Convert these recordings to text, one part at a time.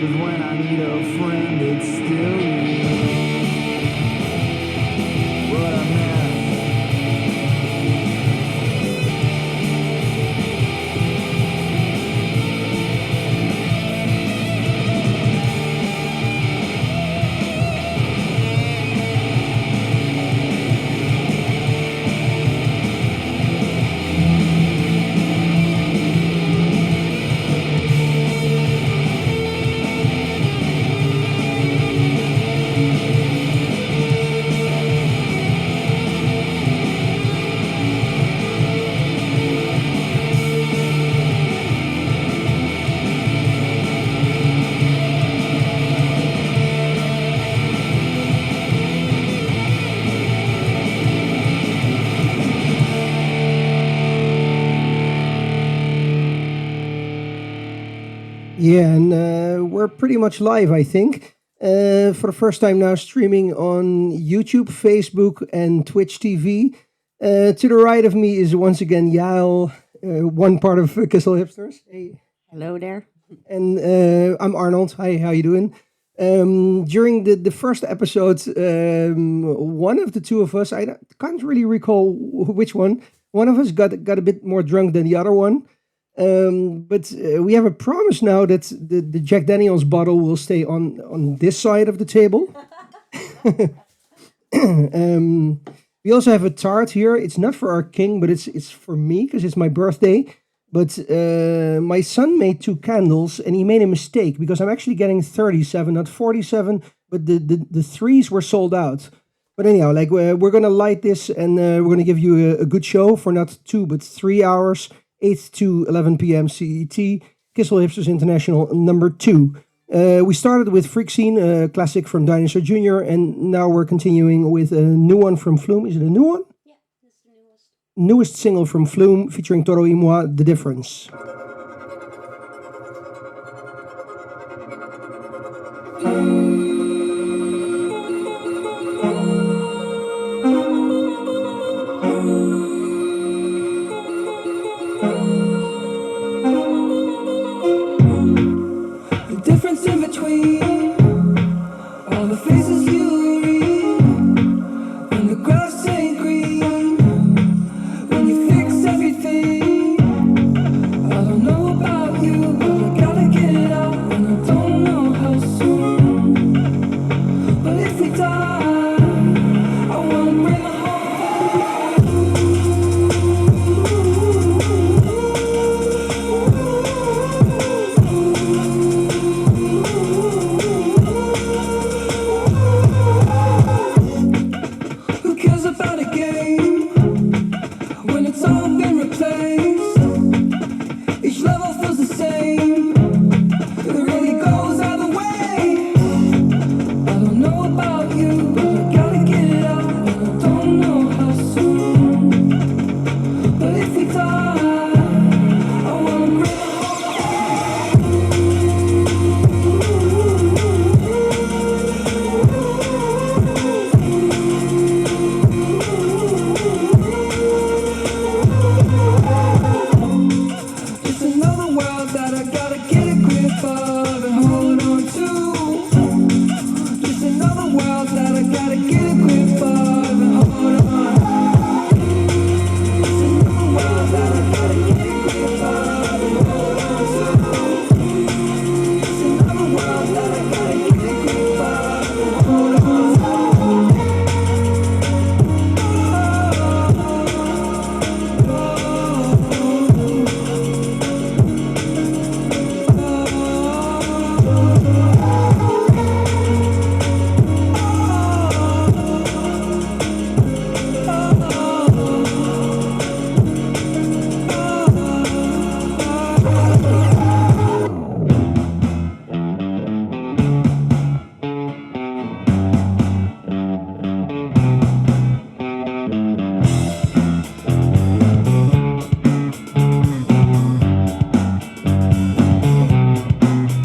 'Cause when I need a friend, it's still you. What a mess. Yeah, and we're pretty much live, I think. For the first time now, streaming on YouTube, Facebook, and Twitch TV. To the right of me is once again Yael, one part of Kissel Hipsters. Hey. Hello there. And I'm Arnold. Hi, how you doing? During the first episode, one of the two of us, can't really recall which one of us got a bit more drunk than the other one. But we have a promise now that the Jack Daniels bottle will stay on this side of the table. We also have a tart here. It's not for our king, but it's for me because it's my birthday. But my son made 2 candles and he made a mistake because I'm actually getting 37, not 47. But the threes were sold out. But anyhow, like we're gonna light this and we're gonna give you a good show for not 2 but 3 hours. 8 to 11 p.m. CET, Kissel Hipsters International number 2. We started with Freak Scene, a classic from Dinosaur Jr., and now we're continuing with a new one from Flume. Is it a new one? Yeah, this is the newest. Newest single from Flume, featuring Toro y Moi, The Difference. Difference in between all the faces you read when the grass ain't green, when you fix everything. I don't know about you, but I gotta get it out, and I don't know how soon. But if we die, I wanna bring the Who cares about a game when it's all been replaced? Each level feels the same. It really goes either way. I don't know about you, but I gotta get it out, and I don't know how soon. But if we die, I wanna bring It's another world that I gotta get a grip of and hold on to. Just another world that I gotta get a grip of and hold on. It's another world that I gotta get a grip of and hold on to. It's another world that I gotta get a grip of and hold on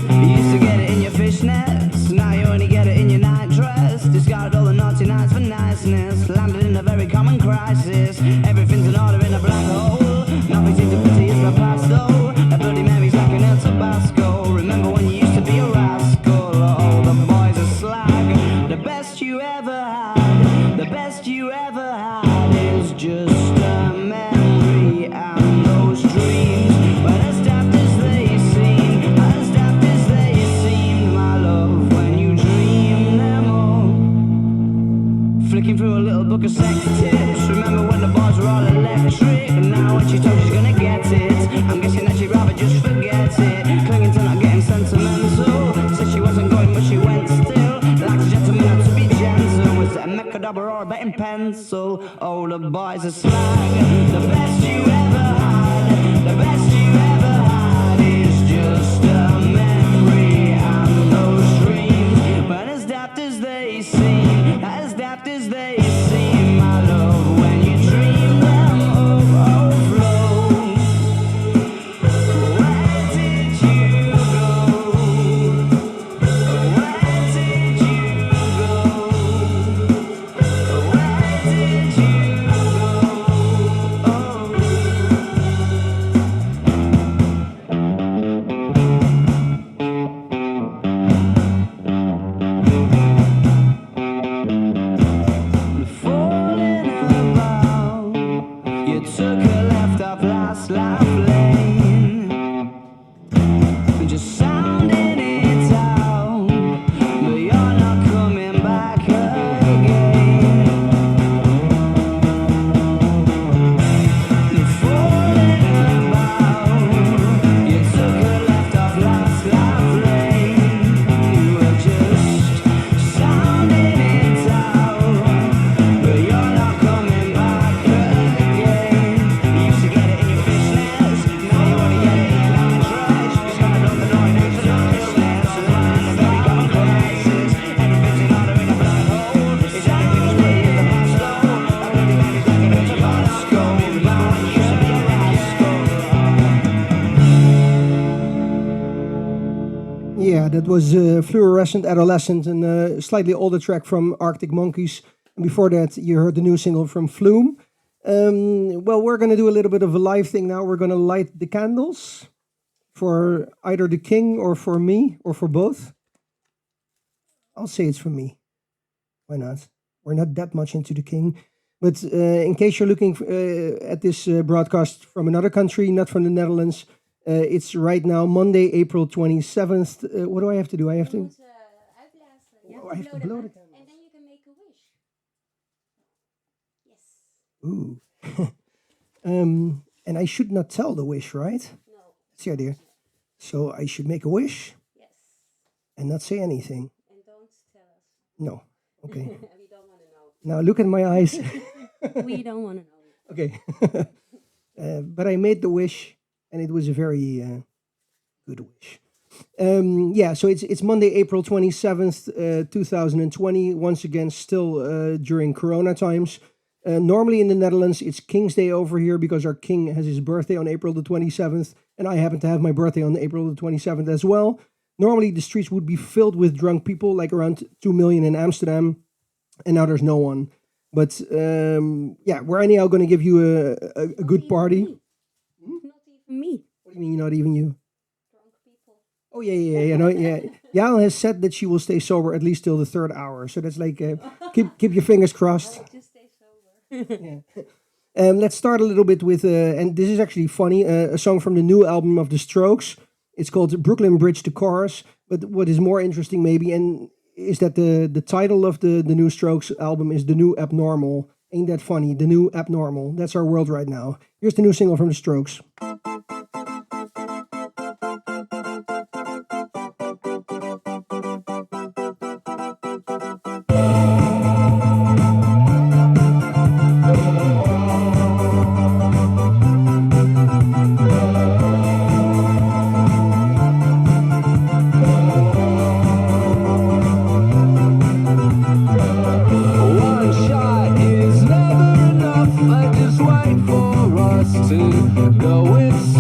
You used to get it in your fishnets, now you only get it in your nightdress. Discarded all the naughty nights for niceness, landed in a very common crisis. Everything's in order in a black hole, nothing seems to pity is the past though. A bloody memory's like an El Tabasco, remember when you used to be a rascal. her sex tips. Remember when the bars were all electric? And now when she told she's gonna get it, I'm guessing that she'd rather just forget it. Clinging to not getting sentimental. Said she wasn't going, but she went still. Like a gentleman had to be gentle. Was it a mecha double or a betting pencil? Oh, the boys are slag. The best you ever had, the best you ever had is just a memory and those dreams. But as daft as they seem, as daft as they seem, my love, when you dream them overflow. Where did you go? Where did you go? Where did you go? Falling about, you took a left off last life lane, just sounding it out, but you're not coming back again. Falling about, you took a left off last life lane, you were just sounding it out, but you're not coming back again. You used to get it in your fishnets, now you only get it in your lingerie. Just gonna love the noise, it's a business, it's running a very common crisis. Everything's in order in a black hole. It's anything as pretty as the past though. That bloody man is like a Tabasco. Remember when you used to be a rascal? Yeah, that was Fluorescent Adolescent, and a slightly older track from Arctic Monkeys. And before that, you heard the new single from Flume. Well, we're going to do a little bit of a live thing now. We're going to light the candles for either the king or for me or for both. I'll say it's for me. Why not? We're not that much into the king. But in case you're looking at this broadcast from another country, not from the Netherlands, it's right now Monday, April 27th. What do I have to do? I have to... Uitblazen. Oh, I have to blow the candles. And then you can make a wish. Yes. Ooh. And I should not tell the wish, right? No. That's the idea. So I should make a wish Yes. and not say anything. And don't tell us. No. Okay. We don't want to know. Now look at my eyes. We don't want to know. Okay. But I made the wish, and it was a very good wish. Yeah, so it's Monday, April 27th, 2020. Once again, still during Corona times. Normally in the Netherlands, it's King's Day over here because our king has his birthday on April the 27th. And I happen to have my birthday on April the 27th as well. Normally the streets would be filled with drunk people, like around 2 million in Amsterdam. And now there's no one. But yeah, we're anyhow going to give you a good party. Not even me. What do you mean, not even you? Drunk people. Oh, yeah. No, yeah. Yael has said that she will stay sober at least till the third hour. So that's like, keep your fingers crossed. Just stay sober. Yeah. Let's start a little bit with, and this is actually funny, a song from the new album of The Strokes. It's called Brooklyn Bridge to Chorus. But what is more interesting maybe, and is that the title of the new Strokes album is The New Abnormal. Ain't that funny? The New Abnormal. That's our world right now. Here's the new single from The Strokes. One shot is never enough. I just wait for us to go inside.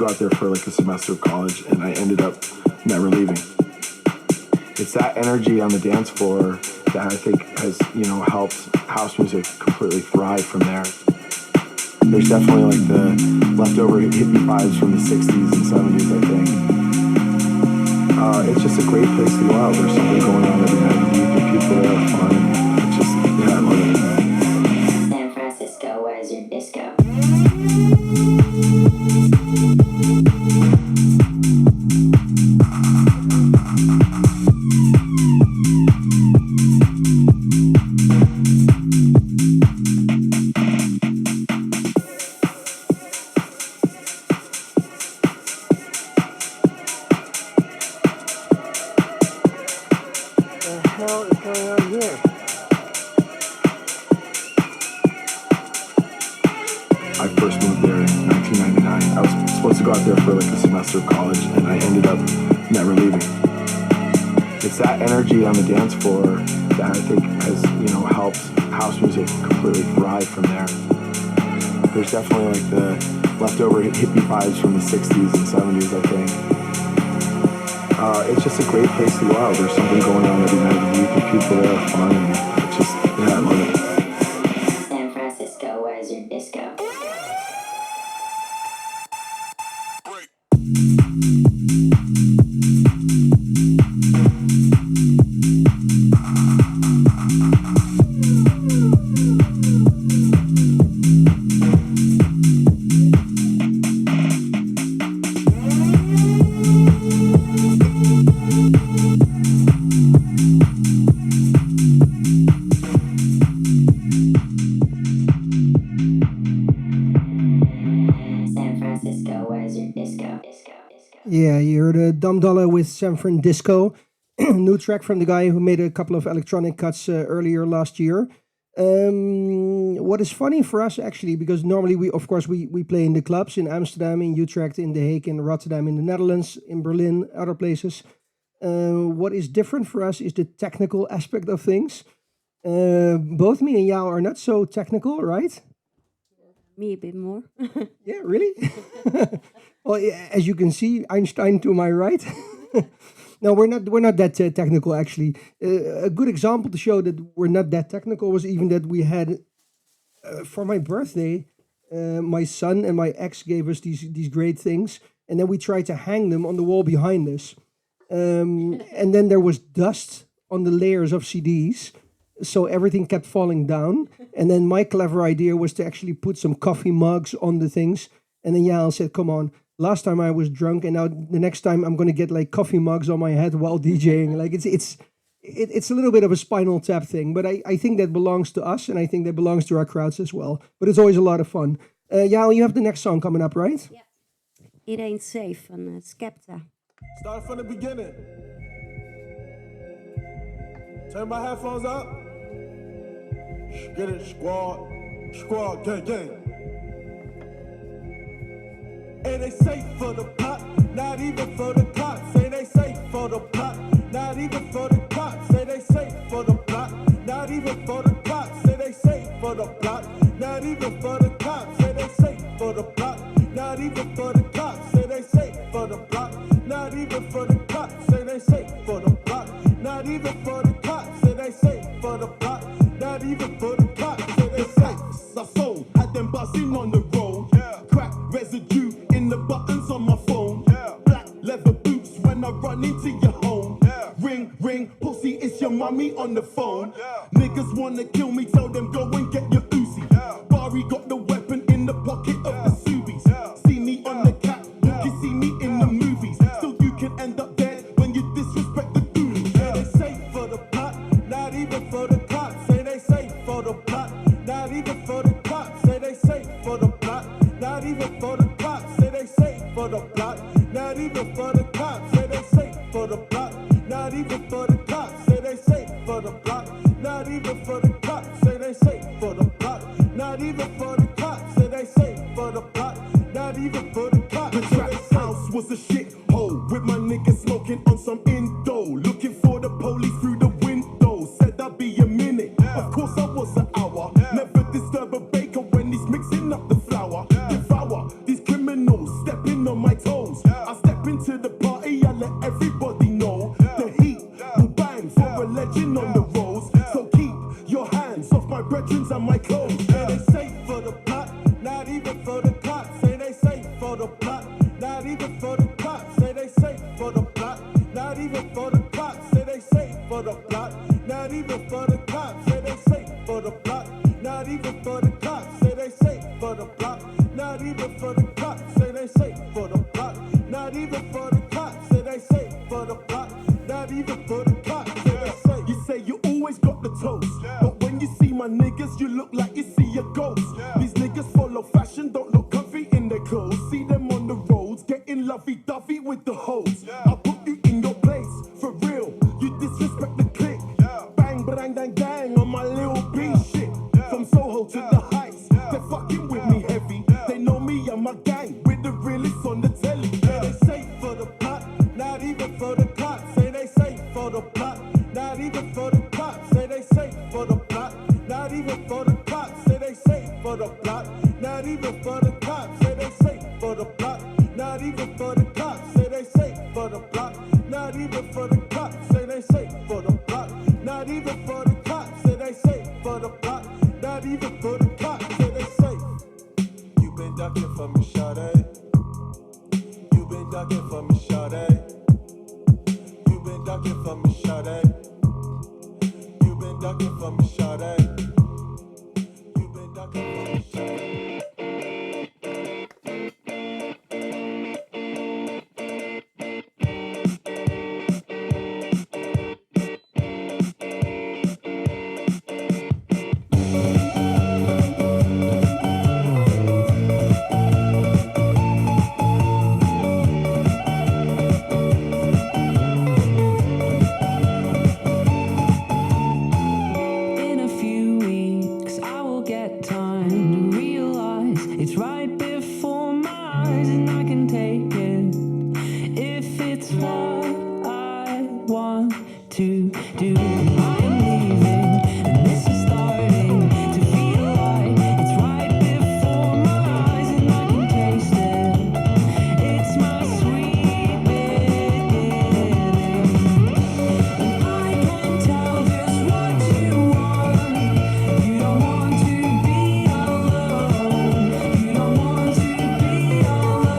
go out there for like a semester of college, and I ended up never leaving. It's that energy on the dance floor that I think has, helped house music completely thrive from there. There's definitely like the leftover hippie vibes from the 60s and 70s, I think. It's just a great place to go out. There's something going on every night of the week, and people there are fun. It's just, I love it. San Francisco, where's your disco? I first moved there in 1999. I was supposed to go out there for like a semester of college, and I ended up never leaving. It's that energy on the dance floor that I think has, helped house music completely thrive from there. There's definitely like the leftover hippie vibes from the 60s and 70s, I think. It's just a great place to go out. There's something going on every night of the week, and people there are fun, and it's just, I love it. San Francisco, where's your disco? San Francisco, where's your disco? Yeah, you heard Dum Dollar with San Fran Disco, new track from the guy who made a couple of electronic cuts earlier last year. What is funny for us actually, because normally we play in the clubs in Amsterdam, in Utrecht, in The Hague, in Rotterdam, in the Netherlands, in Berlin, other places. What is different for us is the technical aspect of things. Both me and Yao are not so technical, right? Me a bit more. Yeah, really? Well, yeah, as you can see, Einstein to my right. No, we're not that technical actually. A good example to show that we're not that technical was even that we had for my birthday, my son and my ex gave us these great things, and then we tried to hang them on the wall behind us. And then there was dust on the layers of CDs, so everything kept falling down. And then my clever idea was to actually put some coffee mugs on the things. And then Yael said, "Come on, last time I was drunk, and now the next time I'm gonna get like coffee mugs on my head while DJing." Like it's a little bit of a Spinal Tap thing, but I think that belongs to us, and I think that belongs to our crowds as well. But it's always a lot of fun. Yael, you have the next song coming up, right? Yeah. It Ain't Safe van Skepta. Start from the beginning. Turn my headphones up. Get it, squad. Squad, gang, gang. Ain't they safe for the pot? Not even for the cops. Ain't they safe for the plot? Not even for the cops. Say they safe for the plot. Not even for the cops. Say they safe for the plot. Not even for the cops. Say they safe for the plot. Not even for the cops. Say they safe for the plot. Not even for the cops. Say they safe for the plot. Not even for the cops. Say they safe for the plot. Not even for the cops. Say they safe. I sold. Had them buzzing on the road. Crack residue in the buttons on my phone. Black leather boots when I run into your home. Ring, ring, pussy, it's your mummy on the phone. Niggas wanna kill me, tell them go and get your Uzi. Barry got the weapon in the pocket of the Subies. See me on the catwalk, you see me in the movies. Still you can end up dead when you disrespect the goonies. Say they safe for the plot, not even for the cops. Say they safe for the plot, not even for the cops. Say they safe for the plot, not even for the cops. Say they safe for the plot, not even for the cops. Say they safe for the plot, not even for the cops. Say they safe for the plot, not even for the cops. Say they safe for the plot, not even for the cops. Say they safe for the plot, not even for the cops. The trap house was a shit hole with my niggas smoking on some Indo, looking for the police through the window. Said I'd be a minute, of course I was an hour. Never disturb a baker when he's mixing up the flour. Devour these criminals stepping on my the roads. So keep your hands off my brethren and my clothes. Say they safe for the plot, not even for the cops. Say they safe for the plot, not even for the cops. Say they safe for the plot, not even for the cops. Say they safe for the plot, not even for the cops. Say they safe for the plot, not even for the cops. Say they safe for the plot, not even for the cops. Say they safe for the plot, not even for the cops. Say they safe for the plot, not even for the cops. Say they safe. You say you always got the toast, but when you see my niggas, you look like you see a ghost. These niggas follow fashion, don't look comfy in their clothes. See them on the roads, getting lovey-dovey with the hoes. I'll put you in your place, for real. You disrespect the clique. Bang, bang, dang, dang on my little B shit. From Soho to the Heights, they're fucking with me heavy. They know me and my gang, with the realists on the telly. Say they safe for the plot, not even for the cops. Say they safe for the plot, not even for the cops. Say they safe for the plot, not even for the cops. Say they safe for the plot, not even for the cops. Say they safe for the plot, not even for the cops. Say they safe for the plot, not even for the cops. Say they safe for the plot, not even for the cops. Say they safe for the plot, not even for the cops. Say they safe. You been ducking for me, shawty. You been ducking for me, shawty. You been ducking for me, shawty. You been ducking for me, shawty. You been ducking for me, shawty. In a few weeks, I will get time to realize it's right before my eyes, and I can take it if it's what I want to do. I am leaving, and this is starting to feel like it's right before my eyes, and I can taste it. It's my sweet beginning. I can tell just what you want. You don't want to be alone. You don't want to be alone.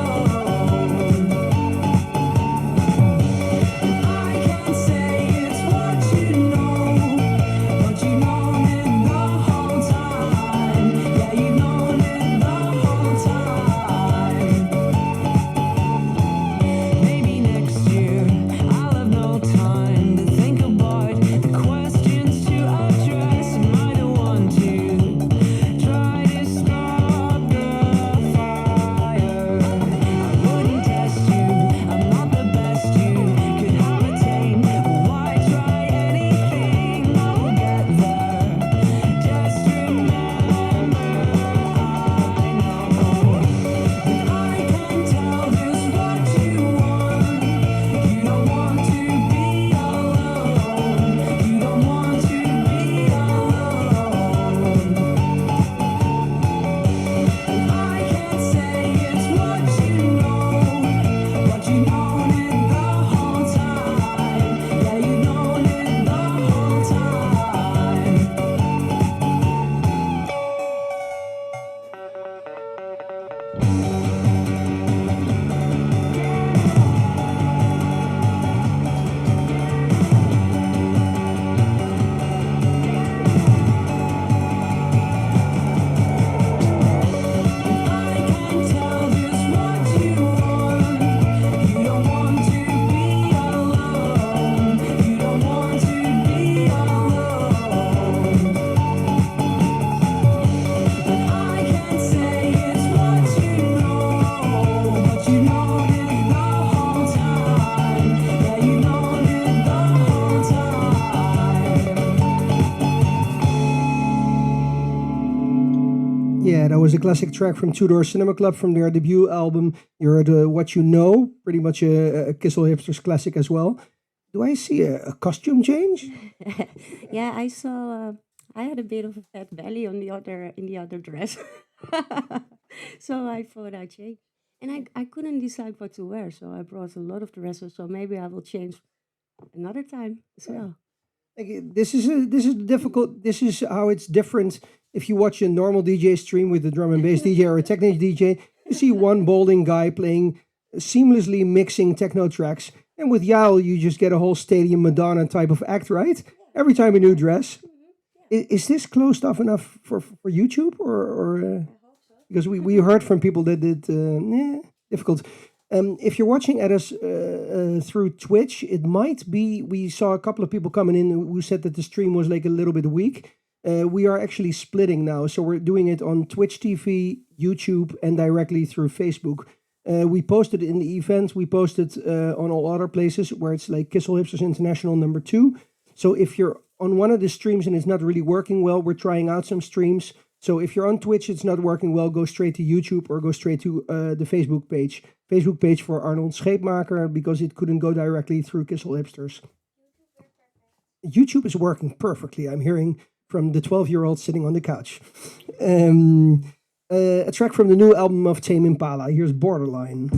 I can say it's what you know, but you've known it the whole time. Yeah, you've known it the whole time. Maybe next year I'll have no time to think about the questions to address. Am I the one to try to stop the fire? I wouldn't test you, I'm not the best you could have attained. Why try anything? I will get there. Just remember, I know that I can tell just what you want. You don't want to be alone. You don't want to be alone. I can say it's what you know, but you've known it the whole time. Yeah, you've known it the whole time. I can tell just what you want. You don't want to be alone. You don't want to be alone. I can say it's what you know, but you've known it the whole time. Yeah, you've known it the whole time. Yeah, that was a classic track from Two Door Cinema Club from their debut album. You heard What You Know, pretty much a Kissel Hipsters classic as well. Do I see a costume change? Yeah, I saw. I had a bit of a fat belly on the other in the other dress, so I thought I'd change. And I couldn't decide what to wear, so I brought a lot of dresses. So maybe I will change another time as well. Like, this is difficult. This is how it's different. If you watch a normal DJ stream with a drum and bass DJ or a techno DJ, you see one balding guy playing seamlessly mixing techno tracks, and with Yael, you just get a whole stadium Madonna type of act, right? Every time a new dress. Is this closed off enough for YouTube or because we heard from people that difficult. If you're watching at us through Twitch, it might be we saw a couple of people coming in who said that the stream was like a little bit weak. We are actually splitting now, so we're doing it on Twitch TV, YouTube, and directly through Facebook. We posted in the event. We posted on all other places where it's like Kissel Hipsters International #2. So if you're on one of the streams and it's not really working well, we're trying out some streams. So if you're on Twitch, it's not working well, go straight to YouTube or go straight to the Facebook page. Facebook page for Arnold Scheepmaker because it couldn't go directly through Kissel Hipsters. YouTube is working perfectly. I'm hearing from the 12-year-old sitting on the couch. A track from the new album of Tame Impala. Here's Borderline.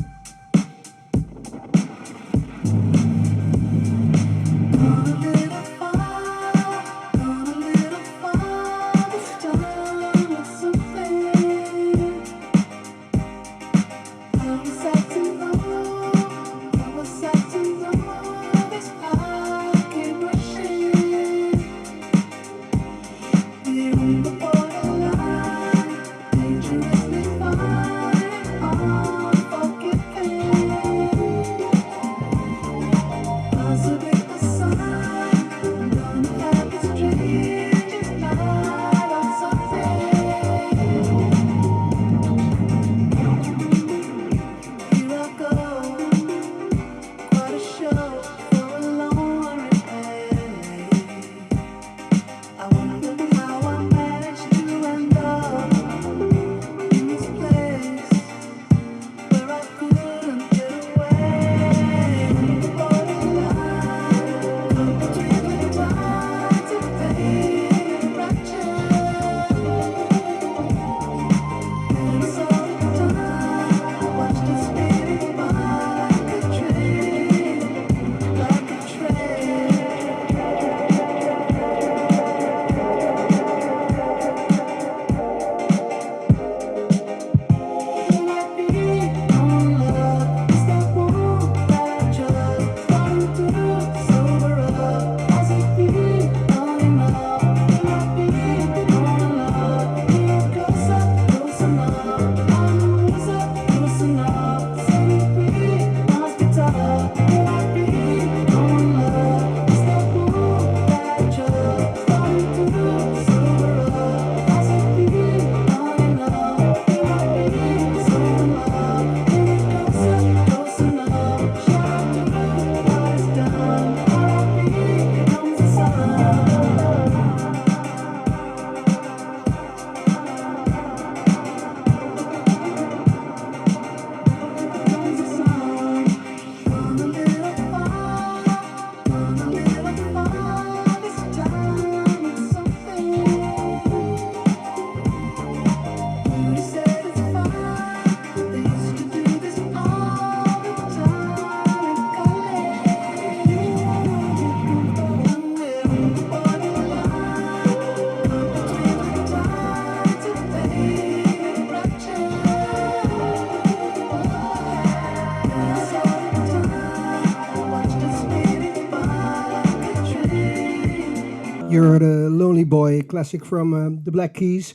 You're the Lonely Boy classic from the Black Keys.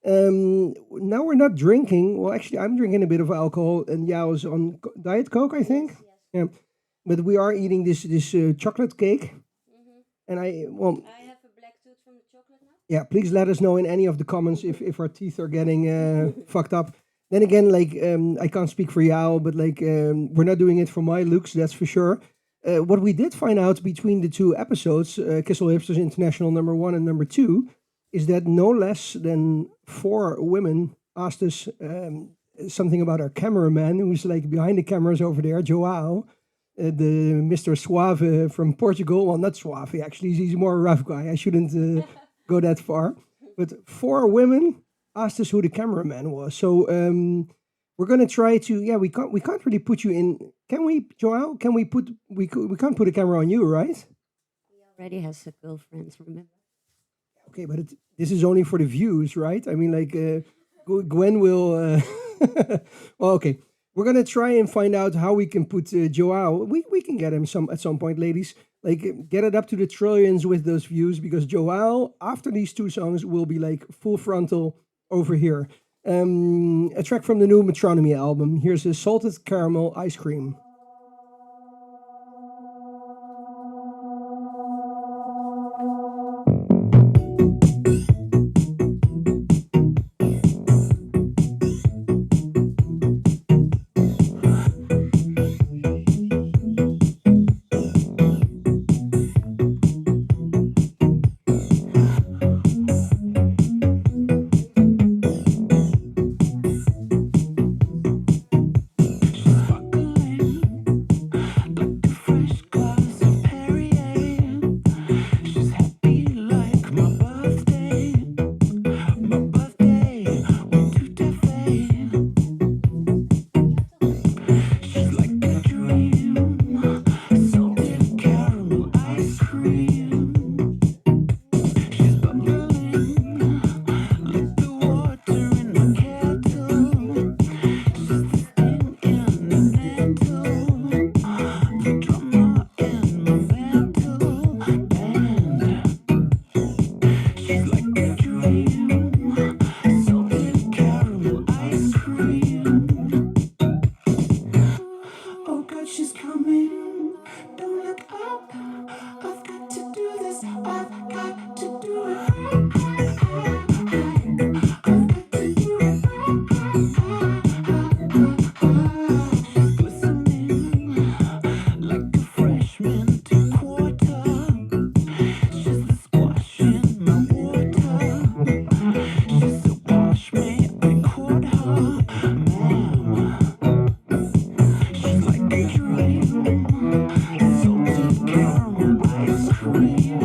Now we're not drinking. Well, actually, I'm drinking a bit of alcohol, and Yao is on Diet Coke, I think. Yeah, but we are eating this chocolate cake, and I have a black tooth from the chocolate now. yeah, please let us know in any of the comments if our teeth are getting fucked up. Then again, like I can't speak for Yao, but like we're not doing it for my looks, that's for sure. What we did find out between the two episodes, Kissel Hipsters International #1 and #2, is that no less than 4 women asked us something about our cameraman, who's like behind the cameras over there, Joao, the Mr. Suave from Portugal. Well, not Suave, actually, he's more a rough guy. I shouldn't go that far. But 4 women asked us who the cameraman was. So we're gonna try to. Yeah, we can't really put you in. Can we, Joao? Can we put? We can't put a camera on you, right? already has a girlfriend, remember? Okay, but this is only for the views, right? I mean, like Gwen will. Well, okay, we're gonna try and find out how we can put Joao. We can get him some at some point, ladies. Like get it up to the trillions with those views because Joao after these two songs will be like full frontal over here. A track from the new Metronomy album. Here's a salted caramel ice cream. Fresh glass of Perrier. She's happy like my birthday. My birthday went to Taffy. She's like a dream. Salted caramel ice cream. She's bubbling like the water in my kettle. She's the thing in the mantle. The drama in my mental band. She's like a dream. Salted caramel ice cream. Oh God, she's coming. Don't look up. I've got to do this. I've got to do it. I've got to do it. She's glistening like a freshman to quarter. She's the squash in my water. She's so posh, me, I caught her. Ma'am, she's like a dream. Salted caramel ice cream.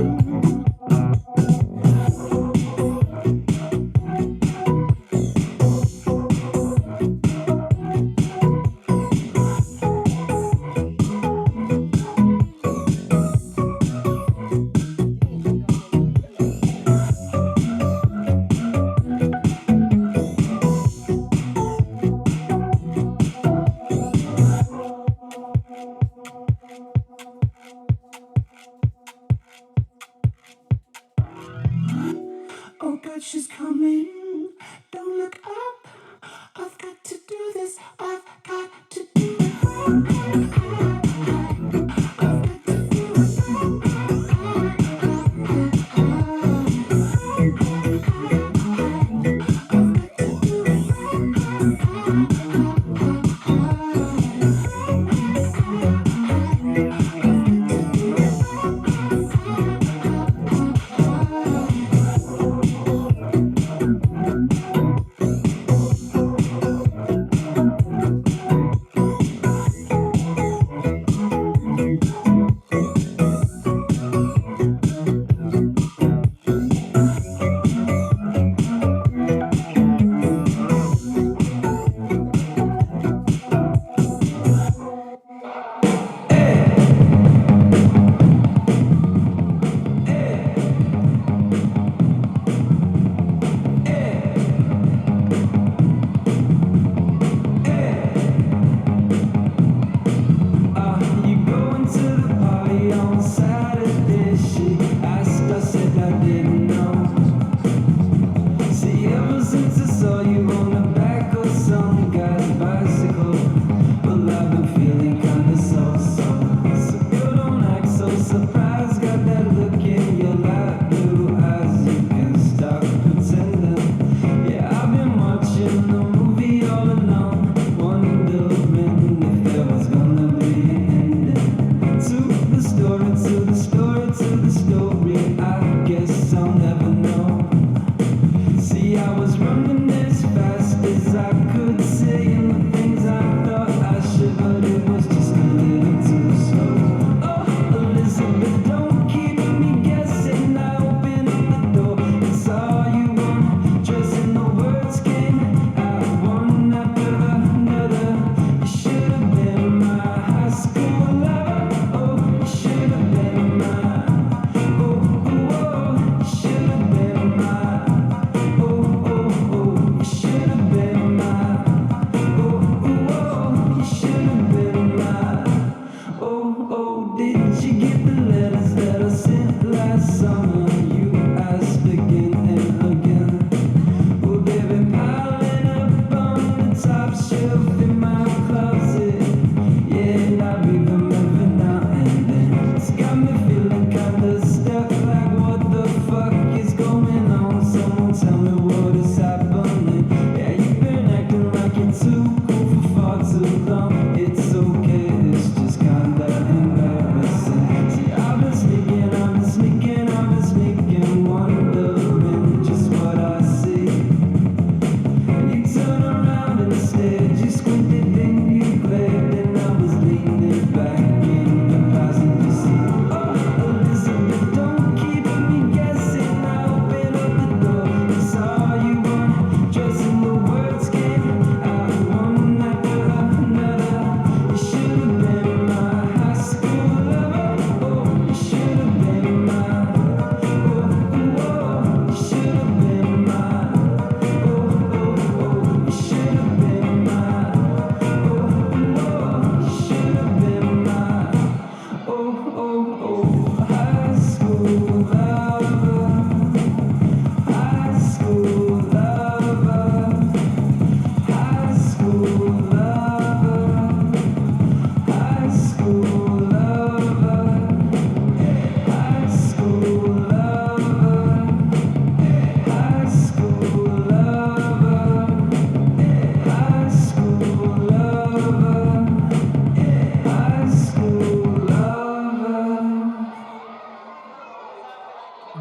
Oh God, she's coming. Don't look up. I've got to do this. I've got to do it.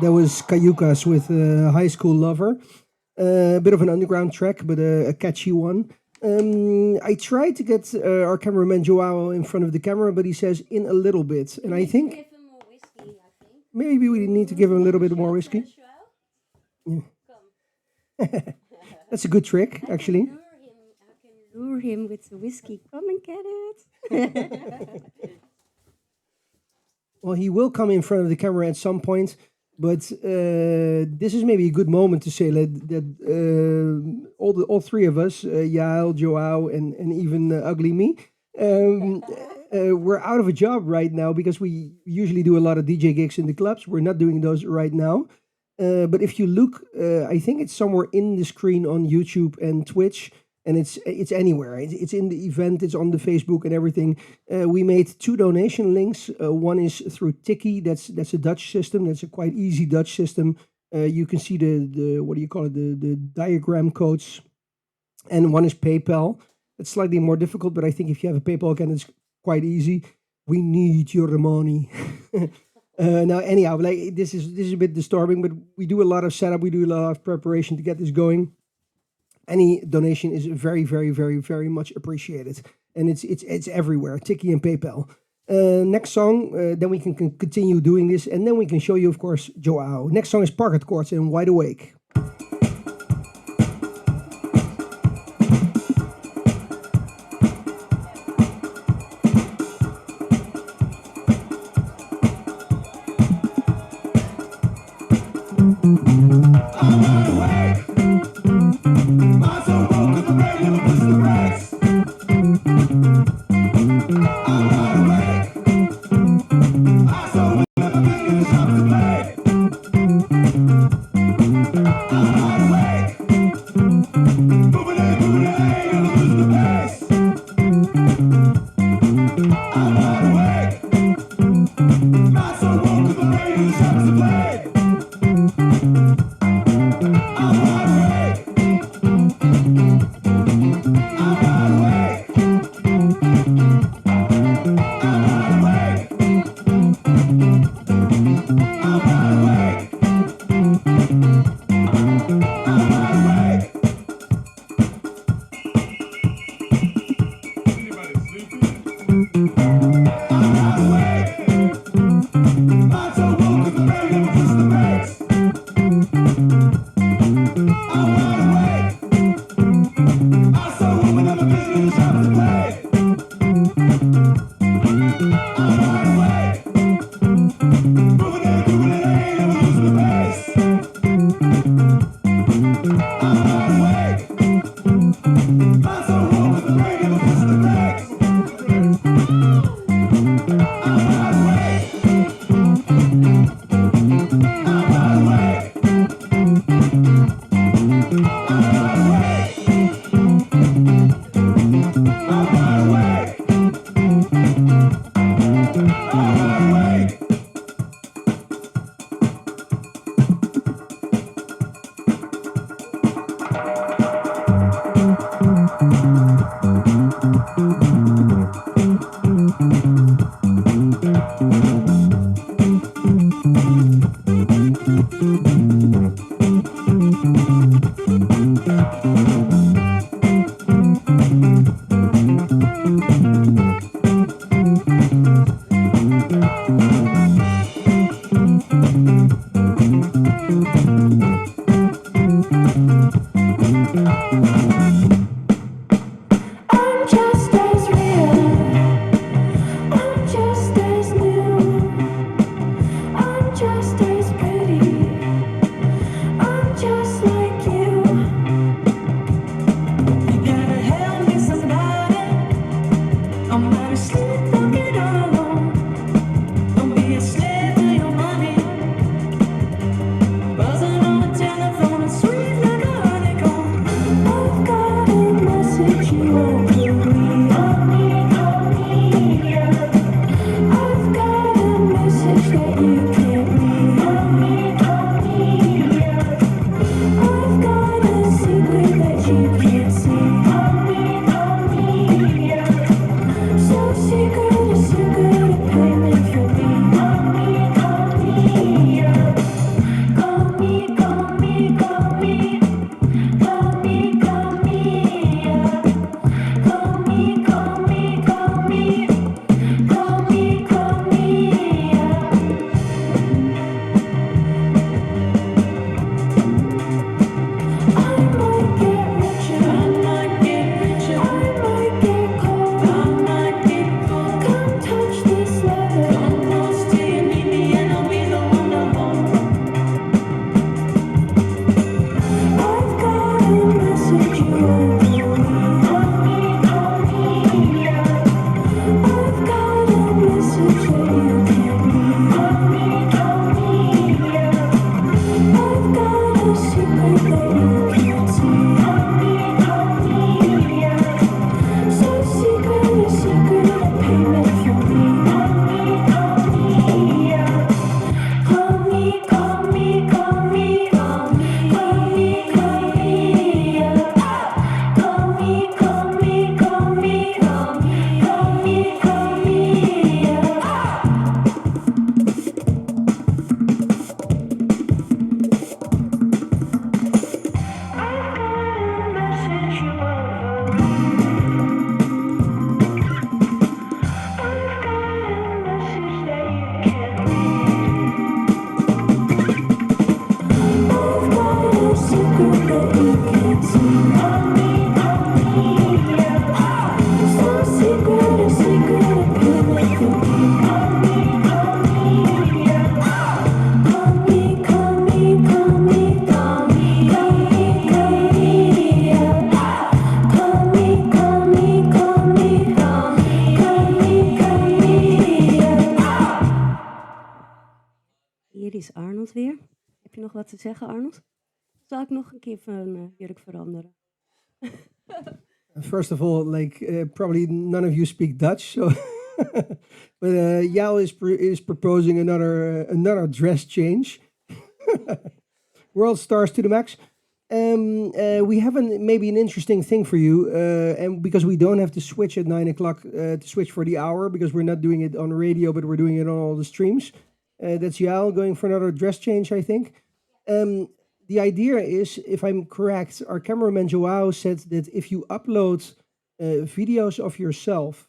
That was Cayucas with High School Lover. A bit of an underground track, but a catchy one. I tried to get our cameraman Joao in front of the camera, but he says in a little bit. And I think Give him more whiskey, I think. maybe we need to give him a little bit more whiskey. Come. That's a good trick, actually. I can lure him with the whiskey. Come and get it. Well, he will come in front of the camera at some point, but this is maybe a good moment to say that all three of us, Yael, Joao, and even Ugly Me, we're out of a job right now because we usually do a lot of DJ gigs in the clubs. We're not doing those right now. But if you look, I think it's somewhere in the screen on YouTube and Twitch, and it's anywhere. It's in the event. It's on the Facebook and everything. We made 2 donation links. One is through Tiki. That's a Dutch system. That's a quite easy Dutch system. You can see the what do you call it? The diagram codes. And one is PayPal. It's slightly more difficult, but I think if you have a PayPal account, it's quite easy. We need your money. Now, anyhow, like this is a bit disturbing, but we do a lot of setup. We do a lot of preparation to get this going. Any donation is very, very, very, very much appreciated, and it's everywhere. Tiki and PayPal. Next song, then we can continue doing this, and then we can show you, of course, Joao. Next song is Parket Courts and Wide Awake. weer. Heb je nog wat te zeggen, Arnold? Zal ik nog een keer van jurk veranderen? First of all, probably none of you speak Dutch, so but Yao is proposing another dress change. World stars to the max. We have maybe an interesting thing for you, and because we don't have to switch at 9 o'clock to switch for the hour, because we're not doing it on radio, but we're doing it on all the streams. That's Yao going for another dress change, I think. The idea is, if I'm correct, our cameraman Joao said that if you upload videos of yourself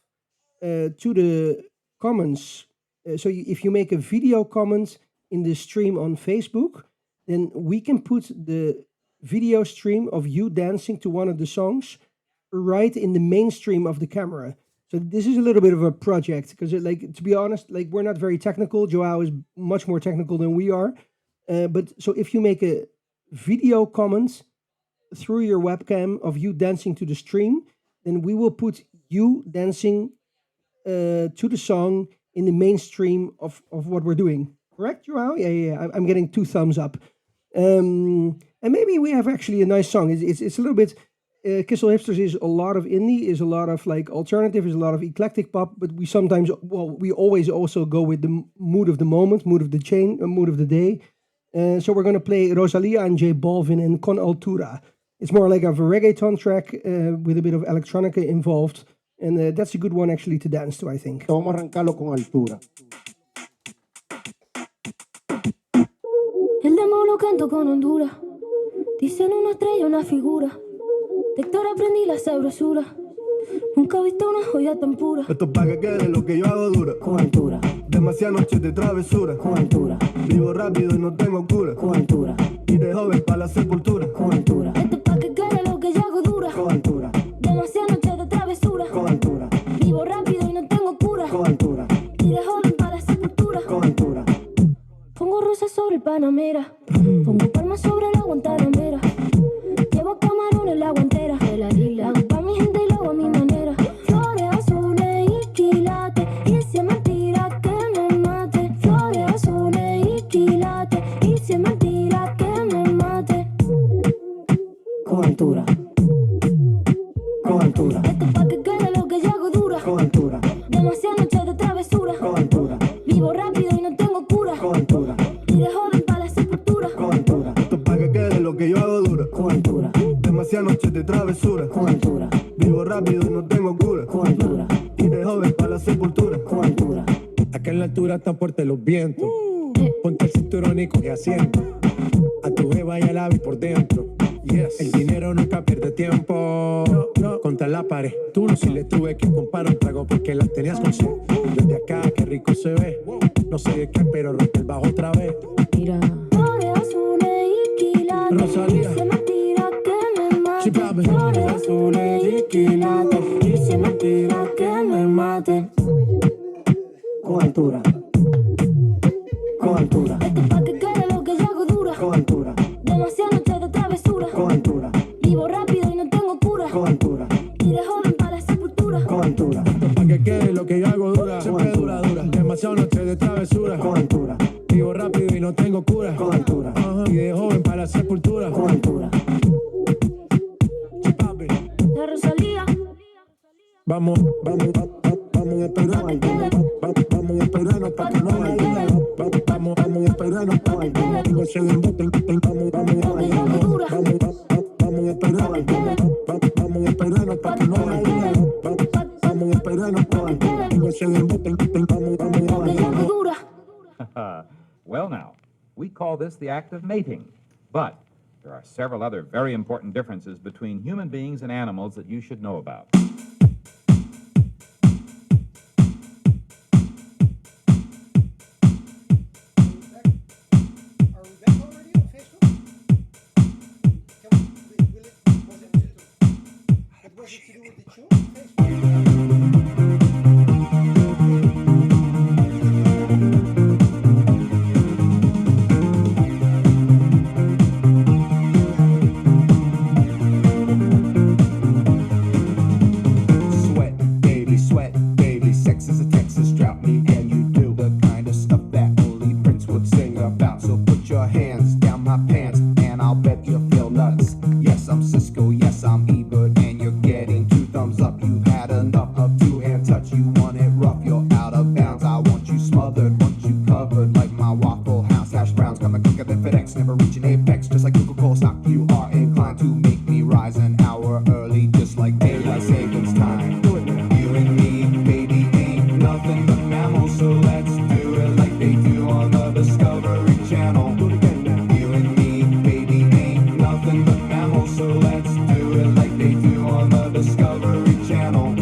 to the comments, if you make a video comment in the stream on Facebook, then we can put the video stream of you dancing to one of the songs right in the mainstream of the camera. So this is a little bit of a project because, to be honest, we're not very technical. Joao is much more technical than we are. But so if you make a video comment through your webcam of you dancing to the stream, then we will put you dancing to the song in the mainstream of what we're doing. Correct, Joao? Yeah. I'm getting 2 thumbs up. And maybe we have actually a nice song. It's a little bit... Kissel Hipsters is a lot of indie, is a lot of alternative, is a lot of eclectic pop, but we always also go with the mood of the moment, mood of the day. So we're going to play Rosalia and J Balvin and Con Altura. It's more like a reggaeton track with a bit of electronica involved, and that's a good one actually to dance to, I think. Vamos a arrancarlo con altura. El demo lo canto con Honduras. Dicen una estrella, una figura. De Héctor aprendí la sabrosura. Nunca he visto una joya tan pura. Esto es pa' que quede lo que yo hago dura. Con altura, Demasiadas noches de travesura. con altura, Vivo rápido y no tengo cura. con altura, Y de joven para la sepultura. con altura. Esto es pa' que quede lo que yo hago dura. Con altura, Demasiadas noches de travesura. con altura, Vivo rápido y no tengo cura. con altura, Y de joven para la sepultura. con altura. Pongo rosas sobre el Panamera. Pongo palmas sobre la Guantanamera. Llevo camarones en la guantera. Hago pa' mi gente y lo hago a mi manera. Flores azules y quilates. Y si es mentira que me mate. Flores azules y quilates. Y si es mentira que me mate. Con altura, con altura, Esto es pa' que quede lo que yo hago dura. con altura, Demasiadas noches de travesura. con altura, Vivo rápido y no tengo cura. con altura, Y de joven para la sepultura. con altura, Esto es pa' que quede lo que yo hago dura. con altura, Demasiadas noches de travesura. con altura, Vivo rápido y no tengo cura. con altura, Y de joven para la sepultura. con altura. Acá en la altura están fuertes los vientos. Ponte el cinturón y coge asiento. A tu jeva y al ave por dentro. El dinero nunca pierde tiempo. Contra la pared. Tú no si le tuve que comprar un trago porque las tenías con sed. Desde acá, qué rico se ve. No sé de qué, pero rompe el bajo otra vez. Mira. Flores azules y quilates. Rosalía. Y si es mentira que me mate. Sí, papi. Flores azules y quilates. Y si es mentira que me mate. Con altura, con altura, Esto es pa' que quede lo que yo hago dura. con altura, Demasiadas noches de travesura. con altura, Vivo rápido y no tengo cura. con altura, Y de joven para la sepultura. con altura, Pa' que quede lo que yo hago dura. Siempre dura. Demasiadas noches de travesura. con altura, Vivo rápido y no tengo cura. con altura, Y de joven para la sepultura. con altura. Sí, papi. La Rosalía. Vamos a esperar. Vamos a esperarnos pa' que no haya. Vamos a esperarnos pa' que no haya. Vamos a Lo que yo hago dura. Vamos a esperar. Vamos a esperarnos pa' que no haya. Vamos a esperarnos pa' que no haya. Lo que yo hago dura. Well, now, we call this the act of mating, but there are several other very important differences between human beings and animals that you should know about. reaching apex, just like Coca-Cola stock. You are inclined to make me rise an hour early, just like daylight savings time. You and me, baby, ain't nothing but mammals, so let's do it like they do on the Discovery Channel. You and me, baby, ain't nothing but mammals, so let's do it like they do on the Discovery Channel.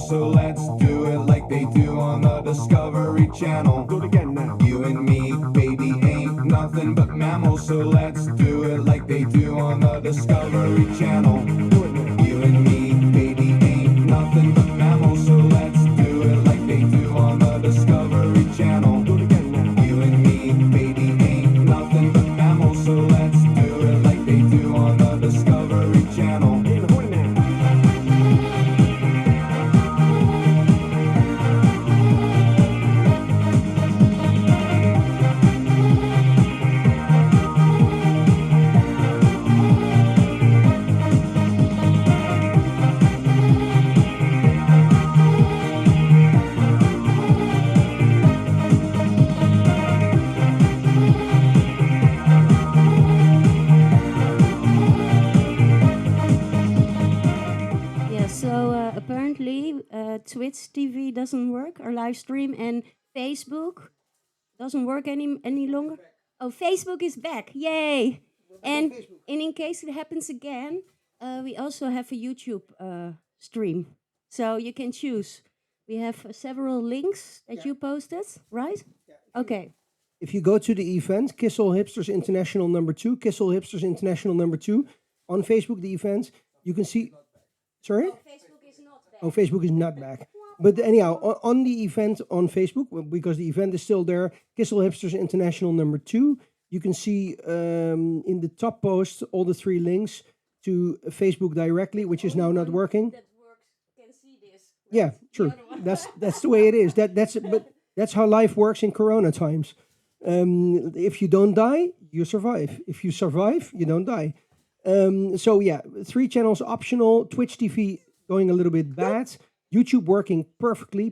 So let's do it like they do on the Discovery Channel. Do it again now. You and me, baby, ain't nothing but mammals. So let's do it like they do on the Discovery Channel. You and me, baby, ain't nothing but mammals. So let's do it like they do on the Discovery Channel. Do it again now. You and me, baby, ain't nothing but mammals. So let's do it like they do on the Discovery Channel. Twitch TV doesn't work, our live stream, and Facebook doesn't work any longer. Oh, Facebook is back! Yay! And in case it happens again, we also have a YouTube stream, so you can choose. We have several links that you posted, right? Okay. If you go to the event, Kissel Hipsters International #2, Kissel Hipsters International #2, on Facebook, the event, you can see. Sorry? Oh, Facebook is not back. But anyhow, on the event on Facebook, because the event is still there, Kissel Hipsters International #2, you can see in the top post all the 3 links to Facebook directly, which is now not working. That works can see this. Yeah, true. That's the way it is. But that's how life works in Corona times. If you don't die, you survive. If you survive, you don't die. So yeah, 3 channels optional. Twitch TV going a little bit bad. YouTube working perfectly.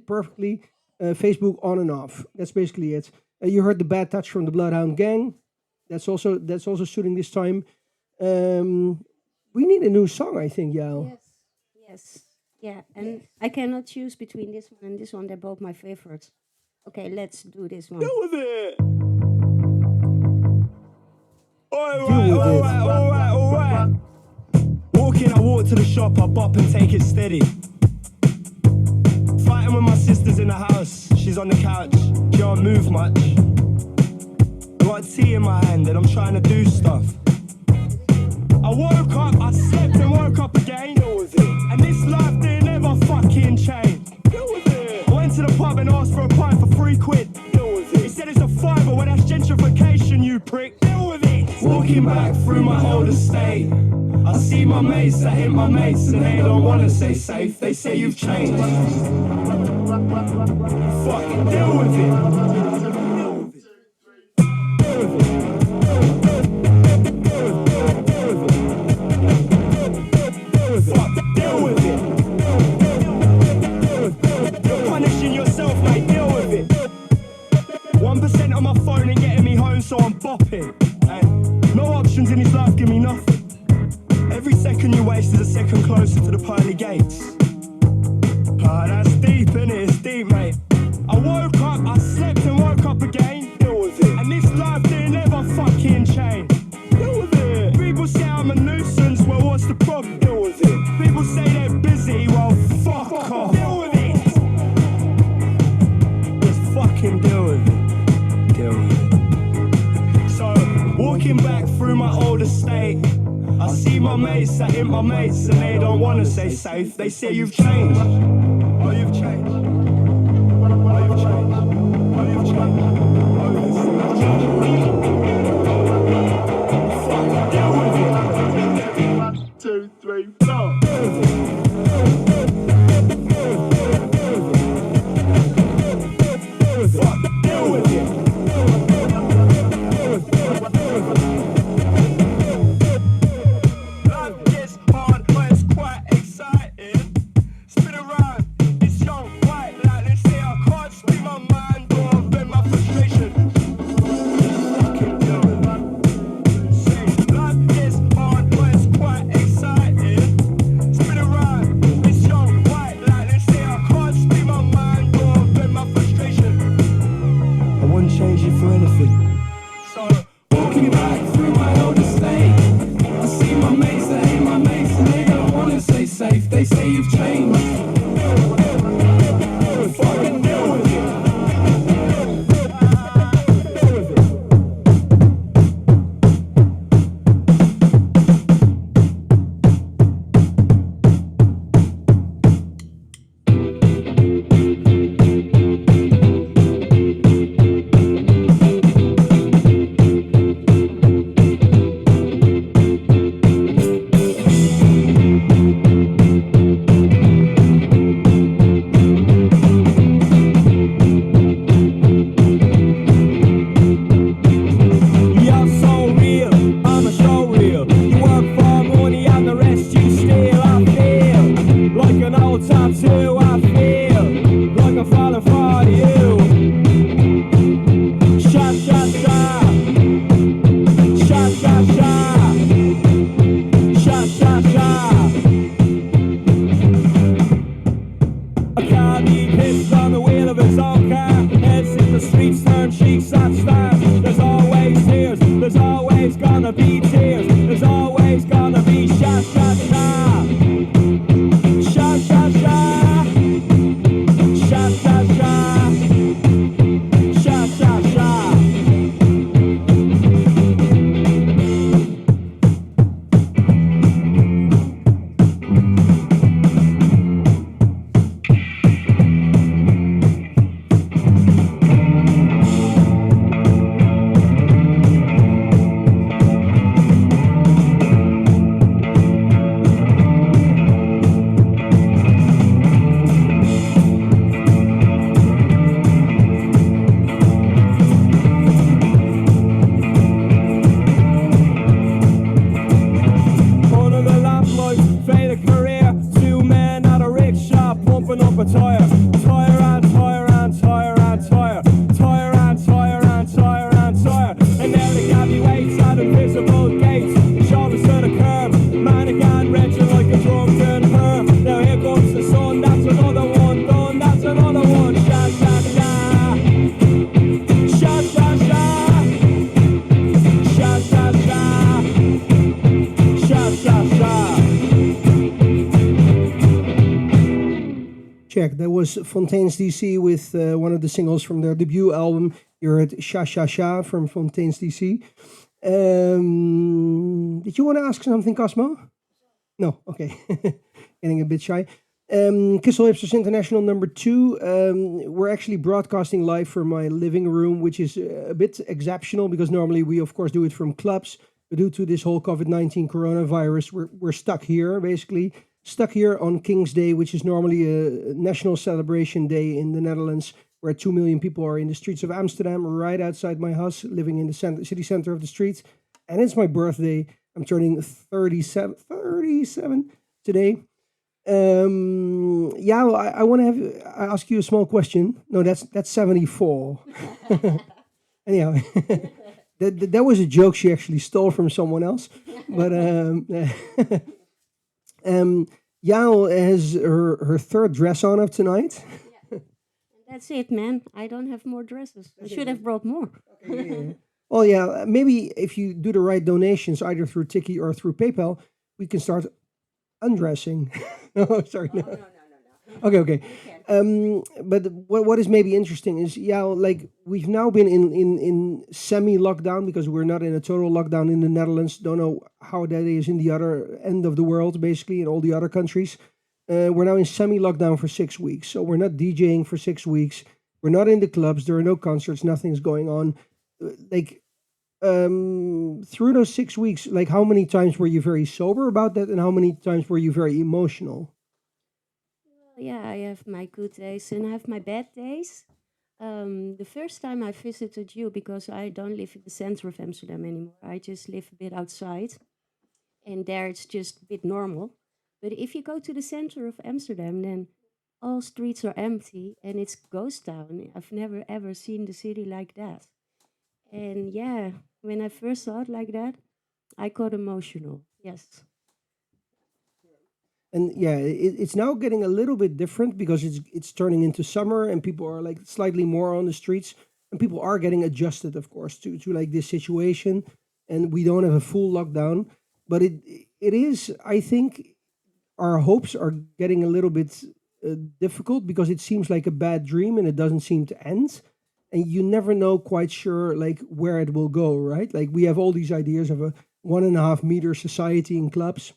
Facebook on and off. That's basically it. You heard the bad touch from the Bloodhound Gang. That's also shooting this time. We need a new song, I think, Yael. Yes. Yeah, and I cannot choose between this one and this one. They're both my favorites. Okay, let's do this one. Go with it. All right. Walking, I walk to the shop, I bop and take it steady. Fighting with my sisters in the house, she's on the couch, can't move much. I got tea in my hand and I'm trying to do stuff. I woke up, I slept and woke up again. And this life didn't ever fucking change. I went to the pub and asked for a pint for £3. He said it's a fiver, well that's gentrification, you prick. Deal with it. Walking back through my old estate, I see my mates, I hit my mates, and they don't wanna stay safe. They say you've changed. Fucking deal with it. Deal with it. You're punishing yourself, mate. Deal with it. 1% on my phone and getting me home, so I'm bopping. Hey, no options in his life, give me nothing. Every second you waste is a second closer to the pearly gates. Ah, that's deep, innit? It's deep, mate. I woke up, I slept and woke up again. Deal with it. And this life didn't ever fucking change. Deal with it. People say I'm a nuisance, well, what's the problem? Deal with it. People say they're busy, well, fuck off. Deal with it. Just fucking deal with it. Deal with it. So, walking back through my old estate, I see my mates that ain't my mates and they don't wanna say safe. They say you've changed. Oh, you've changed. Oh, you've changed. Oh, you've changed. Oh, you've changed. Fuck, deal with it. 1, 2, 3, 4. Fuck, deal with it. Life gets hard, but it's quite exciting. Spin around, it's young, white, like they say I can't speak my mind or vent my frustration. Fucking deal with it. Say, life gets hard, but it's quite exciting. Spin around, it's young, white, like they say I can't speak my mind or vent my frustration. I wouldn't change it for anything. So, walking back through my old estate, I see my mates that ain't my mates and they don't wanna say safe. They say you've changed. Fucking deal with it. You're so real, I'm a show reel. You work for money and the rest you steal. I feel like an old tattoo. I feel like I'm falling for you. Sha sha sha, sha sha sha, sha sha sha. A car being pissed on the wheel of its own car. Heads in the streets, turn cheeks and stars. There's always tears, there's always gonna be tears. There's always gonna be sha sha sha. Sha sha sha. Sha sha sha. Sha sha sha. Under the lamplight, faded career. Two men at a rickshaw pumping up a tire. Tire and tire and tire and tire. Tire and tire and tire and tire. And now the cabby waits at invisible gates. Shove us to the curb. Man again wrenching like a drunken herb. Now here comes the sun. That's another one done. That's another one. Sha sha sha. Sha sha sha. Sha sha sha. Sha sha sha. Check. That was Fontaine's DC with one of the singles from their debut album. You heard Sha Sha Sha from Fontaine's DC. Did you want to ask something, Cosmo? No, okay. Getting a bit shy. Kissel Hipsters International #2. We're actually broadcasting live from my living room, which is a bit exceptional because normally we, of course, do it from clubs. But due to this whole COVID-19 coronavirus, we're stuck here, basically. stuck here on King's Day, which is normally a national celebration day in the Netherlands, where 2 million people are in the streets of Amsterdam, right outside my house, living in the city center of the streets. And it's my birthday. I'm turning 37 today. Yeah, well, I want to ask you a small question. No, that's 74. Anyhow, that was a joke she actually stole from someone else. But Yael has her third dress on of tonight. That's it, man. I don't have more dresses. I should have brought more. Well, yeah, maybe if you do the right donations, either through Tiki or through PayPal, we can start undressing. No, sorry, no. Okay. But what is maybe interesting is, yeah, like we've now been in semi-lockdown because we're not in a total lockdown in the Netherlands. Don't know how that is in the other end of the world, basically, in all the other countries. We're now in semi-lockdown for 6 weeks. So we're not DJing for 6 weeks. We're not in the clubs. There are no concerts. Nothing's going on. Through those 6 weeks, like how many times were you very sober about that, and how many times were you very emotional? Yeah, I have my good days and I have my bad days. The first time I visited you, because I don't live in the center of Amsterdam anymore, I just live a bit outside, and there it's just a bit normal. But if you go to the center of Amsterdam, then all streets are empty and it's ghost town. I've never ever seen the city like that. And yeah, when I first saw it like that, I got emotional. Yes. And yeah, it's now getting a little bit different because it's turning into summer and people are like slightly more on the streets, and people are getting adjusted, of course, to like this situation. And we don't have a full lockdown, but it is, I think, our hopes are getting a little bit difficult because it seems like a bad dream and it doesn't seem to end. And you never know quite sure like where it will go, right? Like we have all these ideas of a 1.5 meter society in clubs.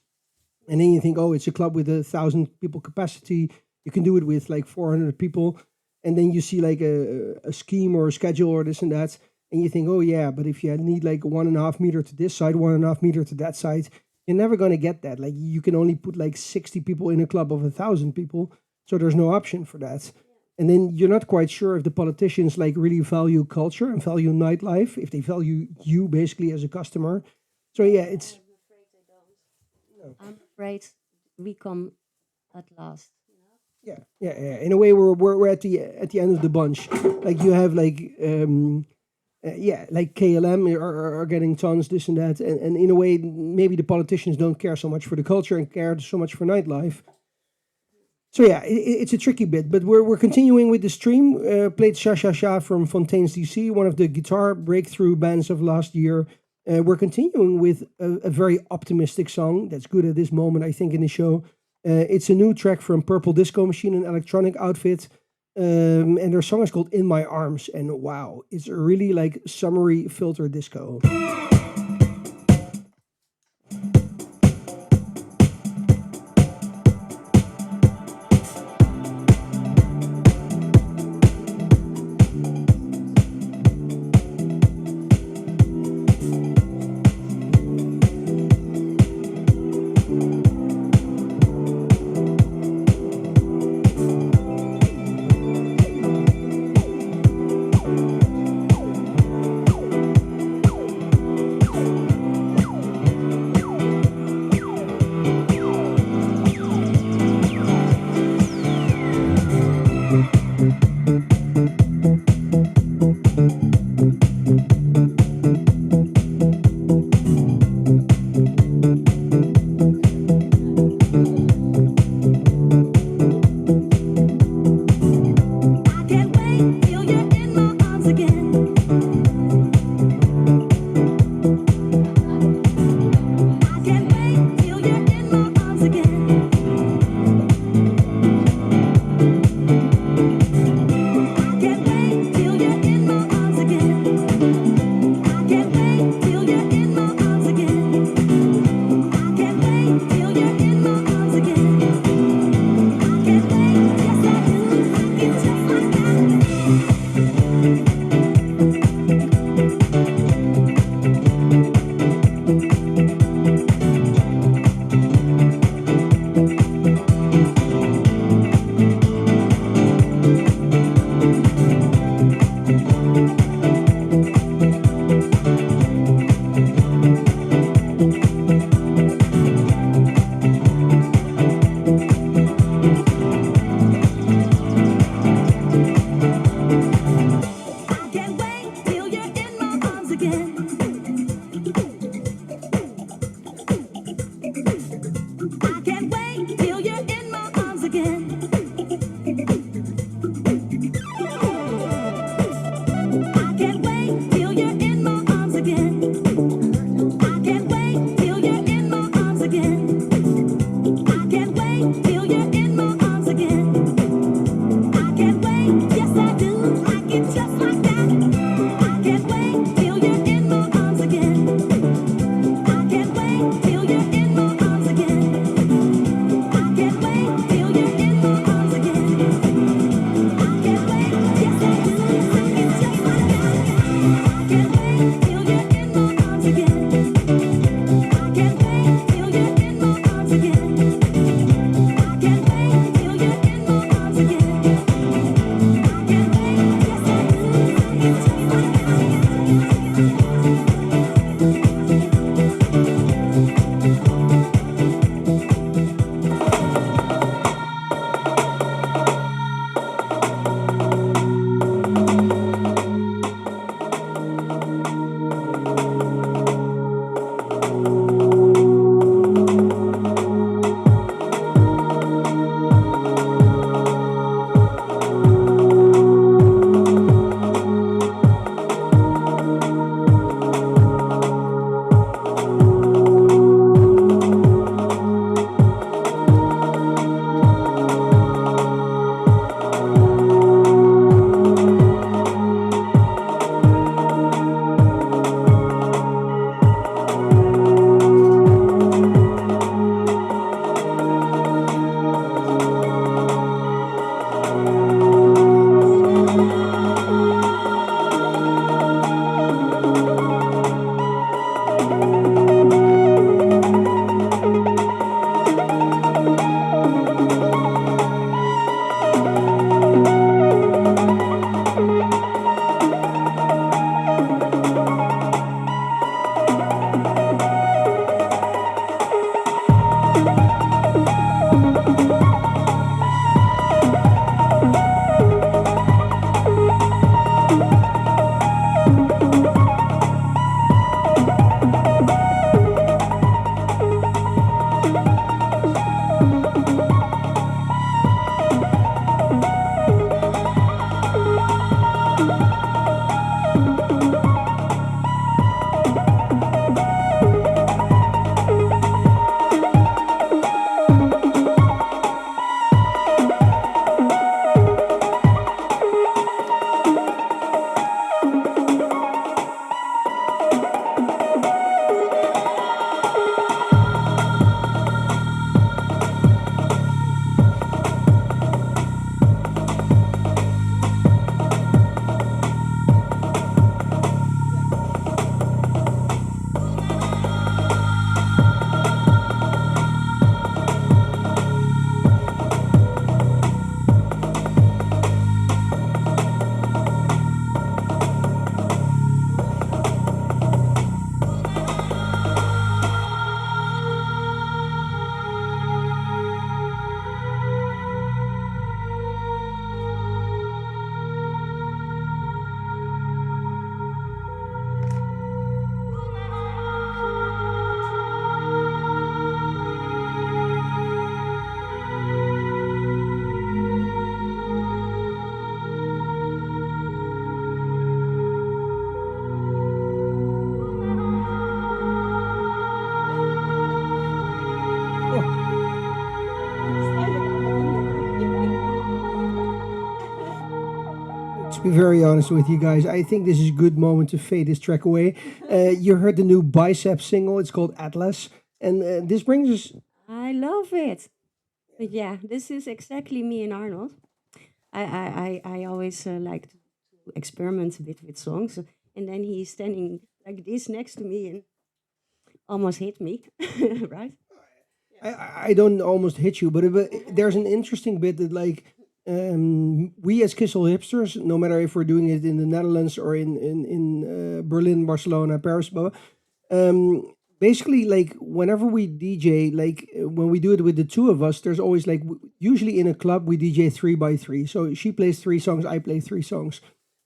And then you think, oh, it's a club with 1,000 people capacity. You can do it with like 400 people. And then you see like a scheme or a schedule or this and that. And you think, oh, yeah, but if you need like 1.5 meter to this side, 1.5 meter to that side, you're never going to get that. Like you can only put like 60 people in a club of 1,000 people. So there's no option for that. And then you're not quite sure if the politicians like really value culture and value nightlife, if they value you basically as a customer. So yeah, it's... I'm afraid we come at last. Yeah. In a way, we're at the end of the bunch. Like you have like like KLM are getting tons, this and that, and in a way, maybe the politicians don't care so much for the culture and care so much for nightlife. So yeah, it's a tricky bit, but we're continuing with the stream. Played Sha Sha Sha from Fontaine's DC, one of the guitar breakthrough bands of last year. We're continuing with a very optimistic song that's good at this moment, I think, in the show. It's a new track from Purple Disco Machine, an electronic outfit. And their song is called In My Arms. And wow, it's really like summery filter disco. again. I can't wait till you're in my arms again. I can't wait till you're in my arms again. I can't wait till you're in my arms again. I can't wait till you're in my arms again. I can't wait, yes I do, like it just like that. I can't wait till you're in my arms again. I can't wait till you're in my arms again. I can't wait till you're in my arms again. I can't wait, yes I do, like it just like that. I can't wait till you're in my arms again. I can't wait till you're in my arms again. I can't wait till you're in my arms again. I can't wait, yes I do, like it just like To be very honest with you guys, I think this is a good moment to fade this track away. You heard the new Bicep single. It's called Atlas. And this brings us. I love it. But yeah, this is exactly me and Arnold. I always like to experiment a bit with songs. And then he's standing like this next to me and almost hit me, right? I don't almost hit you, but there's an interesting bit that, like, we as Kissel Hipsters, no matter if we're doing it in the Netherlands or in Berlin, Barcelona, Paris, blah, blah, basically, like, whenever we DJ, like, when we do it with the two of us, there's always, like, usually in a club, we DJ 3 by 3. So she plays 3 songs, I play 3 songs.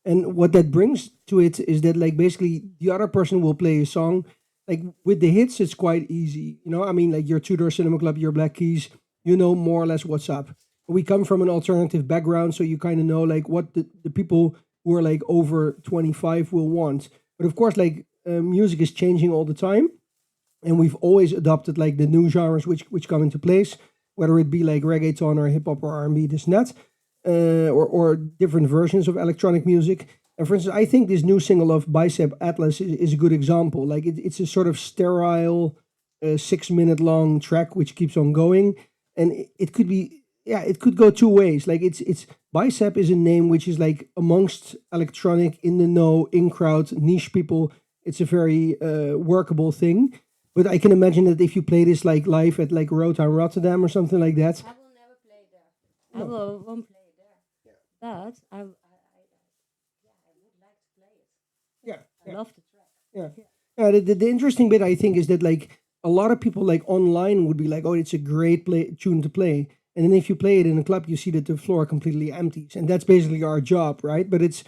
And what that brings to it is that like basically the other person will play a song. Like with the hits, it's quite easy. I mean, like your Tudor Cinema Club, your Black Keys, you know more or less what's up. We come from an alternative background, so you kind of know like what the people who are like over 25 will want. But of course, like music is changing all the time, and we've always adopted like the new genres which come into place, whether it be like reggaeton or hip hop or R&B, this and that, or different versions of electronic music. And for instance, I think this new single of Bicep Atlas is a good example. Like it's a sort of sterile, 6 minute long track which keeps on going, and it could be, yeah, it could go two ways. Like it's Bicep is a name which is like amongst electronic, in the know, in crowd, niche people. It's a very workable thing. But I can imagine that if you play this like live at like Rotown Rotterdam or something like that. I will never play there. I won't play there. But I would like to play it. Yeah, I love the track. yeah. The interesting bit I think is that like a lot of people like online would be like, oh, it's a great tune to play. And then if you play it in a club, you see that the floor completely empties, and that's basically our job, right? But it's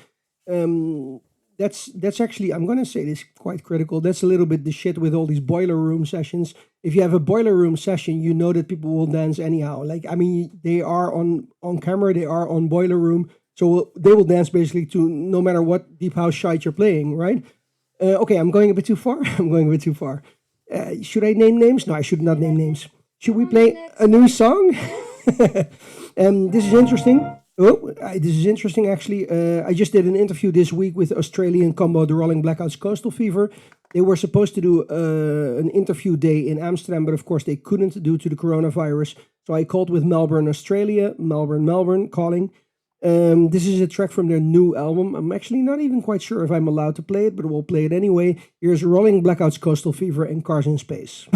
that's actually, I'm gonna say this quite critical. That's a little bit the shit with all these boiler room sessions. If you have a boiler room session, you know that people will dance anyhow. Like I mean, they are on camera, they are on boiler room, so they will dance basically to no matter what deep house shite you're playing, right? Okay, I'm going a bit too far. I'm going a bit too far. Should I name names? No, I should not name names. Should we play a new song? This is interesting. This is interesting actually. I just did an interview this week with Australian combo The Rolling Blackouts Coastal Fever. They were supposed to do an interview day in Amsterdam, but of course they couldn't due to the coronavirus. So I called with Melbourne, Australia. Melbourne calling. This is a track from their new album. I'm actually not even quite sure if I'm allowed to play it, but we'll play it anyway. Here's Rolling Blackouts Coastal Fever and Cars in Space.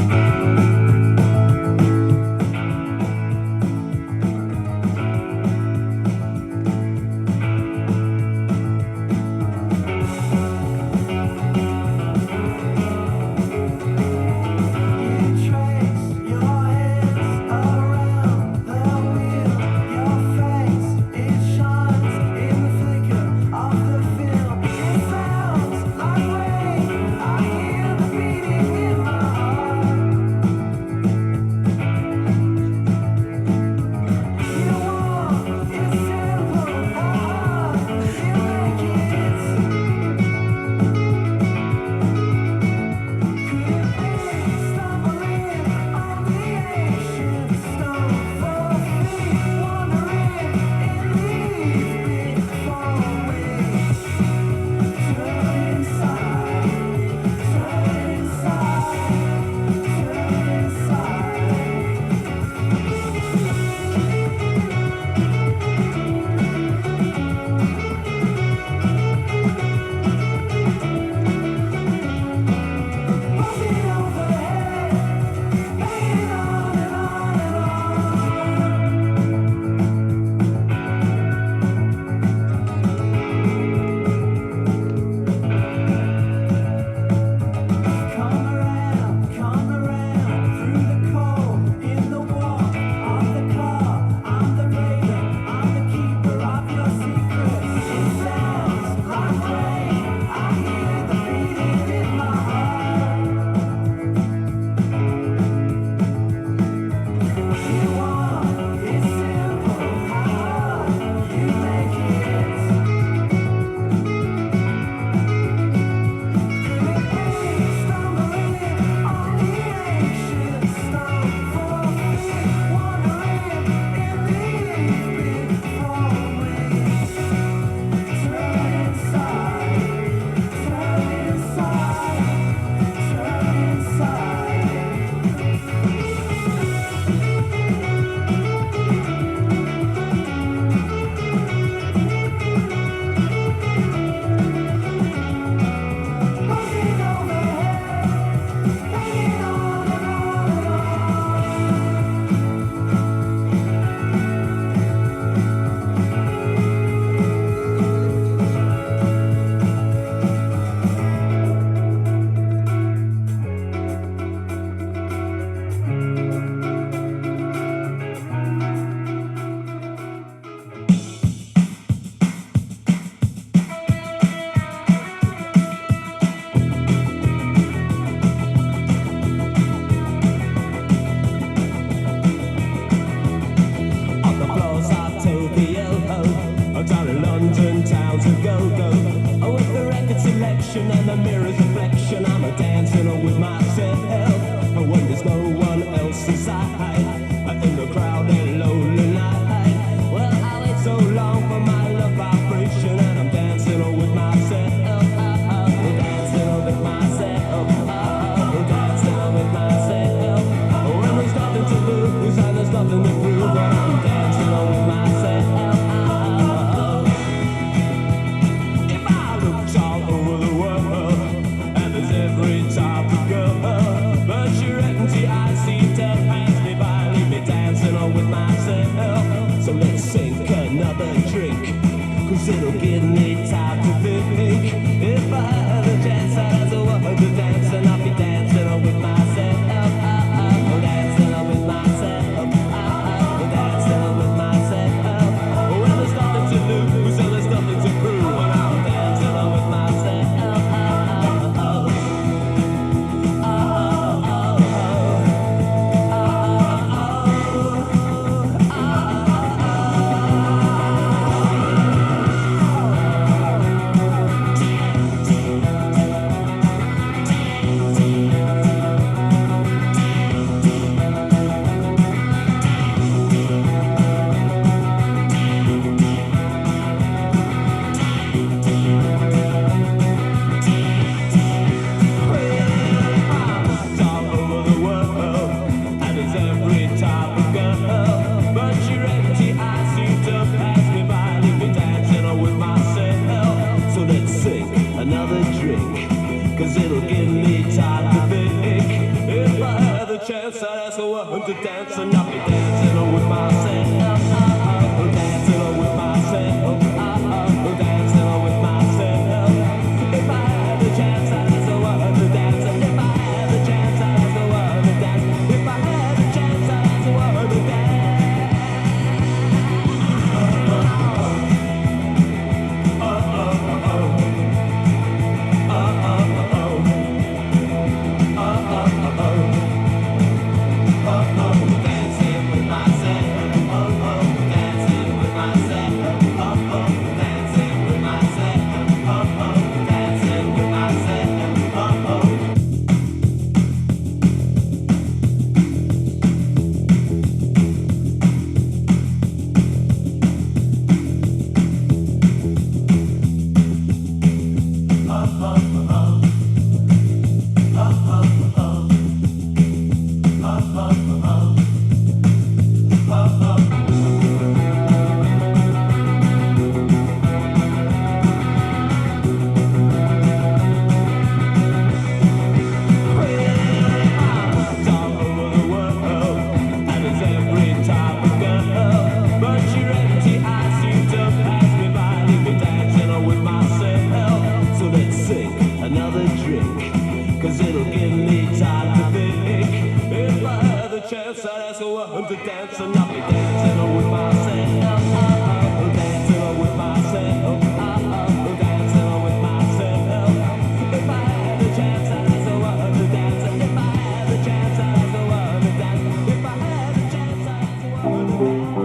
I'm the mirror's reflection. I'm a dancing with myself. But when there's no one else inside, in the crowd and lonely night. Well, I wait so long for my love vibration, and I'm dancing with myself. Dancing with myself. Dancing with myself. When there's nothing to lose and there's nothing to prove, and I'm dancing with myself. If I looked all over the world, and there's every type of girl, but you're empty, I seem to pass me by, leave me dancing with myself. So let's sink another drink, 'cause it'll give me time to think. If I had a chance, I'd ask a woman to dance, and I'll be dancing with myself. Dancing with myself. Dancing with myself. Well, there's nothing to lose, and there's nothing to prove, and I'm dancing with myself. Another drink, 'cause it'll give me time to think. If I had the chance, I'd ask a woman to dance, and I'll be dancing with myself. Dancing with myself. Dancing with myself. If I had the chance, I'd ask a woman to dance, and if I had the chance, I'd ask a woman to dance. If I had the chance, I'd ask a woman to dance. Another drink, 'cause it'll give me time to think. If I had the chance, I'd ask a woman to dance, and I'll be dancing with myself. Dancing with myself. Dancing with myself. If I had the chance, I'd ask a woman to dance, and if I had the chance, I'd ask a woman to dance. If I had the chance, I'd ask a woman to dance.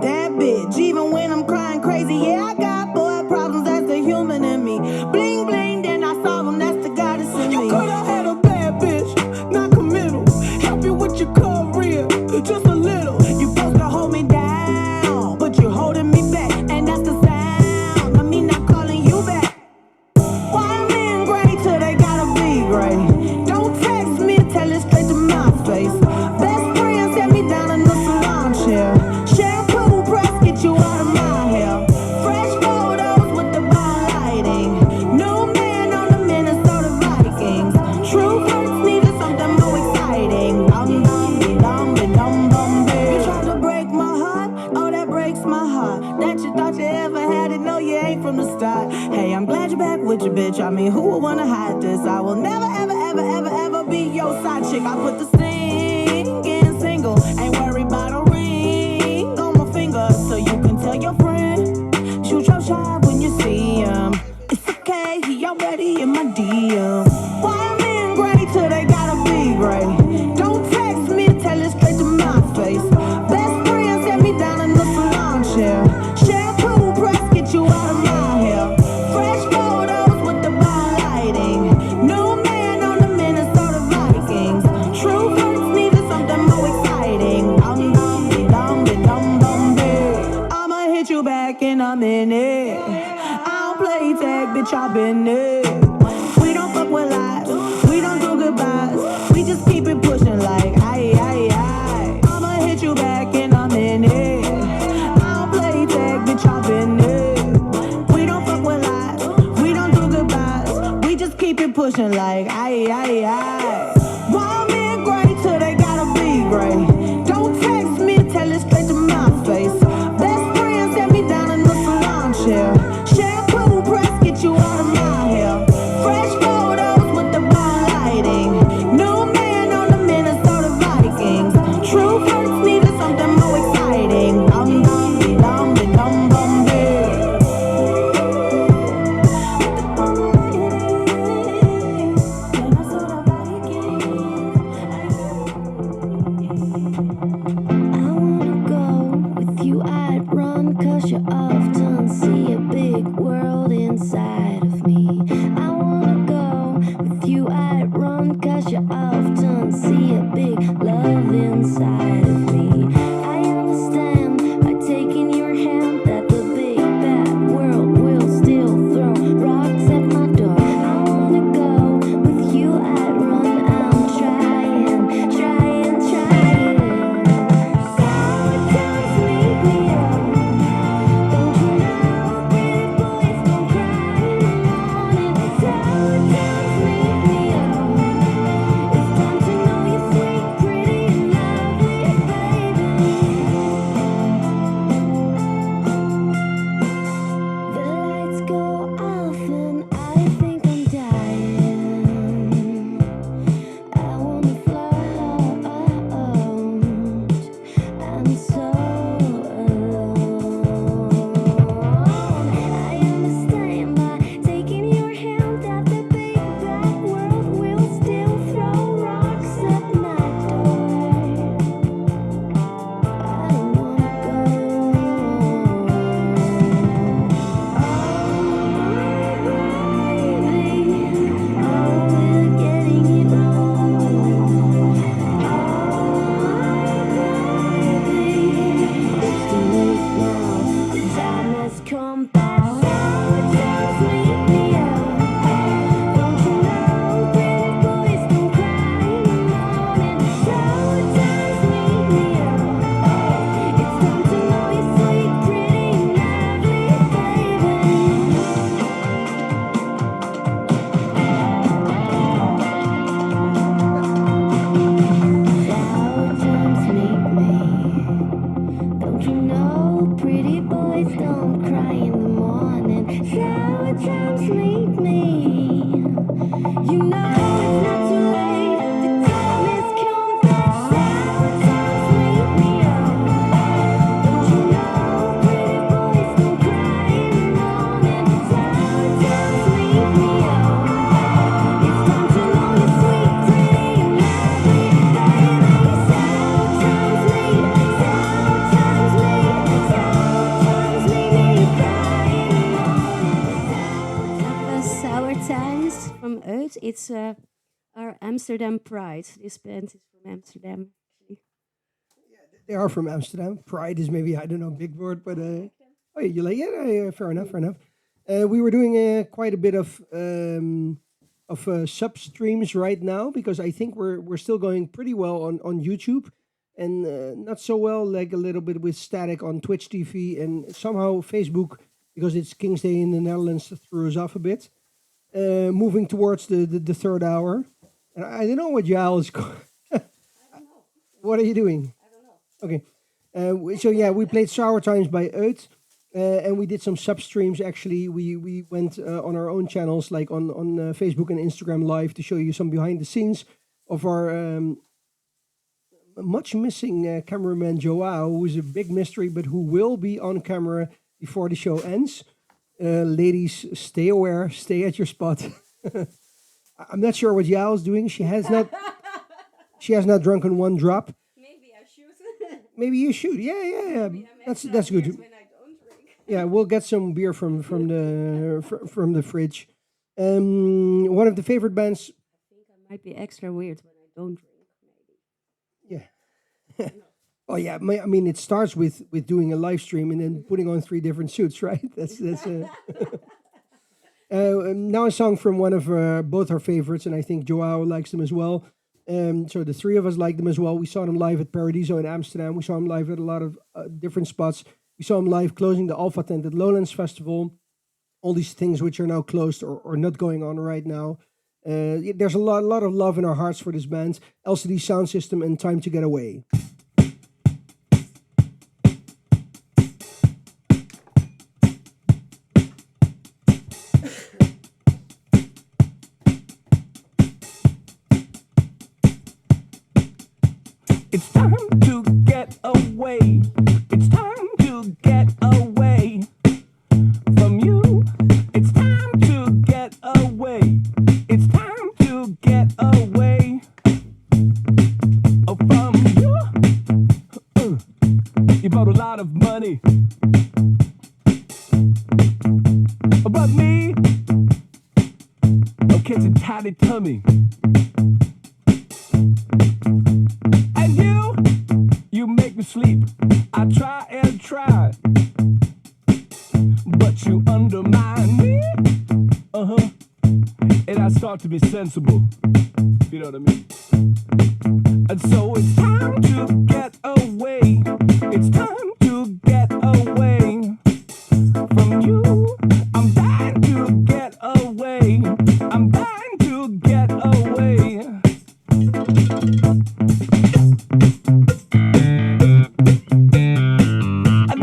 That bitch, even when I'm crying crazy, yeah, I got boy problems, that's the human in me. Bling bling, then I solve them, that's the goddess in me. You could've had a bad bitch, not committal. Help you with your career, just a little. You supposed to hold me down, but you're holding me back, and that's the sound of me not calling you back. Why men great till they gotta be great? Don't text me, tell it straight to my face. Best friend set me down in the salon chair. Shampoo press, get you out of my hair. Fresh photos with the bomb lighting. New man on the Minnesota Vikings. True hurts needed something more exciting. You tried to break my heart, oh that breaks my heart. That you thought you ever had it, no you ain't from the start. Hey, I'm glad you're back with your bitch. I mean, who would wanna hide this? I will never, ever, ever, ever, ever be your side chick. I put the singing single, ain't worried about a ring on my finger, so you can tell your friend, shoot your shot when you see him. It's okay, he already in my DM. Why am I bitch, I've been there. We don't fuck with lies, we don't do goodbyes. We just keep it pushing like aye, aye, aye. I'ma hit you back and I'm in it. I don't play tag, bitch, I've been there. We don't fuck with lies, we don't do goodbyes. We just keep it pushing like aye, aye, aye. Wild men great till they gotta be great. Don't text me, tell it straight to my face. Best friend set me down in the salon chair. Shampoo press, get you out of my hair. Fresh photos with the bomb lighting. New man on the Minnesota Vikings. True hurts needed something more exciting. Dum dum be dum be dum bum be. I wanna go with you, I'd run, 'cause you often see a big world inside of me. I wanna go with you, I'd run, 'cause you often see a big love inside of me. I understand by taking your hand that the big bad world will still throw rocks at my door. I wanna go with you, I'd run, I'm trying, trying, trying. Sour times make me up. Don't you know, pretty boys don't cry in the morning. Sour times make me up. It's time to know you're sweet, pretty, and lovely, baby. The lights go off and I think I'm dying. I wanna float. I'm so alone. I understand by taking your hand that the big bad world will still throw rocks at my door. I don't wanna go. We're getting it wrong. It's too late now. The time has come back. Sour times make me up. Don't you know, pretty boys don't cry in the morning. Sour times make me up. It's time to know you're sweet, pretty, and lovely, baby. Sour times make me. Don't you know, pretty boys don't cry in the morning. Sour times make me. You know it's not too late. The time has come back. Sour times make me up. Don't you know, pretty boys don't cry in the morning. Sour times make me up. It's time to know you're sweet, pretty, and lovely, baby. Sour times make me cry in the morning. That was Sour Times from Uit. It's our Amsterdam pride. This band is from Amsterdam. They are from Amsterdam. Pride is maybe, I don't know, big word, but oh, yeah, you like it? Fair enough, fair enough. We were doing quite a bit of sub streams right now because I think we're still going pretty well on YouTube and not so well, like a little bit with static on Twitch TV and somehow Facebook because it's King's Day in the Netherlands threw us off a bit. Moving towards the third hour, and I don't know what Yael is. What are you doing? Okay. So yeah, we played Sour Times by Uit, and we did some sub streams. Actually, we went on our own channels, like on Facebook and Instagram Live, to show you some behind the scenes of our much missing cameraman Joao, who is a big mystery, but who will be on camera before the show ends. Ladies, stay aware, stay at your spot. I'm not sure what Yael is doing. She has not drunken one drop. Maybe you should. Yeah. That's good. When I don't drink. Yeah, we'll get some beer from the fridge. One of the favorite bands. I think I might be extra weird when I don't drink. Maybe. Yeah. Oh yeah. I mean, it starts with doing a live stream and then putting on 3 different suits, right? That's. Now a song from one of both our favorites, and I think Joao likes them as well. So the three of us like them as well. We saw them live at Paradiso in Amsterdam. We saw them live at a lot of different spots. We saw them live closing the Alpha Tent at Lowlands Festival. All these things which are now closed or not going on right now. There's a lot of love in our hearts for this band. LCD Sound System and Time to Get Away. It's time to get away. It's time to get away from you. It's time to get away. It's time to get away from you. You brought a lot of money, but me, I'm catching tiny tummy. And you make me sleep. I try and try, but you undermine me. And I start to be sensible. You know what I mean? And so it's time to get away. It's time to get away from you. I'm dying to get away. I'm dying to get away.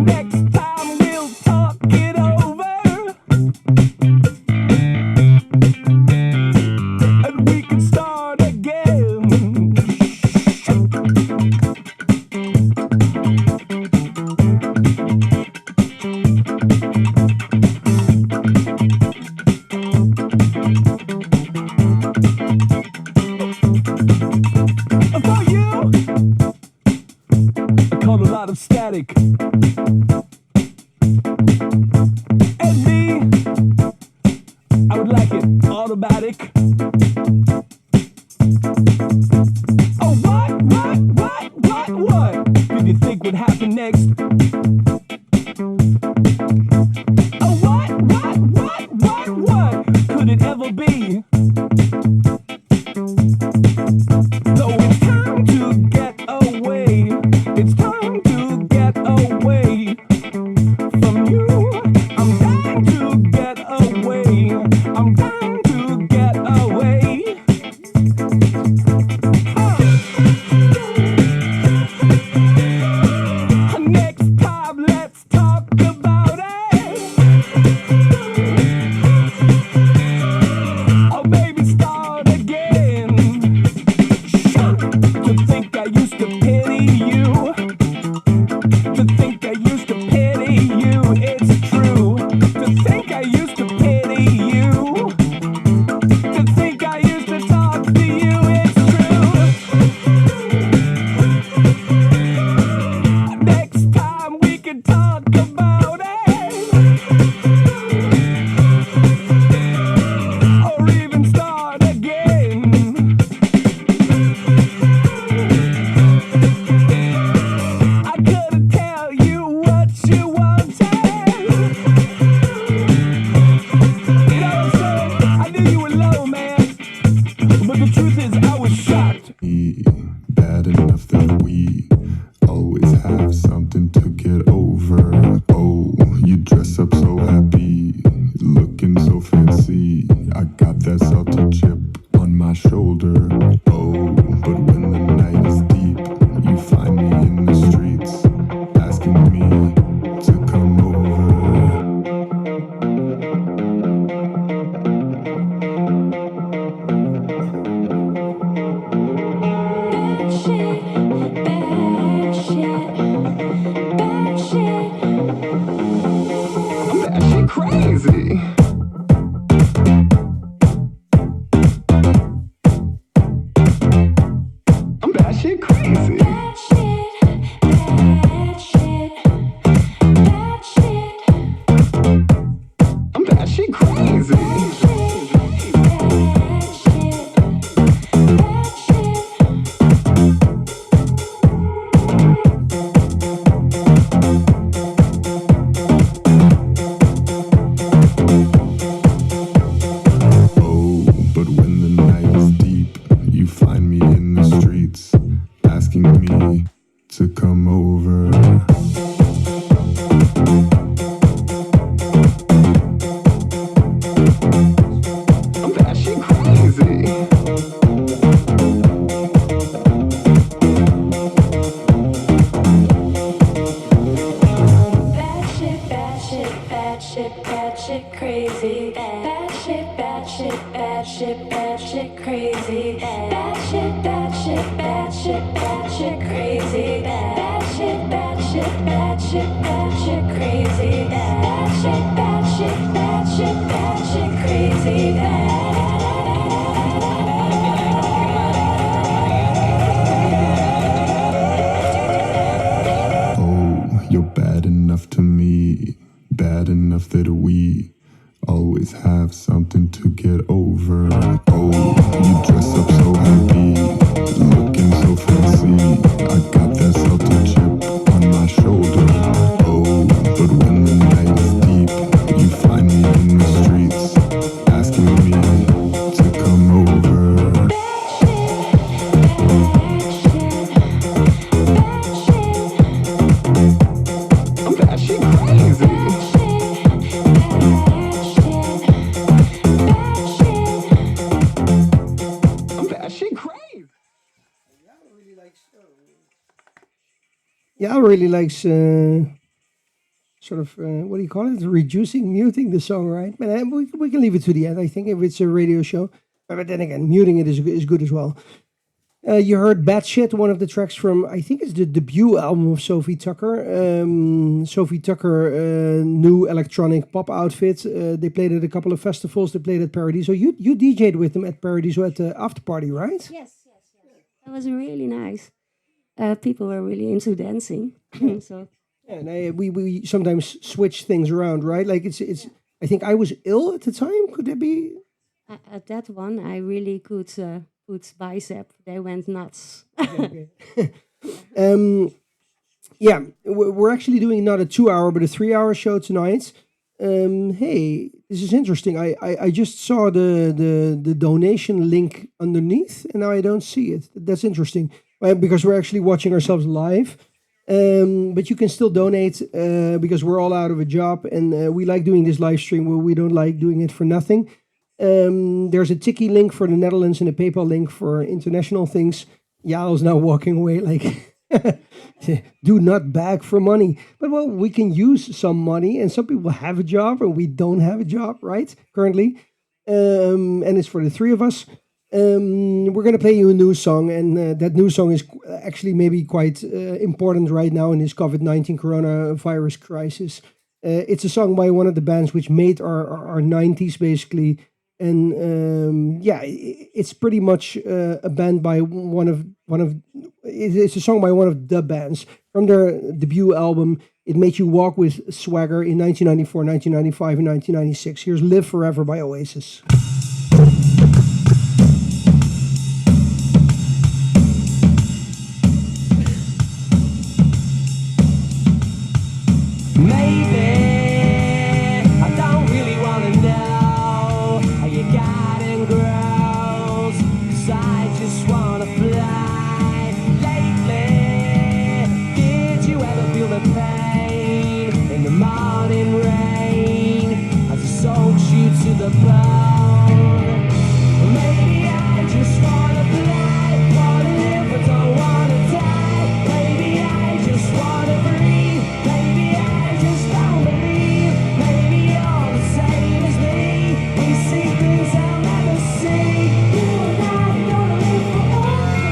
Next time we'll talk it over, and we can start again. For you, I caught a lot of static. And me, I would like it automatic. Oh, what did you think would happen next? Oh, what could it ever be? So it's time to get away. It's time to get away from you. I'm dying to get away. I'm dying to get away. Next time, let's talk about it. Or maybe start again. To think I used to pity you. To think I used to pity you. It's true. To think I used to pity you. To think I used to talk to you. It's true. Next time we can talk about it. Or even start again. I couldn't tell you what you wanted. You know what I'm saying? I knew you were low, man. But the truth is, I was shocked. Bad enough that we always have something to get over. Oh, you dress up so happy, looking so fancy. I got that salted chip on my shoulder. Oh, but when the night is deep, you find me in the streets, asking me to come over. I'm actually crazy. to come over. I'm batshit crazy. Batshit crazy. Batshit crazy. Batshit crazy. Batshit crazy. Batshit crazy. Oh, you're bad enough to me, bad enough that we always have something to get over. Oh, you dress up so happy, looking so fancy. I got that salty chip on my shoulder. Oh, but when the night is deep, you find me in the streets, asking me to come over. I'm batshit crazy. I'm batshit crazy. Yeah, I really likes sort of what do you call it? Reducing, muting the song, right? But we can leave it to the end. I think if it's a radio show, but then again, muting it is good as well. You heard "Bad Shit," one of the tracks from I think it's the debut album of Sophie Tucker. Sophie Tucker, new electronic pop outfit. They played at a couple of festivals. They played at Paradiso. You DJ'd with them at Paradiso at the after party, right? Yes. That was really nice. People were really into dancing. So And we sometimes switch things around, right? Like it's. I think I was ill at the time. Could that be? at that one, I really could put bicep. They went nuts. Okay. Yeah, we're actually doing not a 2 hour but a 3 hour show tonight. Hey, this is interesting. I just saw the donation link underneath, and now I don't see it. That's interesting. Because we're actually watching ourselves live. But you can still donate because we're all out of a job, and we like doing this live stream where we don't like doing it for nothing. There's a Tiki link for the Netherlands and a PayPal link for international things. Jael's now walking away like, do not beg for money. But well, we can use some money, and some people have a job and we don't have a job, right? Currently. And it's for the three of us. We're going to play you a new song, and that new song is actually maybe quite important right now in this COVID-19 coronavirus crisis. It's a song by one of the bands which made our 90s basically. And yeah, it's pretty much a band by it's a song by one of the bands from their debut album. It Made You Walk with Swagger in 1994, 1995, and 1996. Here's Live Forever by Oasis. Maybe I don't really wanna know how you got and grows, 'cause I just wanna fly. Lately, did you ever feel the pain in the morning rain as it soaks you to the bone? Maybe I just wanna fly, wanna live but don't wanna die. Maybe I just wanna breathe. Maybe I just don't believe. Maybe you're the same as me. We see things I'll never see. You and I are gonna live forever.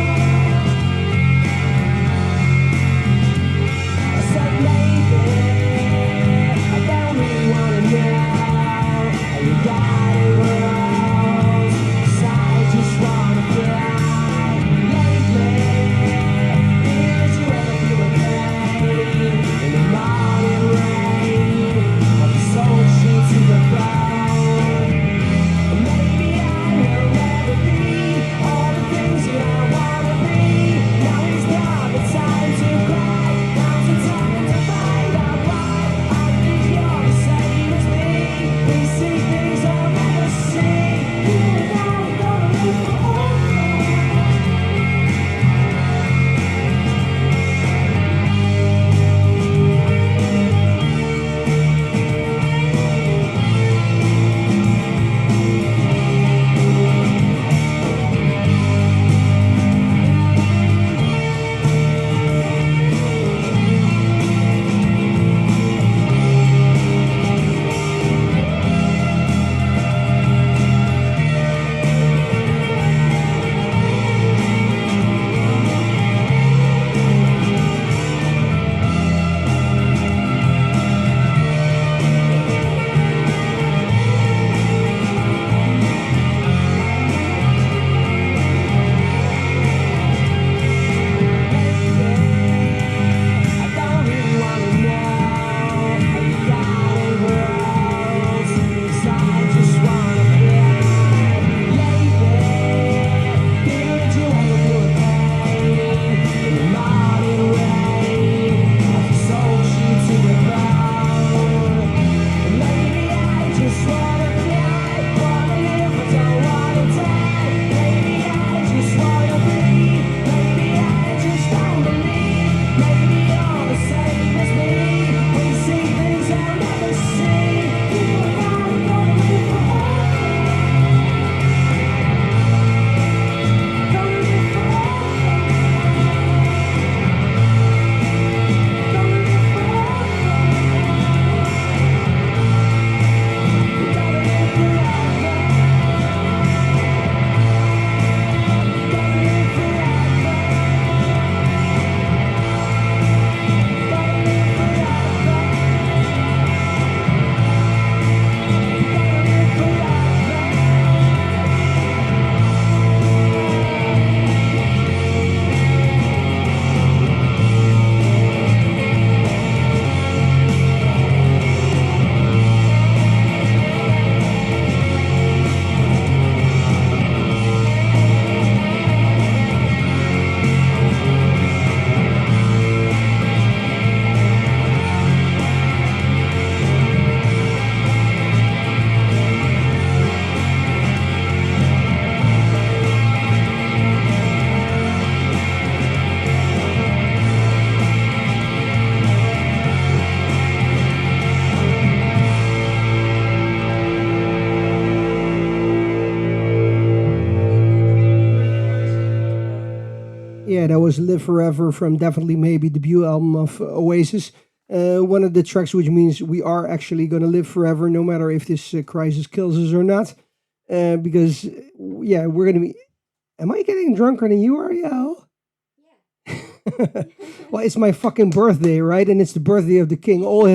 Yeah, that was Live Forever from Definitely Maybe, debut album of Oasis. One of the tracks which means we are actually going to live forever, no matter if this crisis kills us or not. Because, yeah, we're going to be... Am I getting drunker than you, Ariel? Yeah. Well, it's my fucking birthday, right? And it's the birthday of the king. All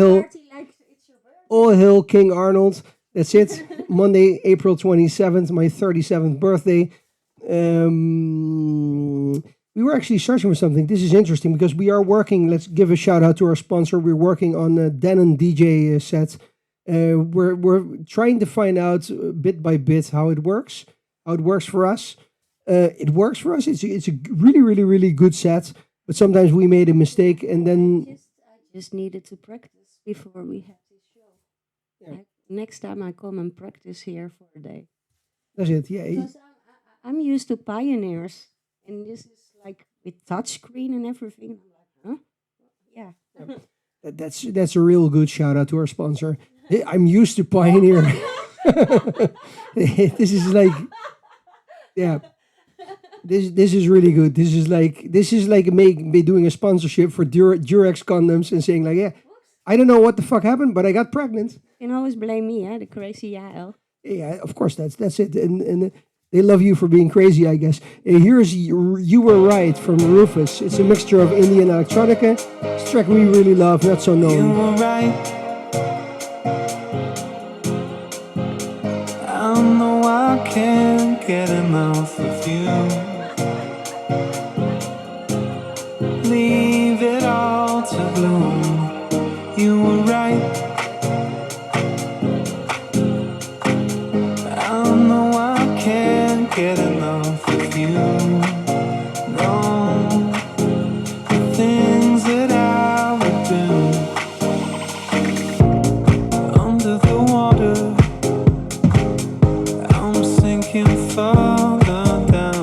hail King Arnold. That's it. Monday, April 27th, my 37th birthday. We were actually searching for something. This is interesting because we are working. Let's give a shout out to our sponsor. We're working on a Denon DJ set. We're trying to find out bit by bit how it works for us. It works for us. It's a really good set. But sometimes we made a mistake, and then I just needed to practice before we had this show. Yeah. Next time I come and practice here for a day. That's it. Yeah. Because I'm used to Pioneers, and this is like with touchscreen and everything. I'm like, huh? Yeah. That's a real good shout out to our sponsor. I'm used to Pioneer. This is like, yeah. This is really good. This is like me doing a sponsorship for Durex condoms and saying like, yeah, I don't know what the fuck happened, but I got pregnant. You can always blame me, the crazy Jael. Yeah, of course that's it. And they love you for being crazy, I guess. Here's You Were Right from Rufus. It's a mixture of Indian electronica. It's a track we really love, not so known. You were right. I know I can't get enough of you. Leave it all to bloom. You were right. I know I can't get enough of you. No, the things that I would do under the water. I'm sinking further down.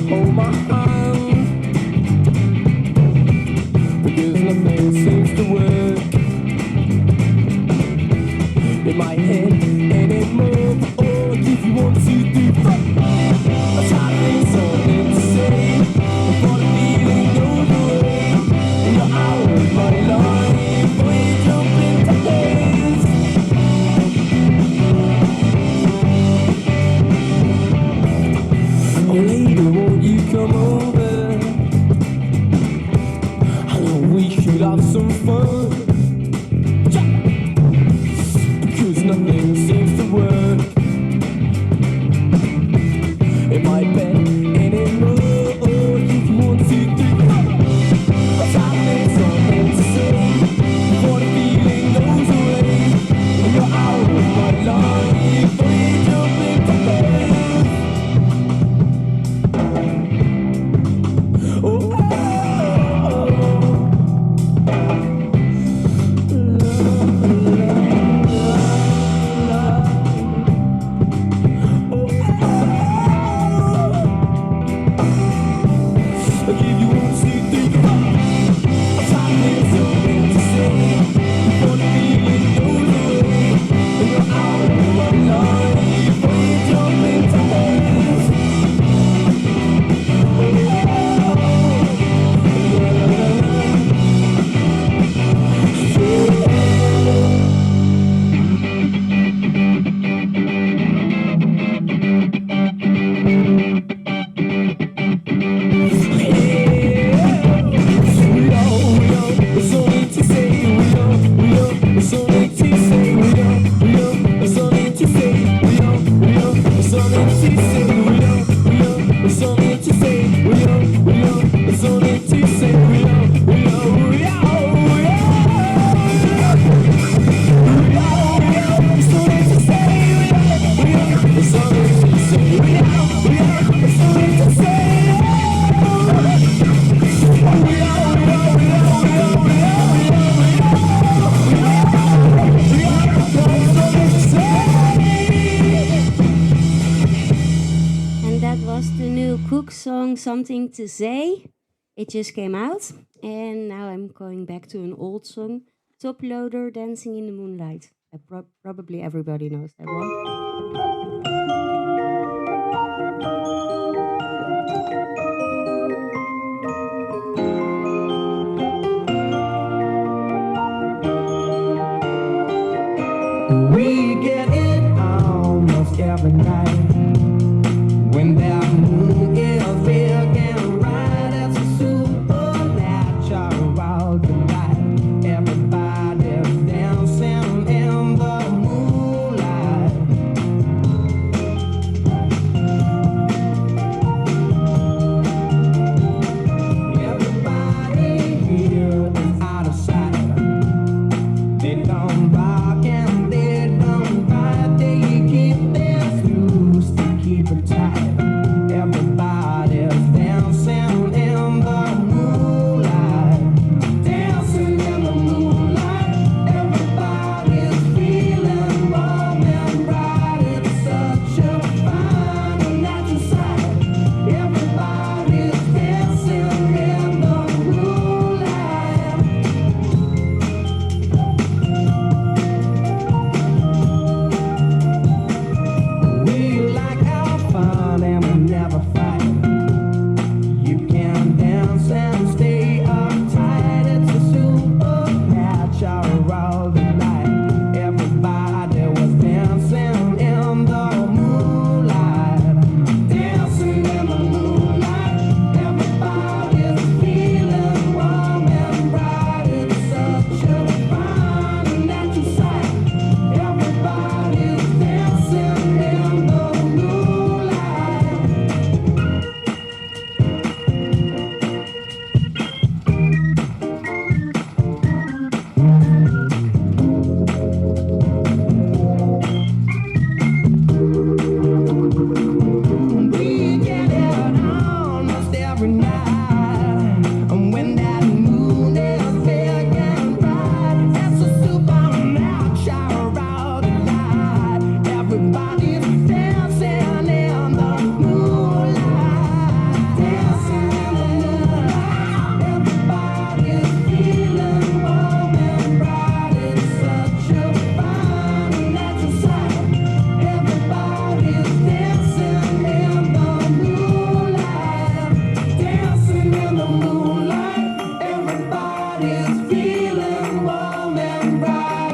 hold my hand, because nothing seems to work in my head anymore. But all I give you 1, 2, 3, 4. I'm trying to think something to say before the feeling goes away. And you're out of my life before you jump into haze. Oh lady, won't you come over? I know we should have some fun, because nothing seems to work in my bed anymore. Oh, if you 1, 2, 3, 4. I'm trying to something to say before the feeling goes away. And you're out of my life before you jump into bed. Oh, oh, I give you 1, 2, 3, 4. I'm trying to something to say before the feeling goes away. And you're out of my life before you jump into bed. And that was the new Cook song, Something to Say. It just came out. And now I'm going back to an old song, Top Loader, Dancing in the Moonlight. Probably everybody knows that one. We get it almost every night when that moon is big and bright. It's a supernatural delight. Everybody's dancing in the moonlight. Everybody here is out of sight. They don't rock and they don't bite. They keep their screws to keep it tight. Everybody's dancing in the moonlight. Dancing in the moonlight. Everybody's feeling warm and bright. It's such a fine and natural sight. Everybody's dancing in the moonlight. We like our fun and we never fight. You can dance and stay uptight. It's a supernatural delight. Everybody was dancing in the moonlight. Dancing in the moonlight. Everybody's feeling warm and bright. It's such a fine and natural sight. Everybody's dancing in the moonlight.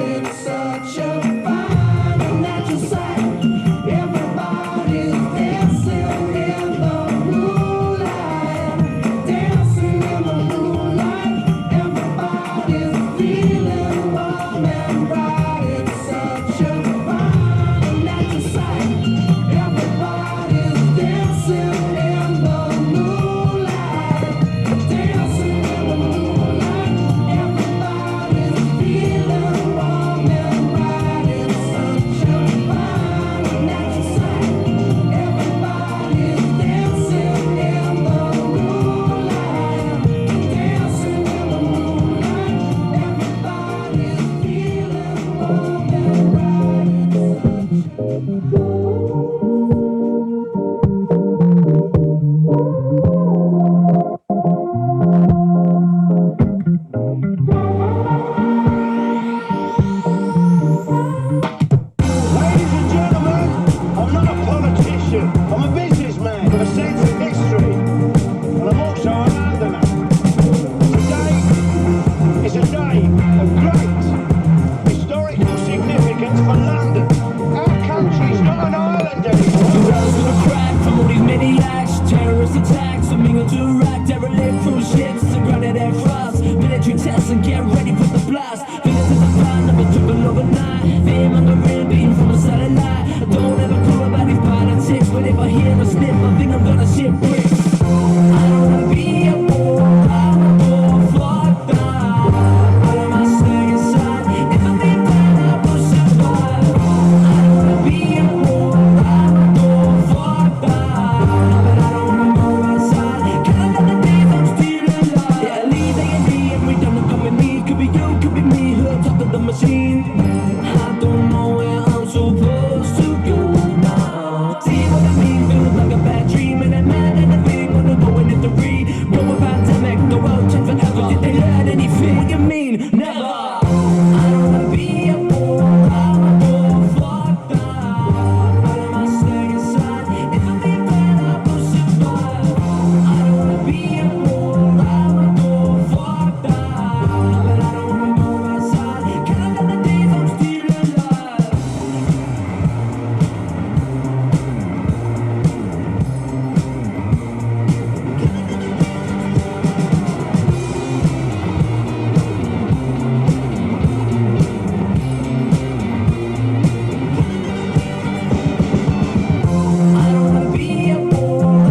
It's such a fine and natural sight. Everybody's dancing in the moonlight. Dancing in the moonlight. Everybody's feeling warm and bright. It's such a fine and natural sight. Everybody's dancing in the moonlight. Dancing in the moonlight. Everybody's feeling warm and bright. It's such a fine and natural sight. Everybody's dancing in the moonlight. Dancing in the moonlight. Everybody's feeling warm and Ladies and gentlemen, I'm not a politician. I'm a businessman with a sense of history. And I'm also a Londoner. Today is a day of great historical significance for London. Our country's not an island anymore. Rose in a crack from all these maniacs, terrorist attacks, a mingle to Iraq, derelict cruise ships, and grounded aircrafts, military tests, and get ready for the blast. Villains in the plan of a triple overnight, fame on the real beam from a satellite. I don't ever care about these politics, but if I hear a snip, I think I'm gonna shit bricks. I don't wanna be a war, I'm a war, fuck that. What am I staying inside? If I think that I will survive. I don't wanna be a war, I'm a war, fuck that. But I don't wanna go outside. Can I let the days I'm still alive? Yeah, leave A&D and we don't know coming me. Could be you, could be me, hooked up to the machine. I don't know where I'm supposed to go now. See what I mean? Feels like a bad dream, and I'm mad at the thing when I'm going into read. No more pandemic, the world changed forever. Did they learn anything? What you mean? Never. I don't wanna be a war, I'm a war, fuck that. But I must stay inside. If I think that I will survive. I don't wanna be a war, I'm a war, fuck that. But I don't wanna go outside. Can I let the days I'm still alive? I don't wanna be a war, I'm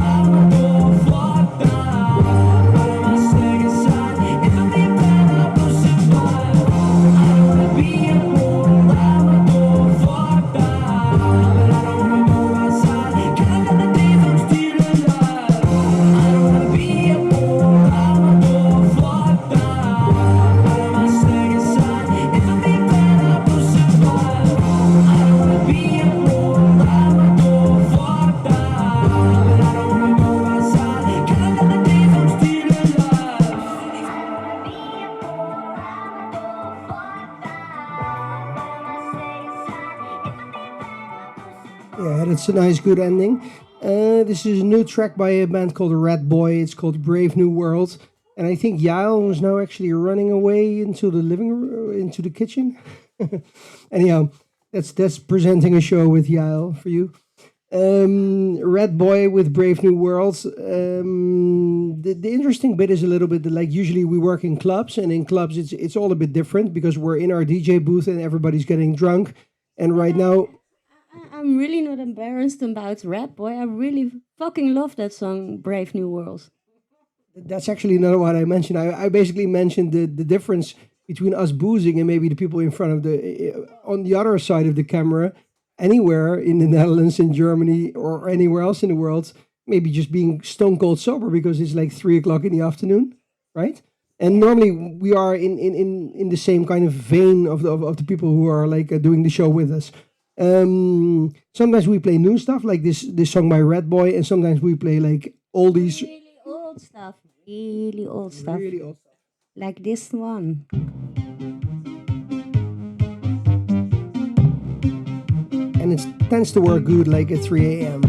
a war, fuck that. But I must stay inside. If I think that I will survive. I don't wanna be a war, I'm a war, fuck that. But I don't wanna go outside. Can I let the days I'm still alive? I don't wanna be a war, I'm a war, fuck that. But I must stay inside. If I think that I will survive. I don't wanna be a war, I'm a war, fuck that. But I don't wanna go outside. Can I let the days I'm still alive? Yeah, that's a nice, good ending. This is a new track by a band called Red Boy. It's called Brave New World. And I think Yael is now actually running away into the living room, into the kitchen. Anyhow, that's presenting a show with Yael for you. Red Boy with Brave New World. The interesting bit is a little bit like usually we work in clubs, and in clubs it's all a bit different because we're in our DJ booth and everybody's getting drunk. And right now, I'm really not embarrassed about Red Boy. I really fucking love that song, Brave New World. that's actually not what I mentioned. I basically mentioned the difference between us boozing and maybe the people in front of on the other side of the camera, anywhere in the Netherlands, in Germany, or anywhere else in the world, maybe just being stone cold sober because it's like 3 o'clock in the afternoon, right? And normally we are in the same kind of vein of the people who are like doing the show with us. Sometimes we play new stuff like this song by Red Boy, and sometimes we play like oldies. Really old stuff. Really old stuff. Really old stuff. Like this one. And it tends to work good like at 3 a.m.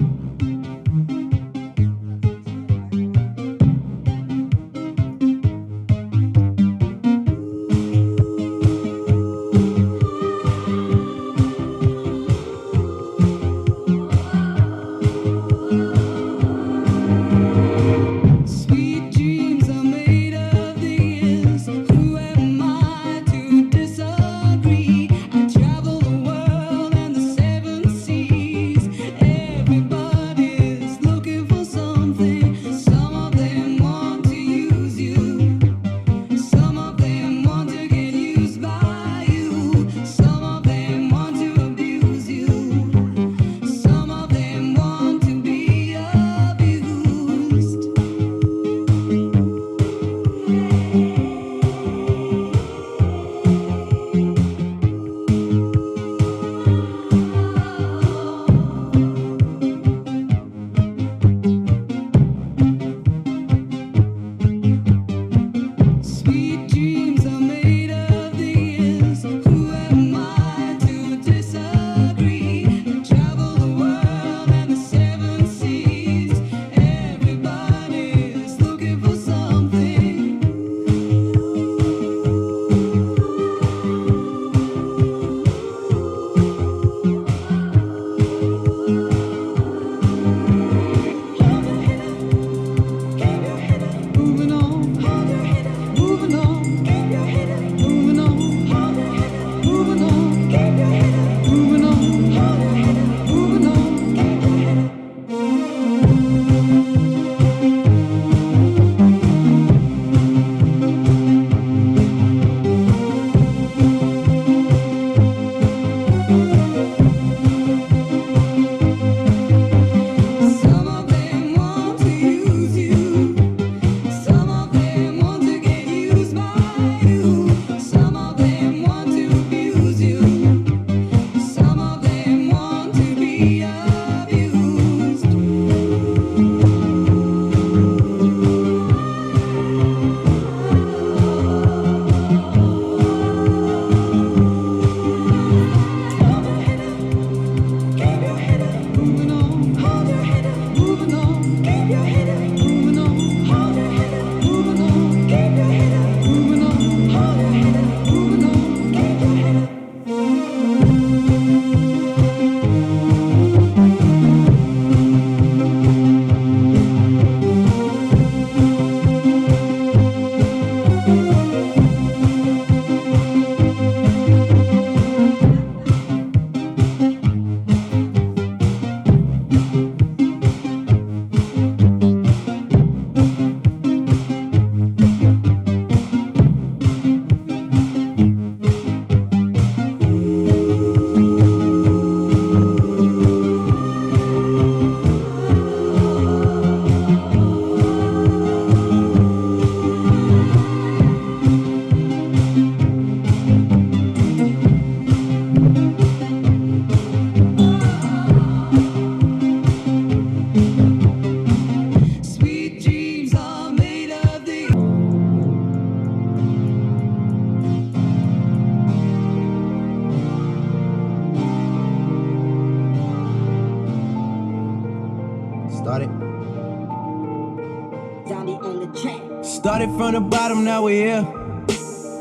Started from the bottom, now we here.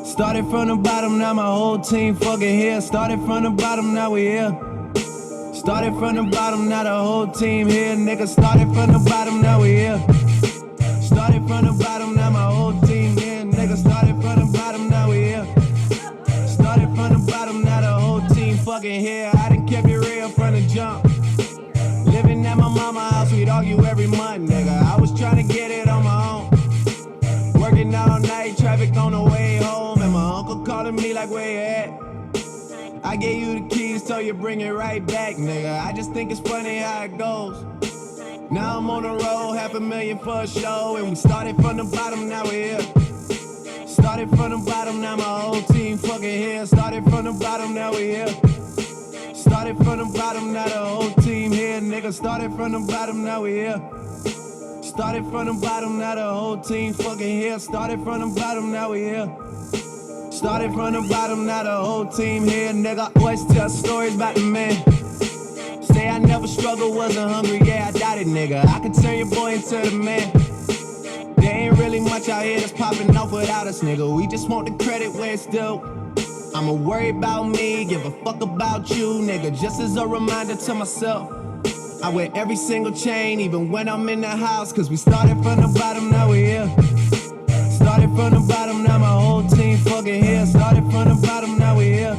Started from the bottom, now my whole team fucking here. Started from the bottom, now we here. Started from the bottom, now the whole team here. Nigga, started from the bottom, now we here. Started from the bottom, now my whole team here. Nigga, started from the bottom, now we here. Started from the bottom, now the whole team fucking here. I done kept it real from the jump. Living at my mama's house, we'd argue every month, nigga. I was trying to get it on my own. Working all night, traffic on the way home. And my uncle calling me like, where you at? I gave you the keys, so you bring it right back, nigga. I just think it's funny how it goes. Now I'm on the road, $500,000 for a show. And we started from the bottom, now we here. Started from the bottom, now my whole team fucking here. Started from the bottom, now we here. Started from the bottom, now the whole team here. Nigga, started from the bottom, now we here. Started from the bottom, now the whole team fucking here. Started from the bottom, now we here. Started from the bottom, now the whole team here. Nigga, always tell stories about the man. Say I never struggled, wasn't hungry, yeah, I doubt it, nigga. I could turn your boy into the man. There ain't really much out here that's popping off without us, nigga. We just want the credit where it's due. I'ma worry about me, give a fuck about you, nigga. Just as a reminder to myself, I wear every single chain, even when I'm in the house. Cause we started from the bottom, now we here. Started from the bottom, now my whole team fucking here. Started from the bottom, now we here.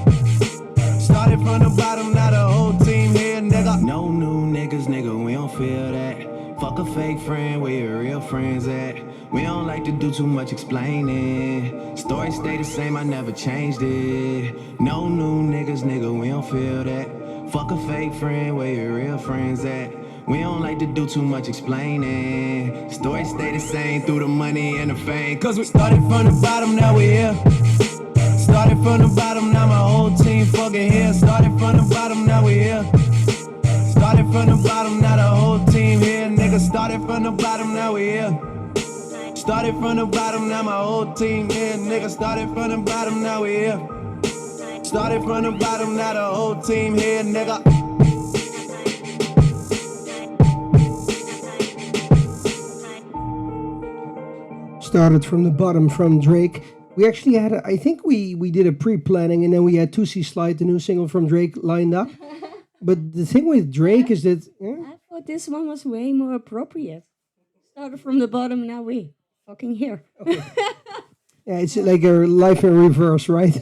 Started from the bottom, now the whole team here, nigga. No new niggas, nigga, we don't feel that. Fuck a fake friend, where your real friends at? We don't like to do too much explaining. Story stay the same, I never changed it. No new niggas, nigga, we don't feel that. Fuck a fake friend, where your real friends at? We don't like to do too much explaining. Story stay the same through the money and the fame. Cause we started from the bottom, now we here. Started from the bottom, now my whole team fucking here. Started from the bottom, now we here. Started from the bottom, now the whole team here. Nigga, started from the bottom, now we here. Started from the bottom, now my whole team here. Nigga, started from the bottom, now we here. Started from the bottom, now the whole team here, nigga. Started from the bottom from Drake. We actually had, I think we did a pre-planning and then we had 2C Slide, the new single from Drake, lined up. But the thing with Drake is that... I thought this one was way more appropriate. Started from the bottom, now we fucking here. Okay. Yeah, it's like a life in reverse, right?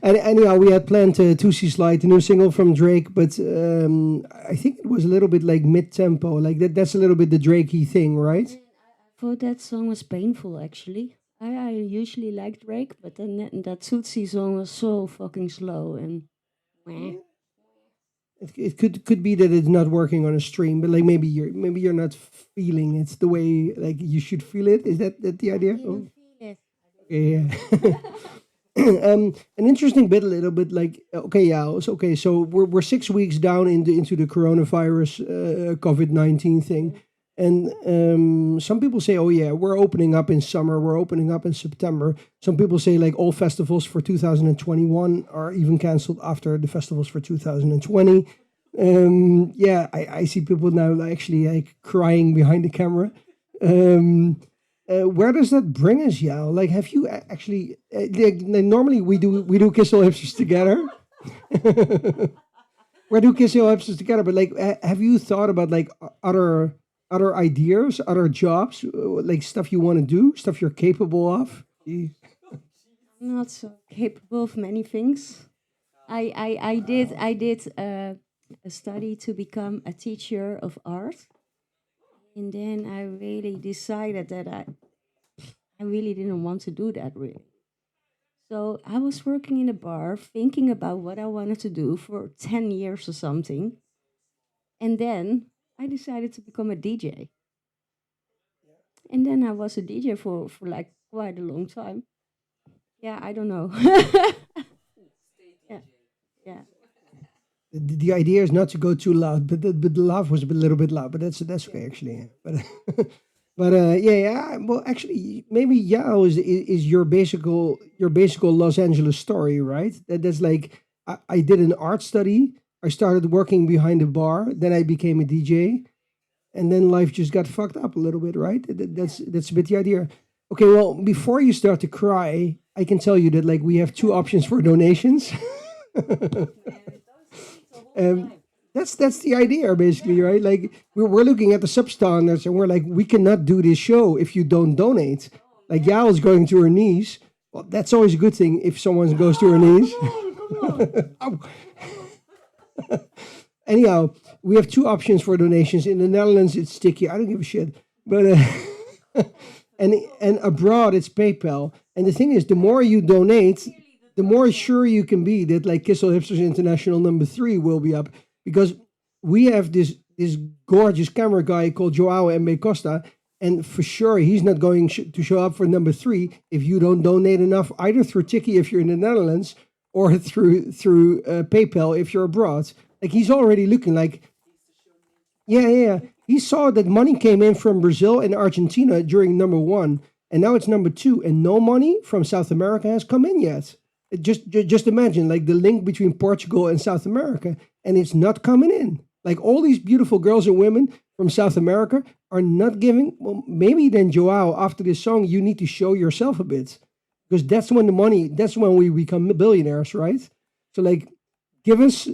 And anyhow, we had planned 2C Slide, the new single from Drake, but I think it was a little bit like mid-tempo. Like that's a little bit the Drakey thing, right? I thought that song was painful, actually. I usually like Drake, but then that Tootsie song was so fucking slow and meh. It could be that it's not working on a stream, but like maybe you're not feeling it the way like you should feel it. Is that the idea? Oh. Feel it. Okay, yeah. An interesting bit, a little bit like okay, yeah, okay. So we're 6 weeks down into the coronavirus COVID-19 thing, and some people say, oh yeah, we're opening up in summer, we're opening up in September. Some people say like all festivals for 2021 are even canceled after the festivals for 2020. Yeah, I see people now actually like crying behind the camera. Where does that bring us, Yao? Like, have you actually? Normally we do Kiss All Hipsters together. We do Kiss All Hipsters together, but like, have you thought about like other ideas, other jobs, like stuff you want to do, stuff you're capable of? I'm not so capable of many things. I did a study to become a teacher of art. And then I really decided that I really didn't want to do that, really. So I was working in a bar, thinking about what I wanted to do for 10 years or something. And then I decided to become a DJ. And then I was a DJ for like quite a long time. Yeah, I don't know. Yeah. The idea is not to go too loud, but the laugh was a little bit loud, but that's okay actually. But yeah. Well, actually, maybe Yao is your basic Los Angeles story, right? That's like I did an art study. I started working behind a bar, then I became a DJ, and then life just got fucked up a little bit, right? That's a bit the idea. Okay, well, before you start to cry, I can tell you that like we have two options for donations. That's the idea basically, right? Like we're looking at the substandards and we're like, we cannot do this show if you don't donate. Like Yael's going to her knees. Well, that's always a good thing if someone goes to her knees. Ow. Anyhow, we have two options for donations. In the Netherlands, it's sticky. I don't give a shit. But and abroad, it's PayPal. And the thing is, the more you donate, the more sure you can be that like Kissel Hipsters International #3 will be up, because we have this gorgeous camera guy called Joao M. Costa, and for sure he's not going to show up for #3 if you don't donate enough, either through Tiki if you're in the Netherlands or through PayPal if you're abroad. Like he's already looking like, yeah. He saw that money came in from Brazil and Argentina during #1, and now it's #2, and no money from South America has come in yet. Just imagine like the link between Portugal and South America, and it's not coming in. Like all these beautiful girls and women from South America are not giving. Well, maybe then Joao, after this song, you need to show yourself a bit, because that's when we become billionaires, right? So like, give us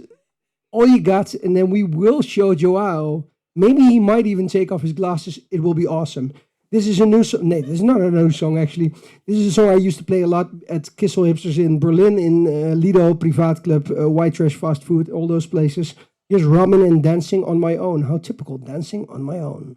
all you got, and then we will show Joao. Maybe he might even take off his glasses. It will be awesome. This is a new song. No, this is not a new song, actually. This is a song I used to play a lot at Kissel Hipsters in Berlin, in Lido, Privat Club, White Trash Fast Food, all those places. Just rumming and dancing on my own. How typical, dancing on my own.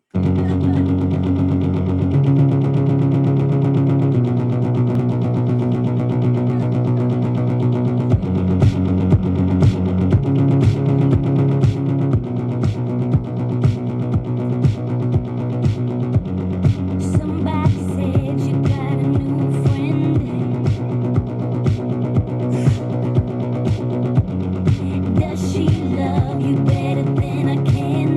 Somebody said you got a new friend. Does she love you better than I can?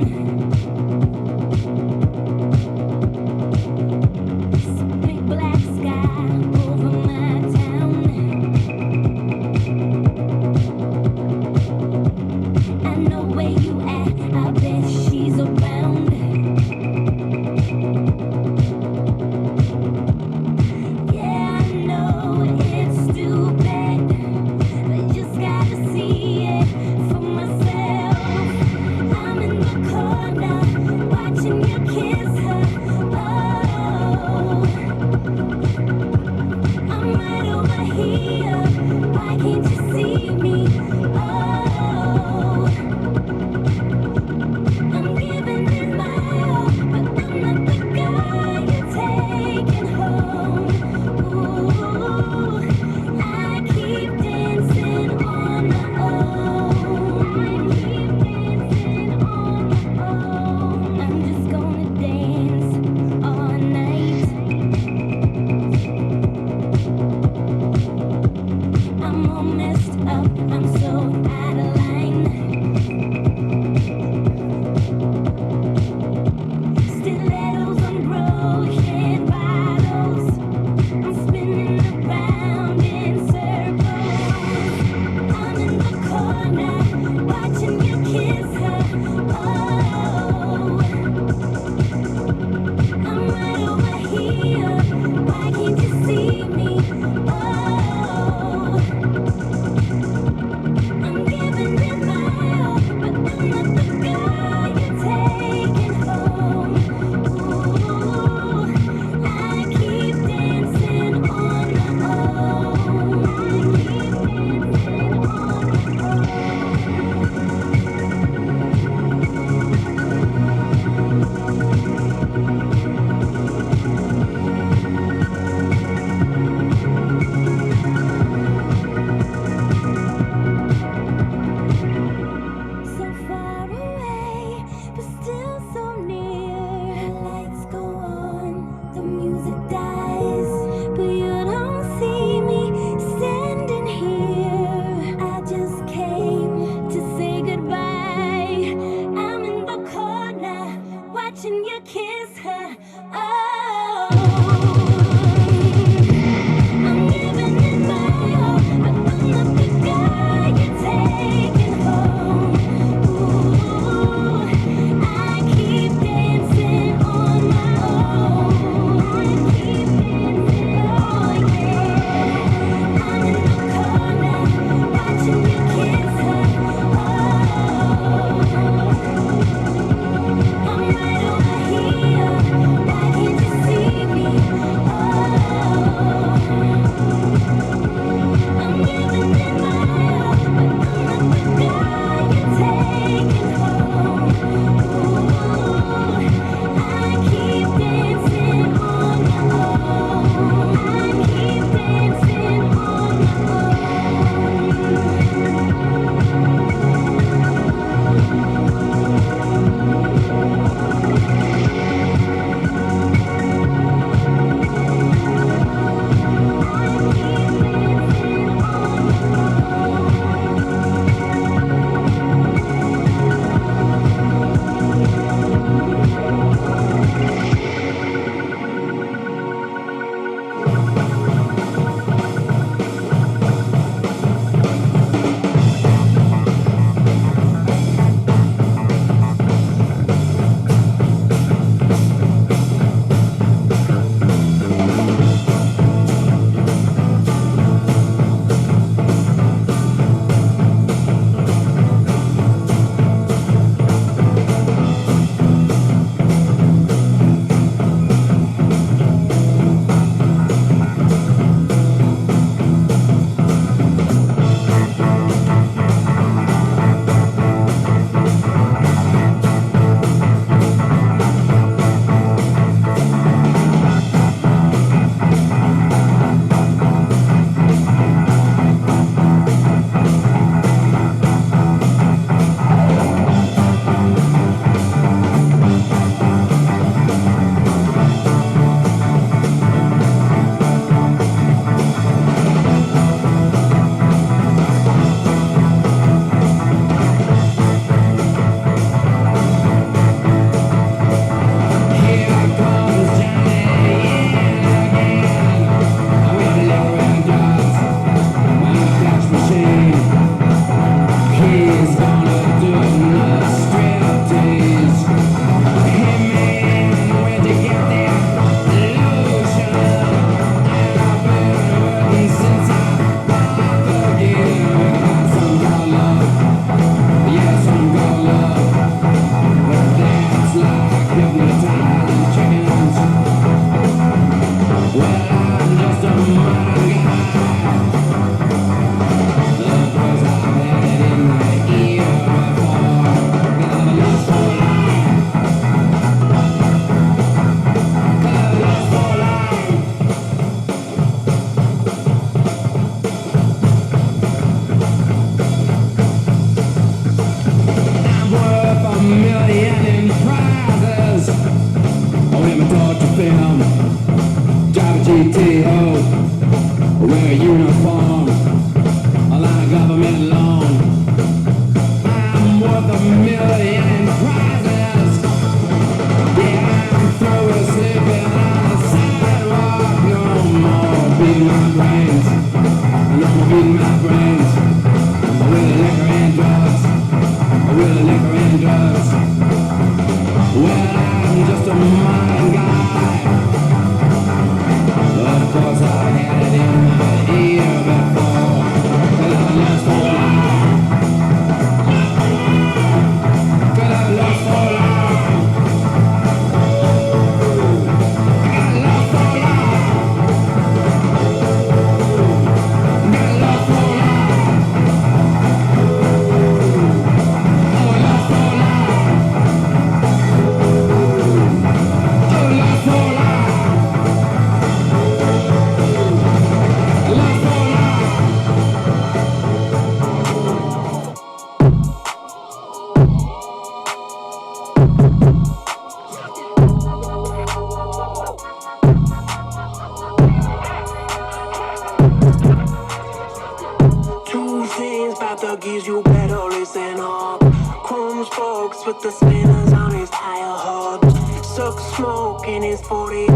please, you better listen up. Chrome spokes with the spinners on his tire hubs. Suck smoke in his 40,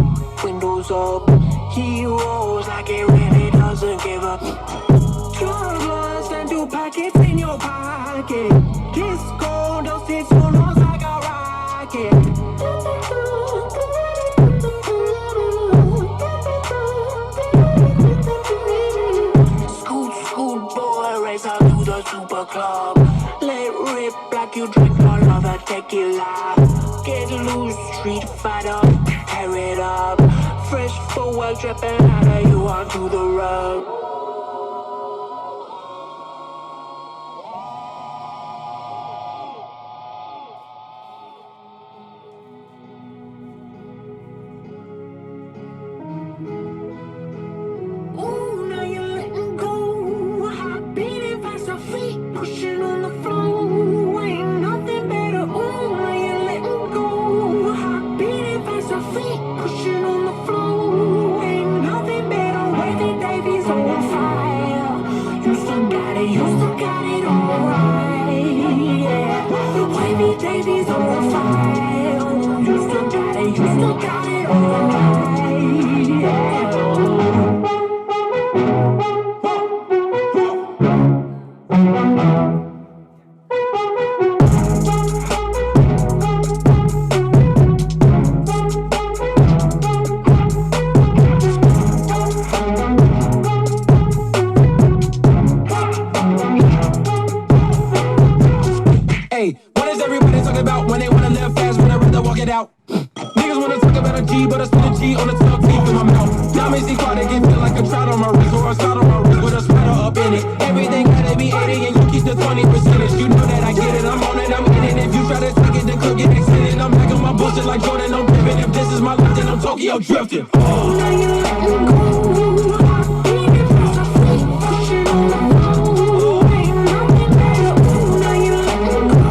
windows up. He rolls like it really doesn't give up. Drug lust and 2 packets in your pocket. Disco dusted sonos like a rocket. Scoot, boy, race out to the super club. Let rip like you drink all of the tequila. Get loose, street fighter, tear it up. Fresh forward, dripping out of you onto the road. Ooh, now you're letting go. Hot beating fast, your feet pushing on the floor. Ain't nothing better. Ooh, now you're letting go. Hot beating fast, your feet pushing on the floor. Ain't nothing better. Wavy Davies on fire. You still got it, you still got it all right. Yeah. Wavy Davies on fire. You still got it, you still got it all right. Yeah. Hey, what is everybody talking about when they wanna live fast, when I rather walk it out? Niggas wanna talk about a G, but I spit a G on the tongue, teeth in my mouth. Diamonds see quad, they can feel like a trout on my wrist, or a spot on my wrist with a sweater up in it. Everything gotta be 80 and you keep the 20%. You know that I get it, I'm on it, I'm in it. If you try to take it, then cook it, extend it. I'm back on my bullshit like Jordan, I'm pimping. If this is my life, then I'm Tokyo drifting. Oh, now you're letting go. Hot beating fast, your feet pushing on the floor. Ain't nothing better. Ooh, now you're letting go.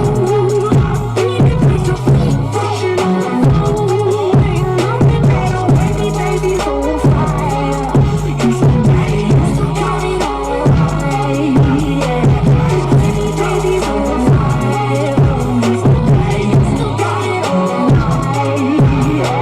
Hot beating fast, your feet pushing on the floor. Ain't nothing better. Wavy Davies on fire. You still got it, you still got it all right. Yeah. Wavy Davies on fire. You still got it, you still got it all right. Yeah.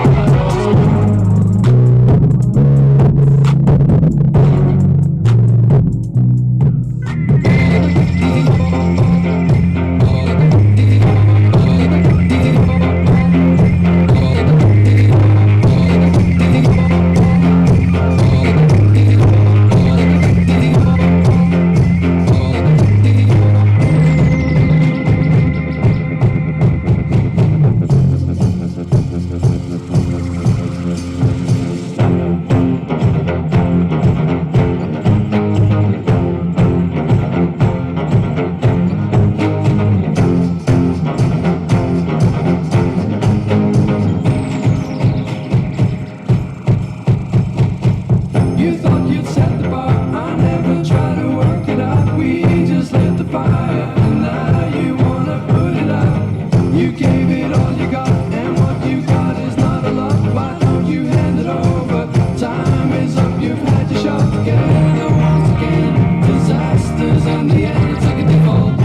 You thought you'd set the bar. I never tried to work it out. We just lit the fire, and now you wanna put it out. You gave it all you got, and what you got is not a lot. Why don't you hand it over? Time is up. You've had your shot together once again. Disasters in the end, it's like a default.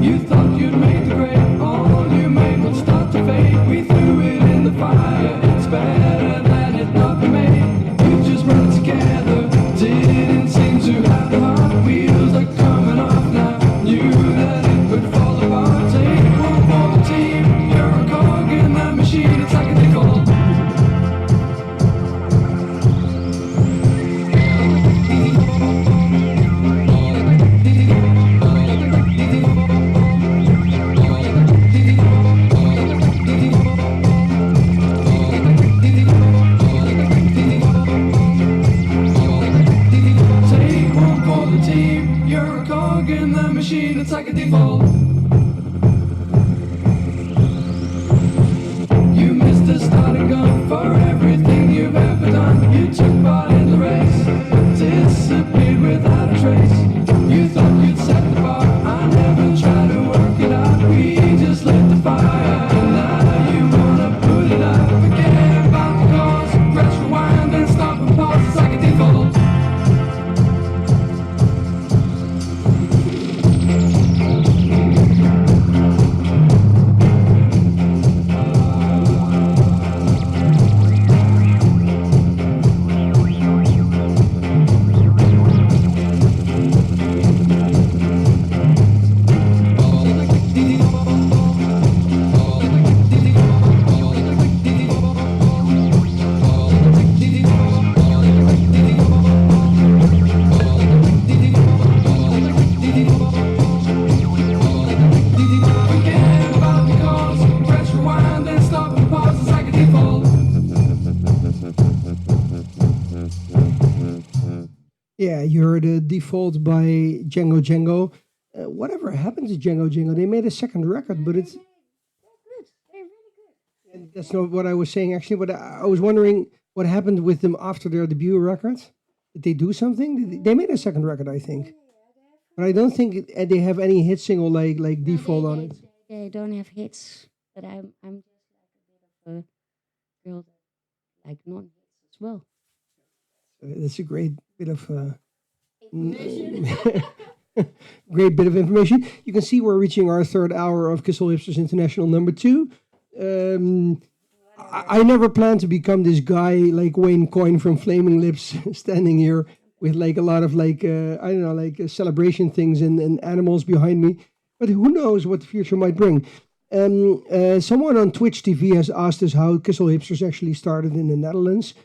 You thought you'd made the grade, all you made would start to fade. We threw it in the fire, it's better than it not be made. You just run together, didn't seem to have the heart. Wheels are coming off now, knew that it would fall apart. Take one for the team, you're a cog in that machine, it's like a default. Take one for the team, you're a cog in that machine, it's like a default. You missed the starting gun for everything you've ever done. You took part in the race, but disappeared without a trace. You thought you'd set the bar, I never tried to work it out. We just lit the fire, and now you wanna put it out. Forget about the cause, press rewind, then stop and pause, it's like a default. Yeah, you heard Default by Django Django. Whatever happened to Django Django? They made a second record, but it's and that's not what I was saying actually. But I was wondering what happened with them after their debut record. Did they do something? They made a second record, I think, but I don't think they have any hit single like Default on it. They don't have hits, but I'm just like a bit of a girl that like non hits as well. That's a great bit of great bit of information. You can see we're reaching our third hour of Kissel Hipsters International number 2. I never planned to become this guy like Wayne Coyne from Flaming Lips, standing here with like a lot of like I don't know, like celebration things and animals behind me. But who knows what the future might bring. Someone on Twitch TV has asked us how Kissel Hipsters actually started in the Netherlands.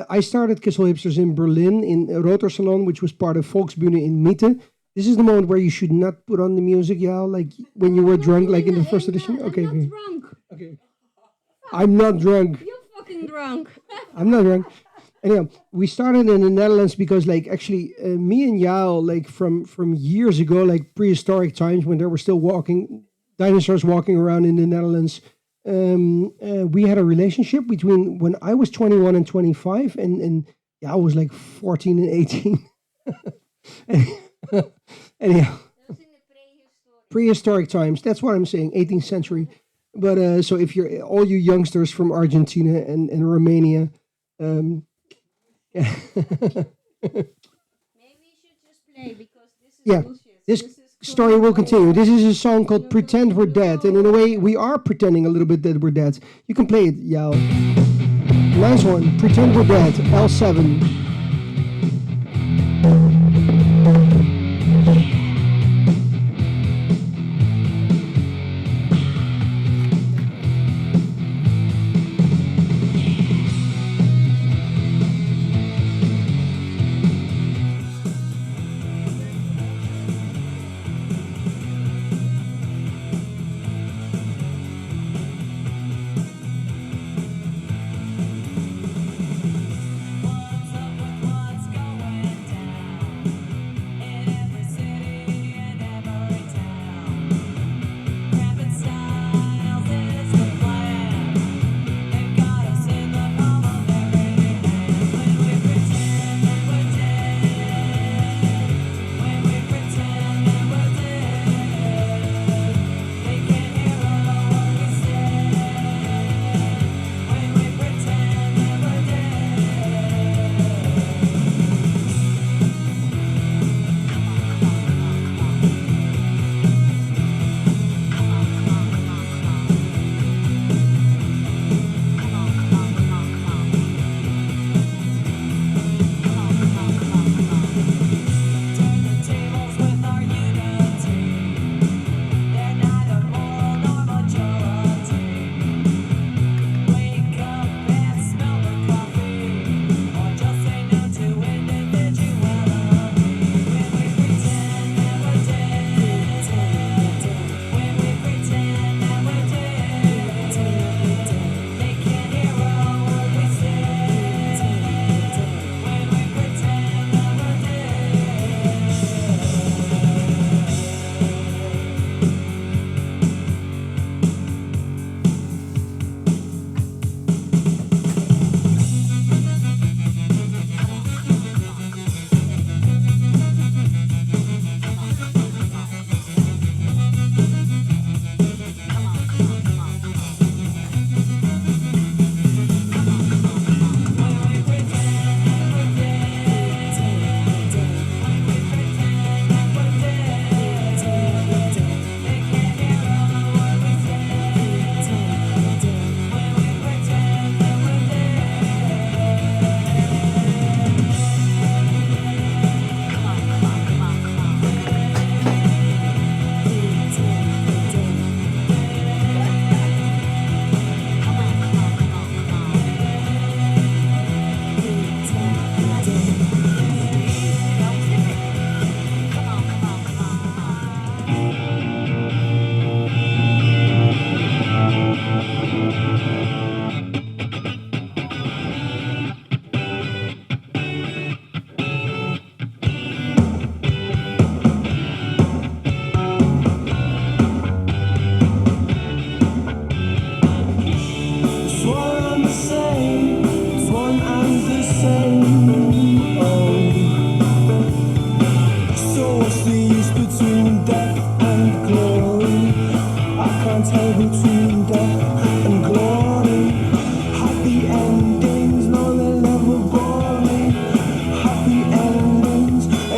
I started Kissel Hipsters in Berlin in Rotorsalon, which was part of Volksbühne in Mitte. This is the moment where you should not put on the music, yeah, like when you were drunk, like in the first edition. Okay, I'm not drunk. okay. I'm not drunk. You're fucking drunk. I'm not drunk. Anyhow, we started in the Netherlands because, like, actually, me and Yael, like from years ago, like prehistoric times when there were still dinosaurs walking around in the Netherlands. We had a relationship between when I was 21 and 25, and yeah, I was like 14 and 18. Anyhow, prehistoric times. That's what I'm saying, 18th century. But so if you're all you youngsters from Argentina and Romania, yeah. Maybe we should just play because this is Yeah, bullshit. this story will continue. This is a song called Pretend We're Dead. And in a way, we are pretending a little bit that we're dead. You can play it, Yao. Nice one. Pretend We're Dead, L7.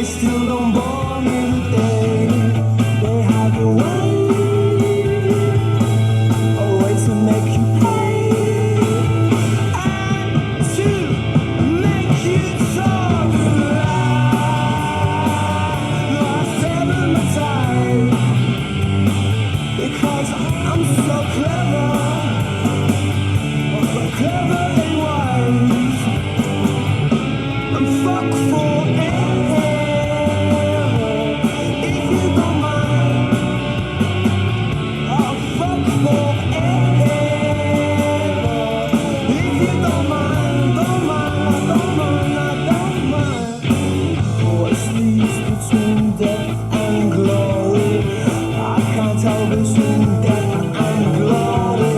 still don't bore me today. They have a way to make you pay and to make you talk lost every time because I'm so clever and wise. I'm fucked forever if you don't mind. I'll fuck forever if you don't mind. Don't mind, I don't mind. What's these between death and glory? I can't tell between death and glory.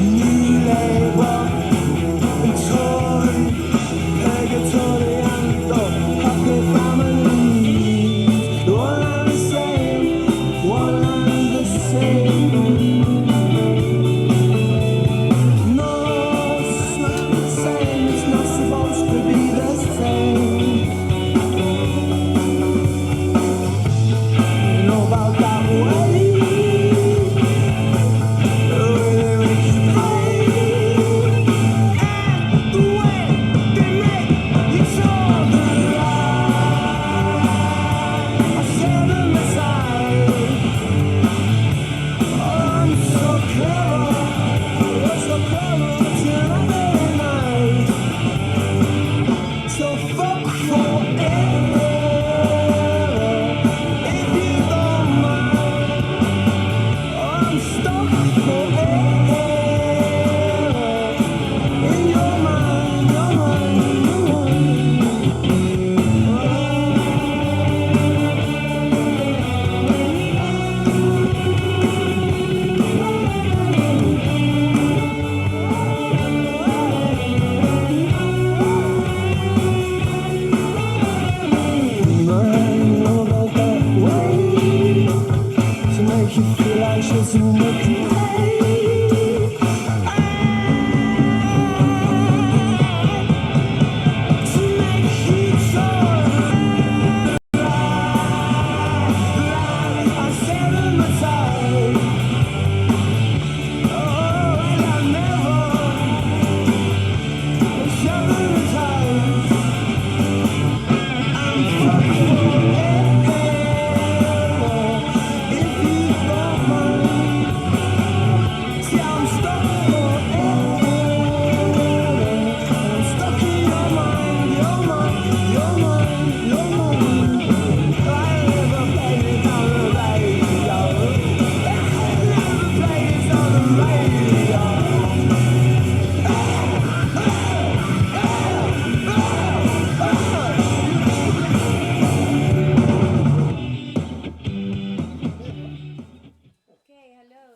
New labor and Tory, purgatory and the happy families. One and the same, one and the same. No, it's not the same, it's not supposed to be the same. You know about that way, the way they make you pay, and the way they make you talk the lie. I said on the side, oh, I'm so clever, you're so clever till I'm very nice. So fuck forever if you don't mind. I'm stuck forever in your mind, your mind, your mind, know about that way to make you feel anxious and make you pay. To make you talk I said on the side, oh, and I never said on the side. I'm fucked forever if you don't mind. See, I'm stuck forever. I'm stuck in your mind, your mind, your mind, your mind. I never played it on the radio. I never played it on the radio. Okay, hello,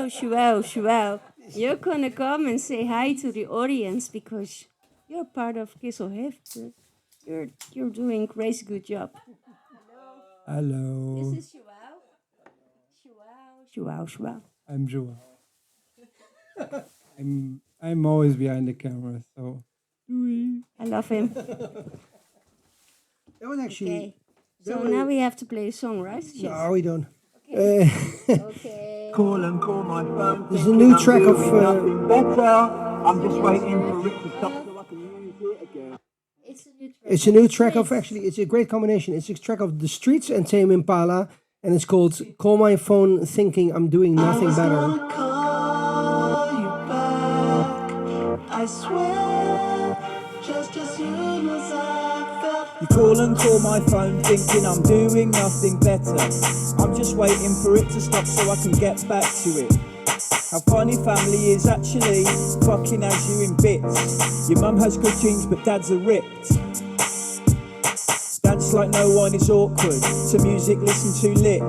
Shuel. You're gonna come and say hi to the audience because you're part of Kissel Hipsters. You're doing crazy good job. Hello. This is Shuel. I'm Joel. I'm always behind the camera, so I love him. That was actually. Okay. So now we have to play a song, right? No, we don't. Okay. Call and call my phone. This is a new track of. Nothing better. I'm just waiting for it to stop so I can use it again. It's a new track of. Actually, it's a great combination. It's a track of The Streets and Tame Impala, and it's called "Call My Phone Thinking I'm Doing Nothing Better." Call you back, I swear, just as soon as I felt. You call and call my phone thinking I'm doing nothing better. I'm just waiting for it to stop so I can get back to it. How funny family is actually fucking has you in bits. Your mum has good genes but dad's are ripped. Dance like no one is awkward. To music listen too lit.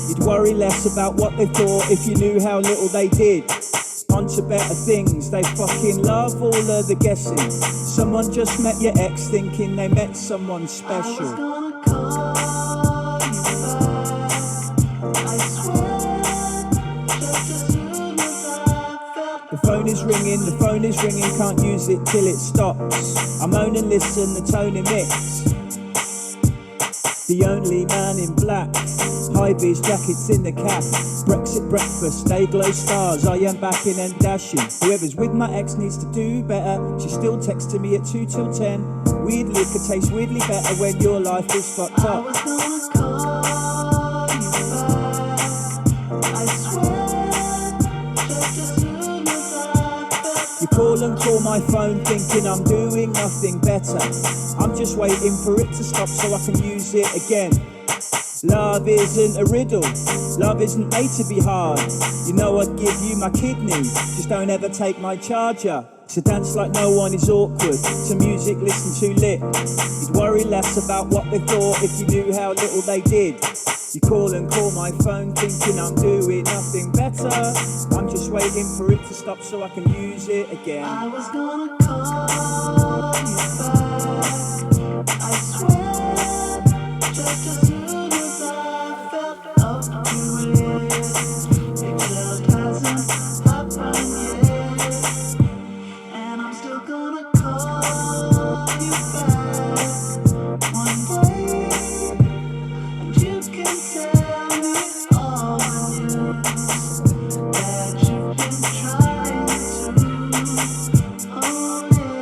You'd worry less about what they thought if you knew how little they did. On to better things, they fucking love all of the guessing. Someone just met your ex thinking they met someone special. The phone is ringing, the phone is ringing, can't use it till it stops. I moan and listen, the tone emits. The only man in black, high-vis jackets in the cap. Brexit breakfast, day glow stars, I am backing and dashing. Whoever's with my ex needs to do better. She's still texting me at 2 till 10. Weird liquor tastes weirdly better when your life is fucked up. You call and call my phone thinking I'm doing nothing better. I'm just waiting for it to stop so I can use it again. Love isn't a riddle, love isn't made to be hard. You know I'd give you my kidney, just don't ever take my charger. So dance like no one is awkward, to music listen too lit. You'd worry less about what they thought if you knew how little they did. You call and call my phone thinking I'm doing nothing better. I'm just waiting for it to stop so I can use it again. I was gonna call you back, I swear, just as soon as I felt up to it. It just hasn't happened yet, and I'm still gonna call you back one day. You can tell me all the news that you've been trying to. Oh yeah.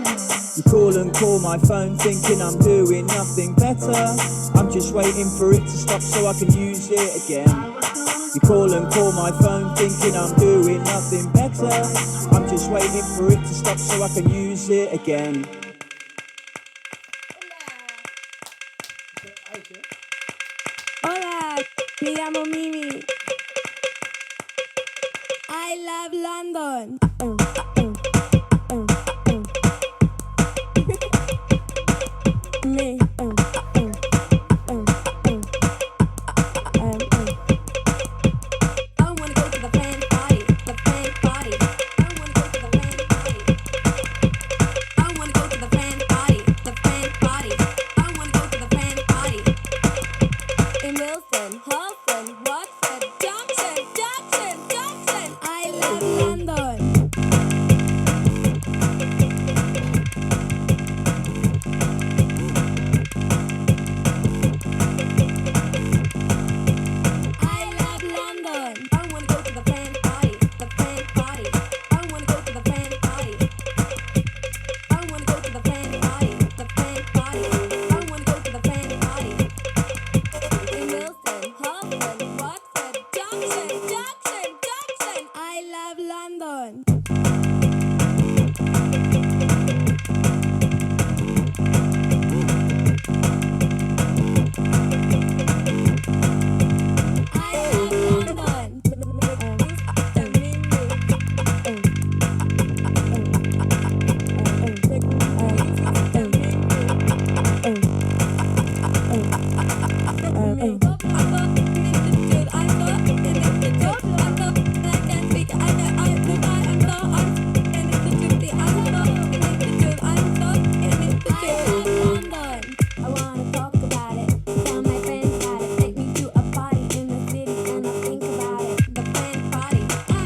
You call and call my phone thinking I'm doing nothing better. I'm just waiting for it to stop so I can use it again. You call and call my phone thinking I'm doing nothing better. I'm just waiting for it to stop so I can use it again. Hola, me llamo Mimi. I love London. Me. I wanna go to the fan party, the fan party. I wanna go to the fan party. I wanna go to the fan party, the fan party. I wanna go to the fan party. In Wilson, Halston, Watford, Junction, Junction, Junction. I love London. I love London. I wanna go to the fan party, the fan party. I wanna go to the fan party. I wanna go to the fan party, the fan party. I wanna go to the fan party. In Wilson, Halston, Watford, Junction, Junction, Junction. I love London. I wanna talk about it. Tell my friends about it. Take me to a party in the city and I'll think about it. The fan party,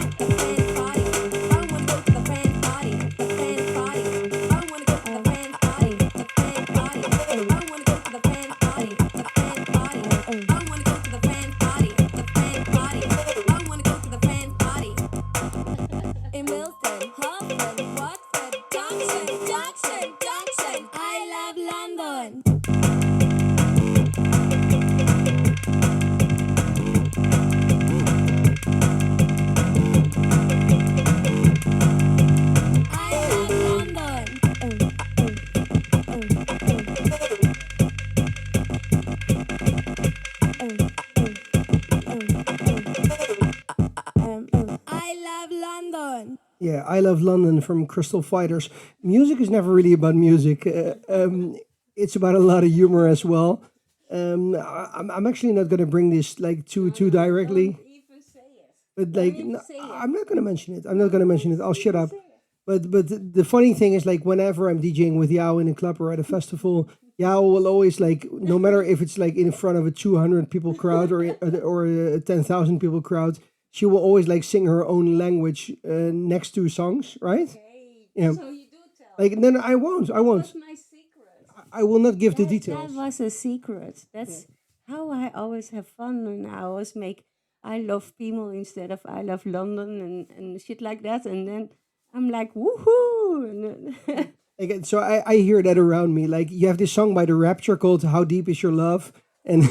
the fan party. I wanna go to the fan party, the fan party. I wanna go to the fan party, the fan party. I wanna go to the fan party, the fan party. I wanna go to the fan party, the fan party. I wanna go to the fan party. In Wilson, Halston, Watford, Junction, Junction, Junction. I love London. I love London. Yeah, I Love London from Crystal Fighters. Music is never really about music. It's about a lot of humor as well. I'm actually not going to bring this like too directly. But like, I'm not going to mention it. I'm not going to mention it. I'll shut up. But the funny thing is, like, whenever I'm DJing with Yao in a club or at a festival, Yao will always, like, no matter if it's like in front of a 200 people crowd or a 10,000 people crowd, she will always like sing her own language next to songs, right? Yeah. So you do tell. Like then I won't. That's my secret. I will not give the That details. was a secret. That's how I always have fun, and I always make I love people instead of I love London and shit like that. And then I'm like, woohoo! And then Like, so I hear that around me. Like you have this song by the Rapture called "How Deep Is Your Love," and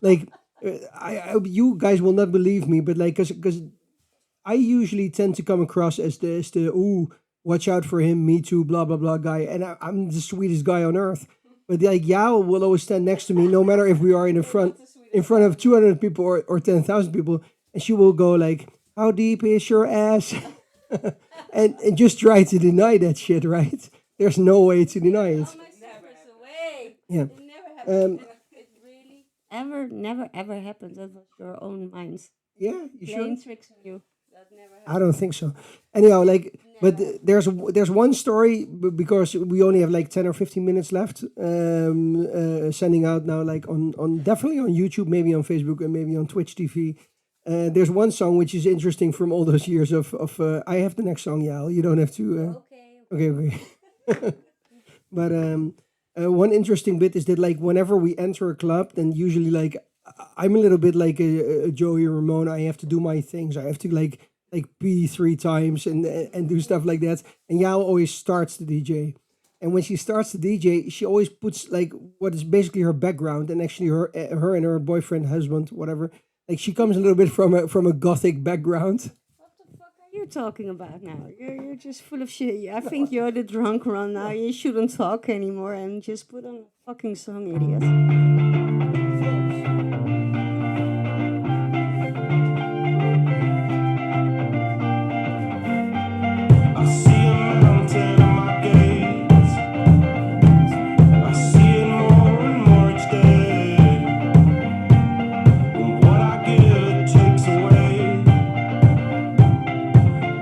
like you guys will not believe me, but like because I usually tend to come across as the ooh, watch out for him, me too, blah blah blah guy, and I'm the sweetest guy on earth. But like Yao will always stand next to me, no matter if we are in front of 200 people or 10,000 people, and she will go like, "How deep is your ass?" and just try to deny that shit, right? There's no way to deny it. my secrets away. Yeah. It never happened. It really never ever happened. That was your own minds Yeah, you sure? playing tricks on you. That never happened. I don't think so. Anyhow, like, but there's one story because we only have like 10 or 15 minutes left. Sending out now, like on definitely on YouTube, maybe on Facebook, and maybe on Twitch TV. There's one song which is interesting from all those years of. I have the next song, Yal. You don't have to. Okay. But one interesting bit is that like whenever we enter a club, then usually like I'm a little bit like a Joey Ramone. I have to do my things. I have to like pee 3 times and do stuff like that. And Yao always starts the DJ. And when she starts the DJ, she always puts like what is basically her background, and actually her and her boyfriend, husband, whatever. Like she comes a little bit from a gothic background. What are you talking about now? You're just full of shit. I think you're the drunk one now. You shouldn't talk anymore and just put on a fucking song, idiot. I see a mountain in my gaze. I see it more and more each day. And what I give takes away.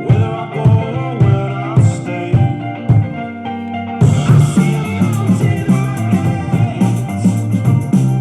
Whether I go or whether I stay. I see a mountain in my gaze.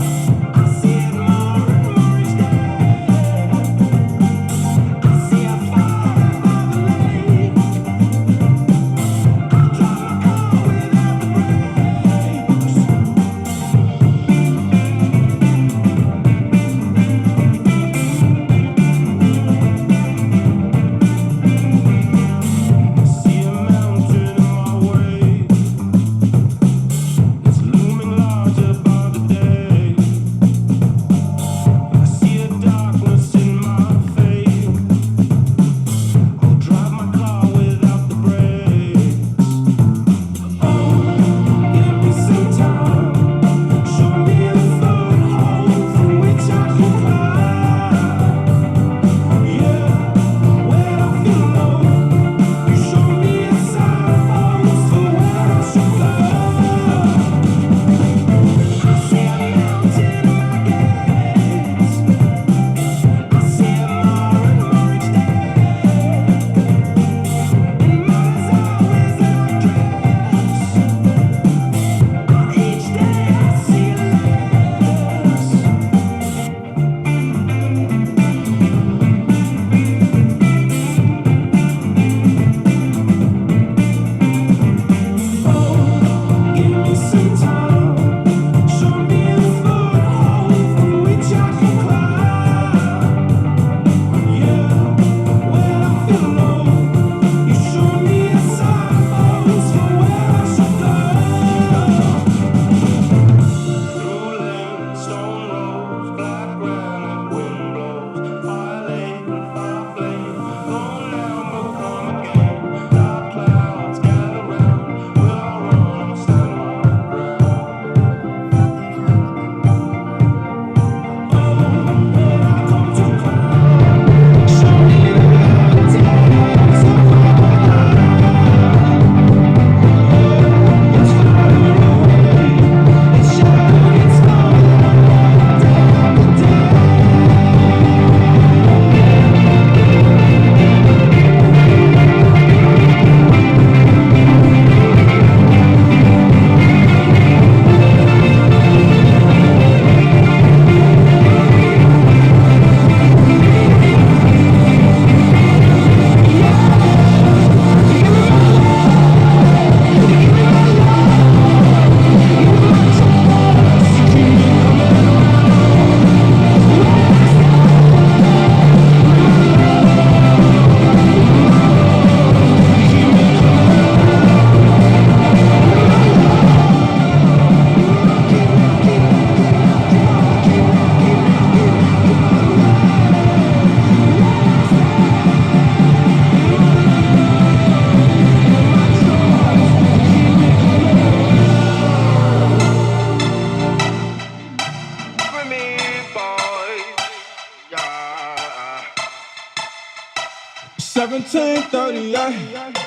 1738.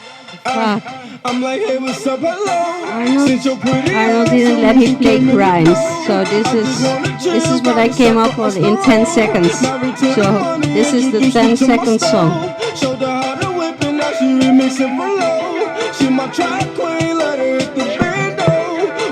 Fuck. I'm like, hey, what's up, hello? Arnold didn't let me play crimes, so this is what I came up with in 10 seconds. So this is the 10-second song. Showed her how to whip and now she remixing for low. She my track queen, let her hit the bando.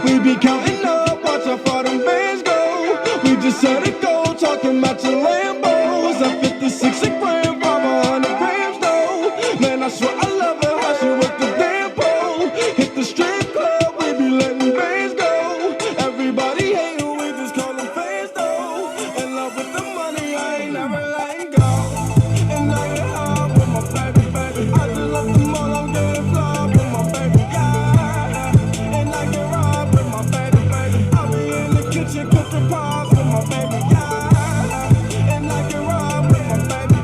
We be counting up, watch how far them bands go. We just set it go, talking about your Lambos. At 56 a gram, 500 grams though. Man, I swear I love her, how she work the damn pole. Hit the strip club, we be letting bands go. Everybody hating, we just call them fans though. In love with the money, I ain't never letting go. And I get high with my baby, baby. I just love them all, I'm getting fly with my baby, yeah. And I get ride with my baby, baby. I be in the kitchen cooking pies with my baby, yeah. And I get ride with my baby.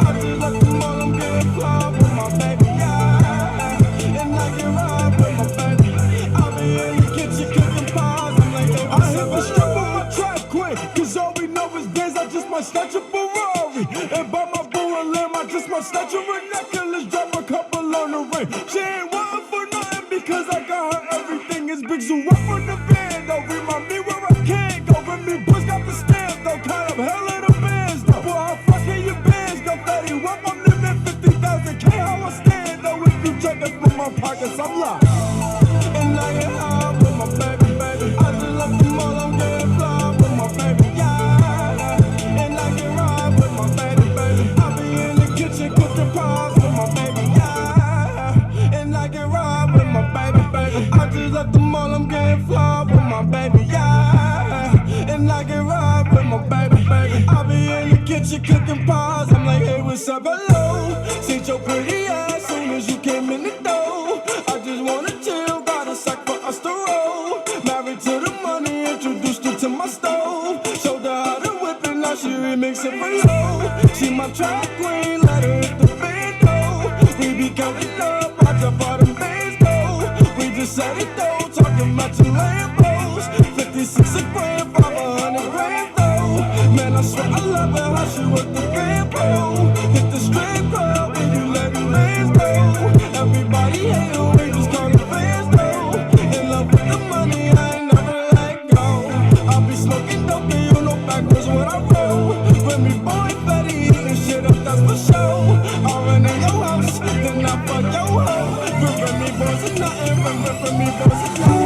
I just love them all, I'm getting fly with my baby, yeah. And I get ride with my baby. I be in the kitchen cooking pies. I'm like, hey, I have a strip on my track queen, cause all we know is days I just might snatch a Ferrari. And buy my boo a limb, I just might snatch her a necklace, drop a couple on the ring. She ain't wantin' for nothing because I got her everything. Is big zoo up on the band, though. Remind me where I can't go. Remy Bush got the stamp, though. Kind of hell of the bands, though. Boy, how fucking your bands go? 30 up, I'm living 50,000 K. How I stand, though. If you check it from my pockets, I'm locked. And I get high with my baby, baby. I just love them all, I'm getting fly with my baby, yeah. And I get ride with my baby, baby. I be in the kitchen cooking pies with my baby, yeah. And I get ride with my baby, baby. I just love them all, I'm getting fly with my baby, yeah. And I get ride with my baby, baby. I be in the kitchen cooking pies. I'm like, hey, what's up, hello? Seen your pretty ass soon as you came in the door. I just wanna chill, got a sack for us to roll. Married to the money, introduced her to my stove. Showed her how to whip it, now she remix it for low. She my track queen, let her hit the bando. We be counting up, watch how far them bands go. We just set it though, talking about your Lambos. 56 a gram, 500 grams though. Man, I swear I love her, how she work the grand pole. Hit the strip club, and you let the bands go. Everybody hating, we just call them fans though. In love with the money, I ain't never let go. I be smoking dope, and you know backwards when I roll. With me boy Fetty, eating shit up, that's for sure. I run in your house, then I fuck your hoe. Ripping me boys is nothing, but ripping me boys is nothing.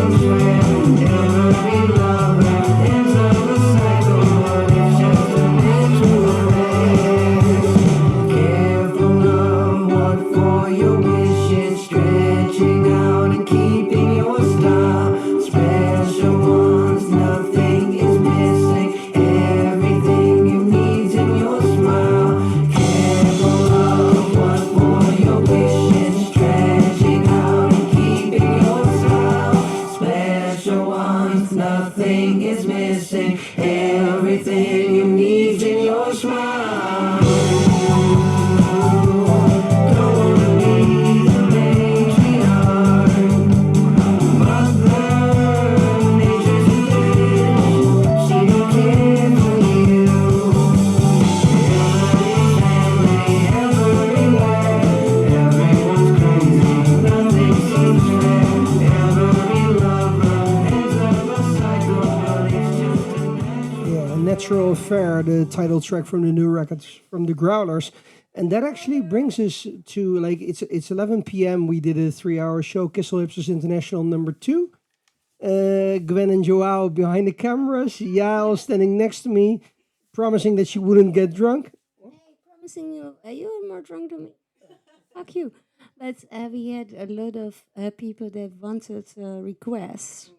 seems fair. Every lover ends up a cycle, but it's just a mental affair. Careful, love, what for your wishes, stretching out and keeping your style. Special ones, nothing is missing. Everything you need in your smile. Careful, love, what for your wishes, stretching out and keeping your style. Special ones, nothing is missing. Everything you need in your smile. Don't wanna be the matriarch. Mother Nature's a bitch. She don't care for you. Every family, everywhere. Everyone's crazy. Nothing seems fair. Every lover ends up a cycle, but it's just a Yeah, Natural Affair, the title track from the new records from the Growlers. And that actually brings us to like it's 11 p.m. We did a 3-hour show, Kissel Hipsters International #2. Gwen and Joao behind the cameras, Yael standing next to me, promising that she wouldn't get drunk. Promising you, you are more drunk than me. Fuck you. But we had a lot of people that wanted requests.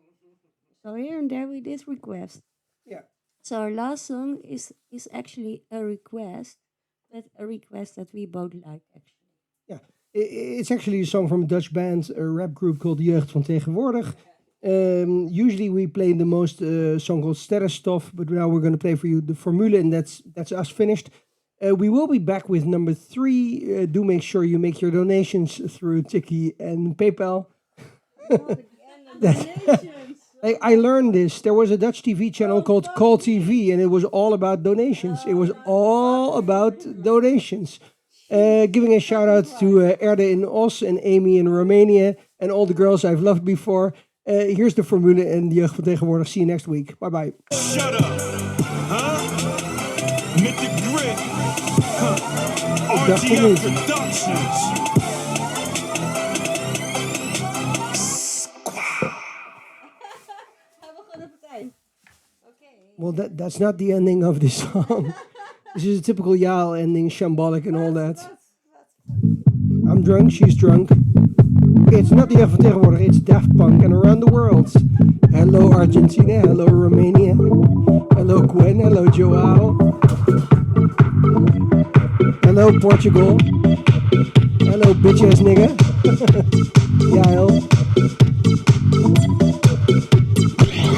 So here and there we did requests. Yeah. So our last song is actually a request, but a request that we both like actually. Yeah, it's actually a song from a Dutch band, a rap group called Jeugd van Tegenwoordig. Usually we play the most song called Sterrenstof, but now we're going to play for you the Formule, and that's us finished. We will be back with number 3. Do make sure you make your donations through Tiki and PayPal. I learned this. There was a Dutch TV channel called Call TV, and it was all about donations. It was all about donations. Giving a shout out to Erde in Os and Amy in Romania and all the girls I've loved before. Here's de Formule en de Jeugd van Tegenwoordig. See you next week. Bye bye. Shut up, huh? Met the grit, huh? dacht het RTL niet. Productions. Well, that's not the ending of this song. This is a typical Yael ending, shambolic and all that. I'm drunk, she's drunk. It's not the Jeugd van Tegenwoordig, it's Daft Punk and Around the World. Hello Argentina, hello Romania, hello Gwen, hello Joao. Hello Portugal. Hello bitch ass nigga. Yael.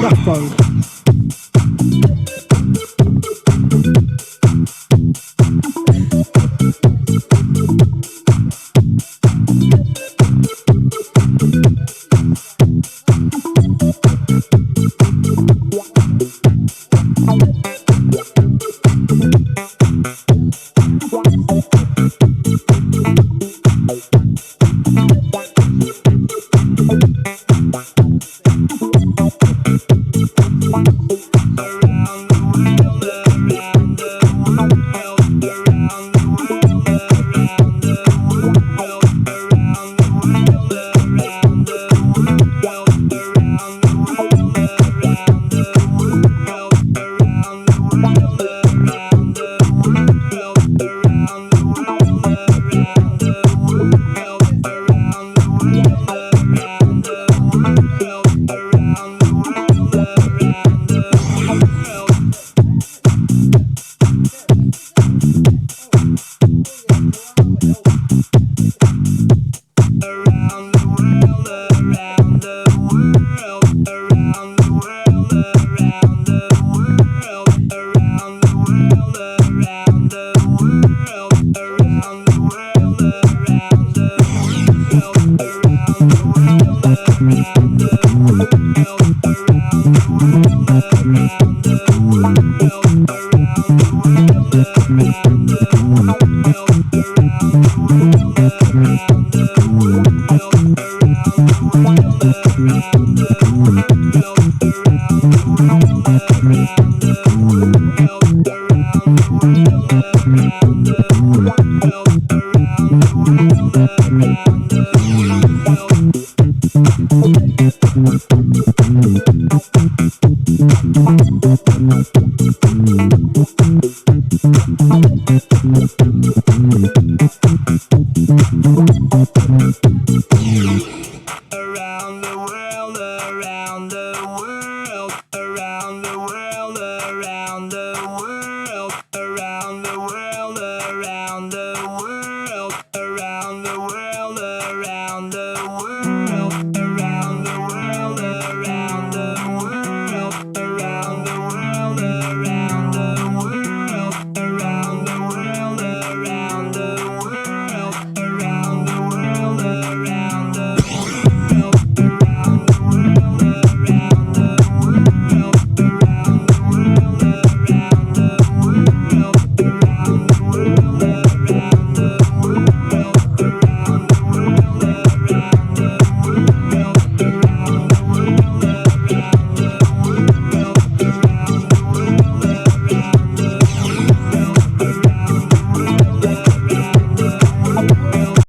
Daft Punk. Around the world.